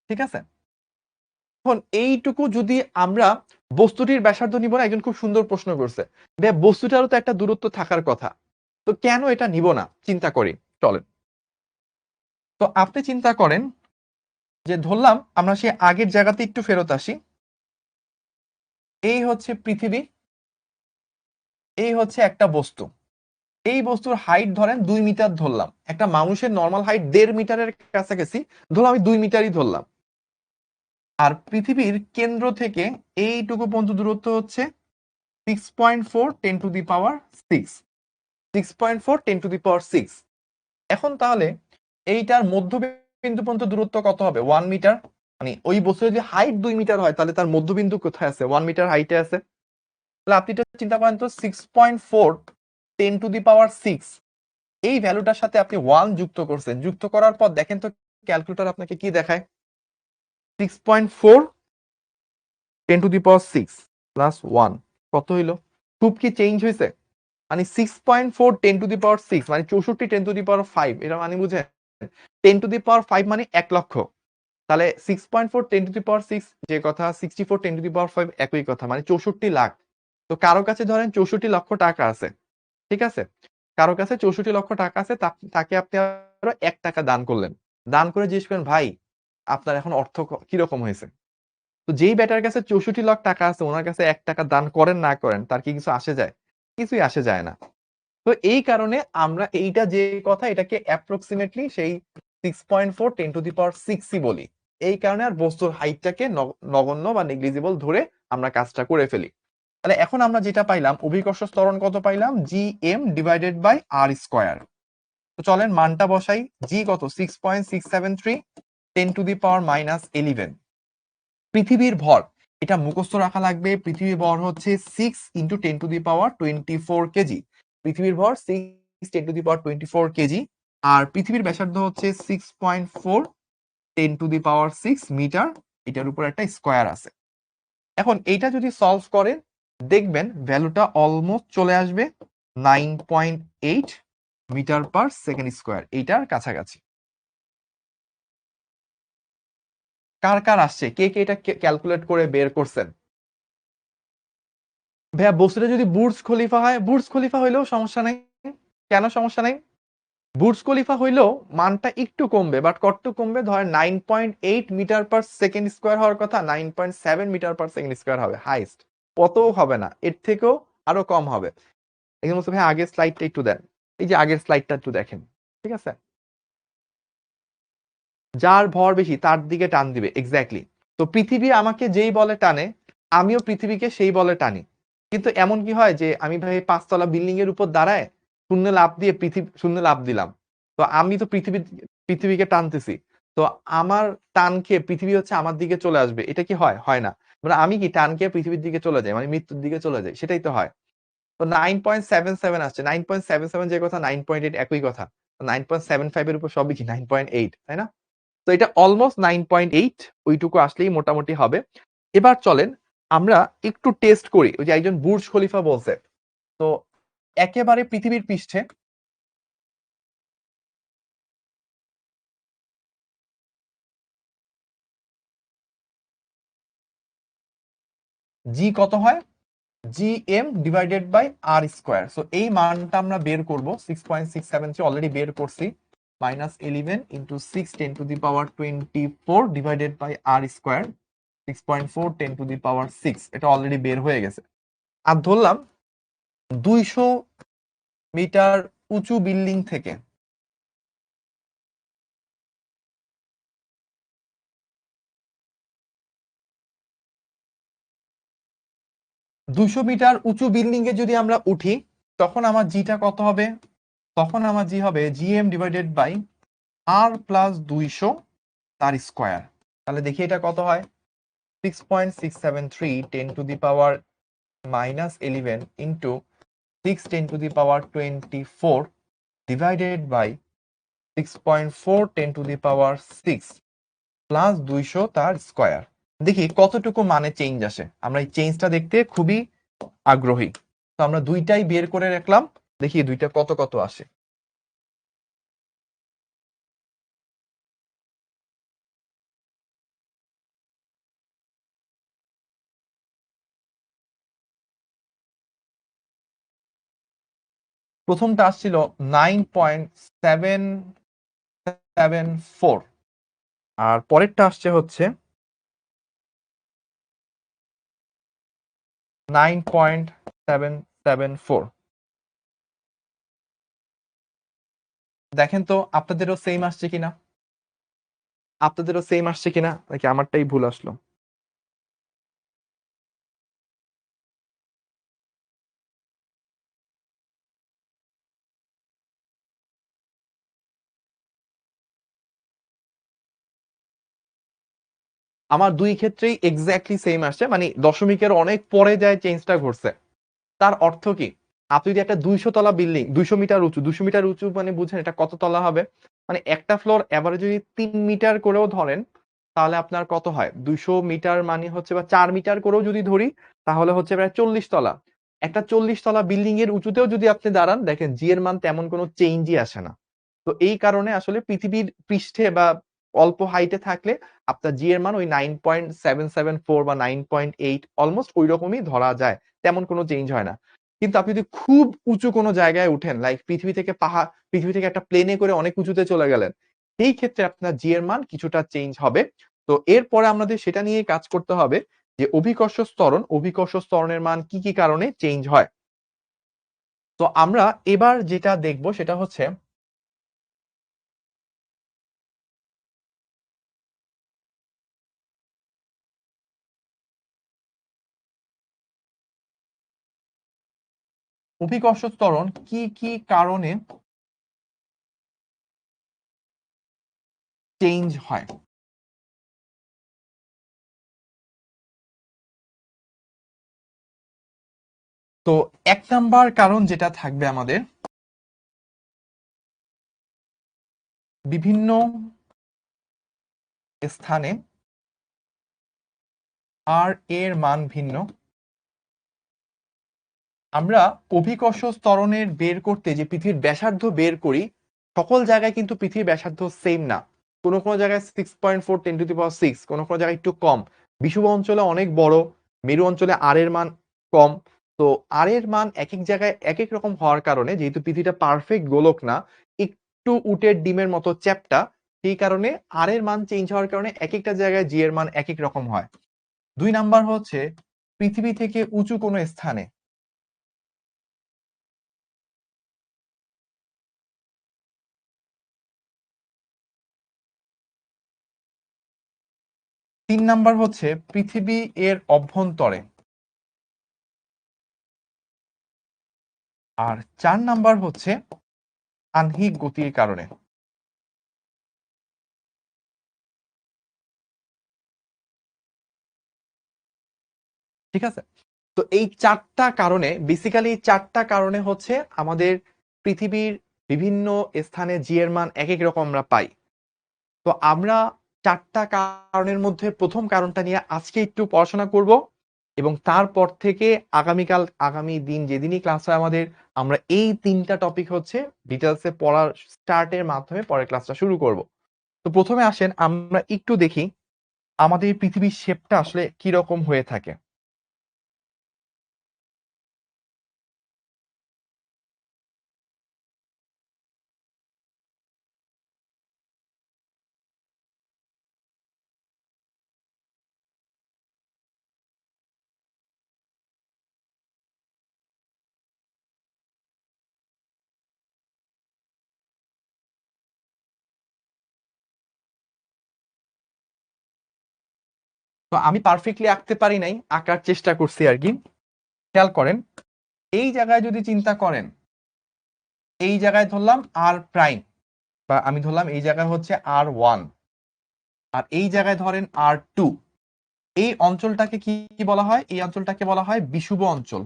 ঠিক আছে, এখন এইটুকু যদি আমরা বস্তুটির ব্যাসার্ধ নিব না, একজন খুব সুন্দর প্রশ্ন করছে, বস্তুটারও তো একটা দূরত্ব থাকার কথা, তো কেন এটা নিব না? চিন্তা করি, চলেন। তো আপনি চিন্তা করেন যে ধরলাম আমরা সেই আগের জায়গাতে একটু ফেরত আসি, এই হচ্ছে পৃথিবী, এই হচ্ছে একটা বস্তু, এই বস্তুর হাইট ধরেন 2 মিটার ধরলাম, একটা মানুষের নর্মাল হাইট 1.5 মিটারের কাছাকাছি, ধরলাম আমি 2 মিটারই ধরলাম। আর পৃথিবীর কেন্দ্র থেকে এইটুকু পর্যন্ত দূরত্ব হচ্ছে 6.4 10⁶, 6.4 10⁶। এখন তাহলে এইটার মধ্যবিন্দু পর্যন্ত দূরত্ব কত হবে? 1 মিটার। মানে ওই বস্তুর যদি হাইট 2 মিটার হয়, তাহলে তার মধ্যবিন্দু কোথায় আছে? 1 মিটার হাইটে আছে। তাহলে আপনি এটা চিন্তা করেন তো, 6.4 10⁶, এই ভ্যালুটার সাথে আপনি 1 যুক্ত করছেন, যুক্ত করার পর দেখেন তো ক্যালকুলেটর আপনাকে কি দেখায়। 6.4 10⁶ প্লাস 1 কত হইল? খুব কি চেঞ্জ হয়েছে? মানে 6.4 10⁶, মানে 64 10⁵, এটা মানে বুঝেন 10⁵ মানে 1 লক্ষ। তাহলে 6.4 10⁶, যে কথা 64 10⁵ একই কথা, মানে 64 লাখ। তো কারো কাছে ধরেন 64 লক্ষ টাকা আছে, ঠিক আছে, কারো কাছে 64 লক্ষ টাকা আছে, তাকে আপনি আরো 1 টাকা দান করলেন, দান করে জিজ্ঞেস করেন, ভাই আপনার এখন অর্থ কিরকম হয়েছে? তো যেই বেটার কাছে 64 লাখ টাকা আছে, ওনার কাছে 1 টাকা দান করেন না করেন, তার কি কিছু আসে যায়? কিছুই আসে যায় না। তো এই কারণে আমরা এইটা যে কথা, এটাকে অ্যাপ্রক্সিমেটলি সেই 6.4 10⁶ বলি। এই কারণে আর বস্তুর হাইটটাকে নগণ্য বা নেগলিজিবল ধরে আমরা কাজটা করে ফেলি। তাহলে এখন আমরা যেটা পাইলাম, অভিকর্ষ ত্বরণ কত পাইলাম? GM divided by R square. তো চলেন মানটা বসাই। জি কত? 6.673 10⁻11। পৃথিবীর ভর, এটা মুখস্থ রাখা লাগবে। পৃথিবীর ভর হচ্ছে 6 ইন্টু 10⁻24 কেজি। পৃথিবীর ভর 6 10⁻24 কেজি। আর পৃথিবীর ব্যাসার্ধ হচ্ছে 6.4 10⁶ মিটার। এটার উপর একটা স্কোয়ার আছে। এখন এইটা যদি সলভ করেন, দেখবেন ভ্যালুটা অলমোস্ট চলে আসবে 9.8 মিটার পার সেকেন্ড স্কোয়ার, এইটার কাছাকাছি। কার কার আসছে? কে কে এটা ক্যালকুলেট করে বের করছেন? ভাইয়া বস্তুটা যদি বুর্জ খলিফা হয়, বুর্জ খলিফা হইলেও সমস্যা নাই। কেন সমস্যা নাই? বুর্জ খলিফা হইলেও মানটা একটু কমবে, বাট কতটুকু কমবে? ধরেন 9.8 মিটার পার সেকেন্ড স্কোয়ার হওয়ার কথা 9.7 মিটার পার সেকেন্ড স্কোয়ার হবে হাইস্ট। অতও হবে না, এর থেকেও আরো কম হবে। এখানে ভাই আগের স্লাইডটা একটু দেন, এই যে আগের স্লাইডটা একটু দেখেন, ঠিক আছে? যার ভর বেশি তার দিকে টান দিবে, এক্স্যাক্টলি। তো পৃথিবী আমাকে যেই বলে টানে, আমিও পৃথিবীকে সেই বলে টানি। কিন্তু এমন কি হয় যে আমি ভাই 5 তলা বিল্ডিং এর উপর দাঁড়ায় শূন্য লাফ দিয়ে শূন্য লাফ দিলাম, তো আমি তো পৃথিবীকে টানতেছি, তো আমার টান খেয়ে পৃথিবী হচ্ছে আমার দিকে চলে আসবে, এটা কি হয়? হয় না। মানে আমি কি টান খেয়ে পৃথিবীর দিকে চলে যাই, মানে মৃত্যুর দিকে চলে যাই, সেটাই তো হয়। তো 9.77 আসছে, 9.77 যে কথা 9.8 একই কথা। 9.75 এর উপর সবই কি 9.8, তাই না? তো এটা অলমোস্ট 9.8, ওইটুকু আসলেই মোটামুটি হবে। এবার চলেন আমরা একটু টেস্ট করি। ওই যে একজন বুর্জ খলিফা বলছে, তো একেবারে পৃথিবীর পৃষ্ঠে জি কত হয়? GM divided by R square. So এই মানটা আমরা বের করব, 6.673 অলরেডি বের করছি, -11 into 6 10⁻24 divided by R square, 6.4 10⁻6, এটা অলরেডি বের হয়ে গেছে। আর ধরলাম 200 মিটার উঁচু বিল্ডিং থেকে 200 মিটার উঁচু বিল্ডিং এ যদি আমরা উঠি, তখন আমার জিটা কত হবে? তখন আমার জি হবে GM divided by R plus 200 তার স্কোয়ার। তাহলে দেখি এটা কত হয়? 6.673 10⁻11 ইন্টু 6 10⁻24 ডিভাইডেড বাই 6.4 10⁻6 প্লাস 200 তার স্কোয়ার। দেখি কতটুকু মানে চেঞ্জ আসে। আমরা এই চেঞ্জটা দেখতে খুবই আগ্রহী। তো আমরা দুইটাই বের করে রাখলাম, দেখি দুইটা কত কত আসে। প্রথমটা আসছিল 9.774 আর পরেরটা আসছে হচ্ছে 9.774। দেখেন তো আপনাদেরও সেম আসছে কিনা, নাকি আমারটাই ভুল আসলো। আমার দুই ক্ষেত্রেই এক্স্যাক্টলি সেম আসছে, মানে দশমিকের অনেক পরে যায় চেঞ্জটা ঘটছে। তার অর্থ কি, আপনি যদি একটা 200 তলা বিল্ডিং, 200 মিটার উঁচু, 200 মিটার উঁচু মানে বুঝেন এটা কত তলা হবে, মানে একটা ফ্লোর এভারেজ যদি 3 মিটার করেও ধরেন তাহলে আপনার কত হয়, 200 মিটার মানে হচ্ছে বা 4 মিটার করেও যদি ধরি তাহলে হচ্ছে প্রায় 40 তলা। একটা 40 তলা বিল্ডিং এর উঁচুতেও যদি আপনি দাঁড়ান, দেখেন জি এর মান তেমন কোনো চেঞ্জই আসে না। তো এই কারণে আসলে পৃথিবীর পৃষ্ঠে বা অল্প হাইটে থাকলে আপনার জি এর মান ওই 9.774 বা 9.8 অলমোস্ট ওই রকমই ধরা যায়, তেমন কোনো চেঞ্জ হয় না। কিন্তু আপনি যদি খুব উঁচু কোনো জায়গায় উঠেন, লাইক পৃথিবী থেকে একটা প্লেনে করে অনেক উঁচুতে চলে গেলেন, সেই ক্ষেত্রে আপনার জি এর মান কিছুটা চেঞ্জ হবে। তো এরপরে আমাদের সেটা নিয়ে কাজ করতে হবে যে অভিকর্ষ স্তরণের মান কি কি কারণে চেঞ্জ হয়। তো আমরা এবার যেটা দেখব সেটা হচ্ছে অভিকর্ষ ত্বরণ কি কি কারণে চেঞ্জ হয়। তো 1 নাম্বার কারণ যেটা থাকবে আমাদের, বিভিন্ন স্থানে আর এর মান ভিন্ন। আমরা অভিকর্ষ ত্বরণের বের করতে যে পৃথিবীর ব্যাসার্ধ বের করি, সকল জায়গায় কিন্তু পৃথিবীর ব্যাসার্ধ সেম না। কোনো কোনো জায়গায় 6.4 10⁶, কোনো কোনো জায়গায় একটু কম। বিষুব অঞ্চলে অনেক বড়, মেরু অঞ্চলে আর এর মান কম। তো আর এর মান এক এক জায়গায় এক এক রকম হওয়ার কারণে, যেহেতু পৃথিবীটা পারফেক্ট গোলক না, একটু উটের ডিমের মতো চ্যাপ্টা, সেই কারণে আর এর মান চেঞ্জ হওয়ার কারণে এক একটা জায়গায় জি এর মান এক এক রকম হয়। 2 নাম্বার হচ্ছে পৃথিবী থেকে উঁচু কোনো স্থানে। 3 নাম্বার হচ্ছে পৃথিবী এর অভ্যন্তরে। আর 4 নাম্বার হচ্ছে আহ্নিক গতির কারণে। ঠিক আছে, তো এই 4টা কারণে, বেসিক্যালি 4টা কারণে হচ্ছে আমাদের পৃথিবীর বিভিন্ন স্থানে জি এর মান এক এক রকম আমরা পাই। তো আমরা 4টা কারণের মধ্যে প্রথম কারণটা নিয়ে আজকে একটু পড়াশোনা করব, এবং তারপর থেকে আগামী দিন যেদিনই ক্লাস হয় আমাদের, আমরা এই 3টা টপিক হচ্ছে ডিটেলসে পড়ার স্টার্টের মাধ্যমে পরের ক্লাসটা শুরু করব। তো প্রথমে আসেন আমরা একটু দেখি আমাদের পৃথিবীর শেপটা আসলে কি রকম হয়ে থাকে। তো আমি পারফেক্টলি আঁকতে পারি নাই, আঁকার চেষ্টা করছি আর কি। খেয়াল করেন, এই জায়গায় যদি চিন্তা করেন, এই জায়গায় ধরলাম আর প্রাইম, বা আমি ধরলাম এই জায়গায় হচ্ছে R1, আর এই জায়গায় ধরেন R2। এই অঞ্চলটাকে কি বলা হয়, এই অঞ্চলটাকে বলা হয় বিষুব অঞ্চল।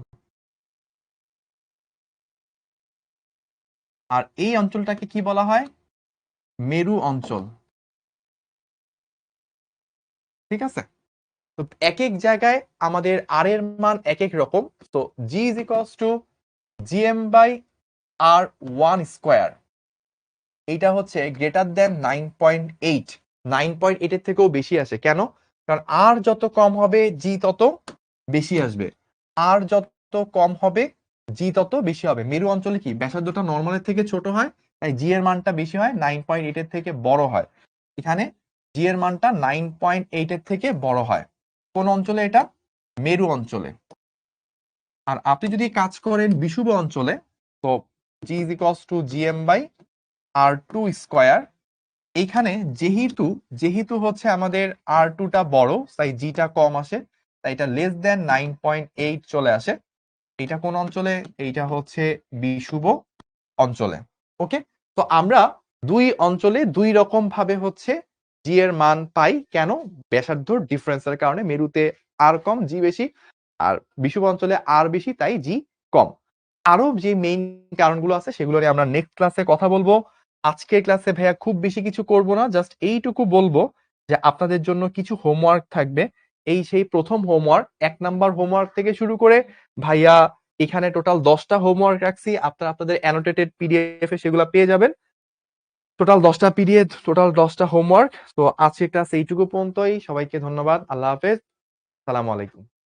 আর এই অঞ্চলটাকে কি বলা হয়, মেরু অঞ্চল। ঠিক আছে, তো এক এক জায়গায় আমাদের আর এর মান এক এক রকম। তো G is equals two GM/R1²। এইটা হচ্ছে গ্রেটার দেন 9.8। 9.8 এর থেকেও বেশি আসে কেন, কারণ আর যত কম হবে জি তত বেশি আসবে। আর যত কম হবে জি তত বেশি হবে। মেরু অঞ্চলে কি ব্যাসার্ধটা নর্মালের থেকে ছোট হয়, তাই জি এর মানটা বেশি হয়, 9.8 এর থেকে বড় হয়। এখানে জি এর মানটা 9.8 এর থেকে বড় হয়। কোন অঞ্চলে এটা? মেরু অঞ্চলে। আর আপনি যদি কাজ করেন বিষুব অঞ্চলে, তো G is equals to GM by R to square. এইখানে যেহেতু যেহেতু হচ্ছে আমাদের আর টুটা বড়, তাই জিটা কম আসে, তাই এটা লেস দেন 9.8 চলে আসে। এটা কোন অঞ্চলে? এইটা হচ্ছে বিষুব অঞ্চলে। ওকে, তো আমরা দুই অঞ্চলে দুই রকম ভাবে হচ্ছে জি এর মান পাই। কেন? ব্যাসার্ধ ডিফারেন্সের কারণে। মেরুতে আর কম, জি বেশি, আর বিষুব অঞ্চলে আর বেশি, তাই জি কম। আরো যে মেইন কারণগুলো আছে সেগুলো নিয়ে আমরা নেক্সট ক্লাসে কথা বলবো। আজকের ক্লাসে ভাইয়া খুব বেশি কিছু করব না, জাস্ট এইটুকু বলবো যে আপনাদের জন্য কিছু হোমওয়ার্ক থাকবে। এই সেই প্রথম হোমওয়ার্ক, 1 নাম্বার হোমওয়ার্ক থেকে শুরু করে ভাইয়া এখানে টোটাল 10টা হোমওয়ার্ক রাখছি। আপনারা আপনাদের অ্যানোটেটেড পিডিএফ এ সেগুলো পেয়ে যাবেন। টোটাল 10টা পিডিএফ, টোটাল 10টা হোমওয়ার্ক। তো আজকের ক্লাস এইটুকু পর্যন্তই। সবাইকে ধন্যবাদ। আল্লাহ হাফেজ। সালামু আলাইকুম।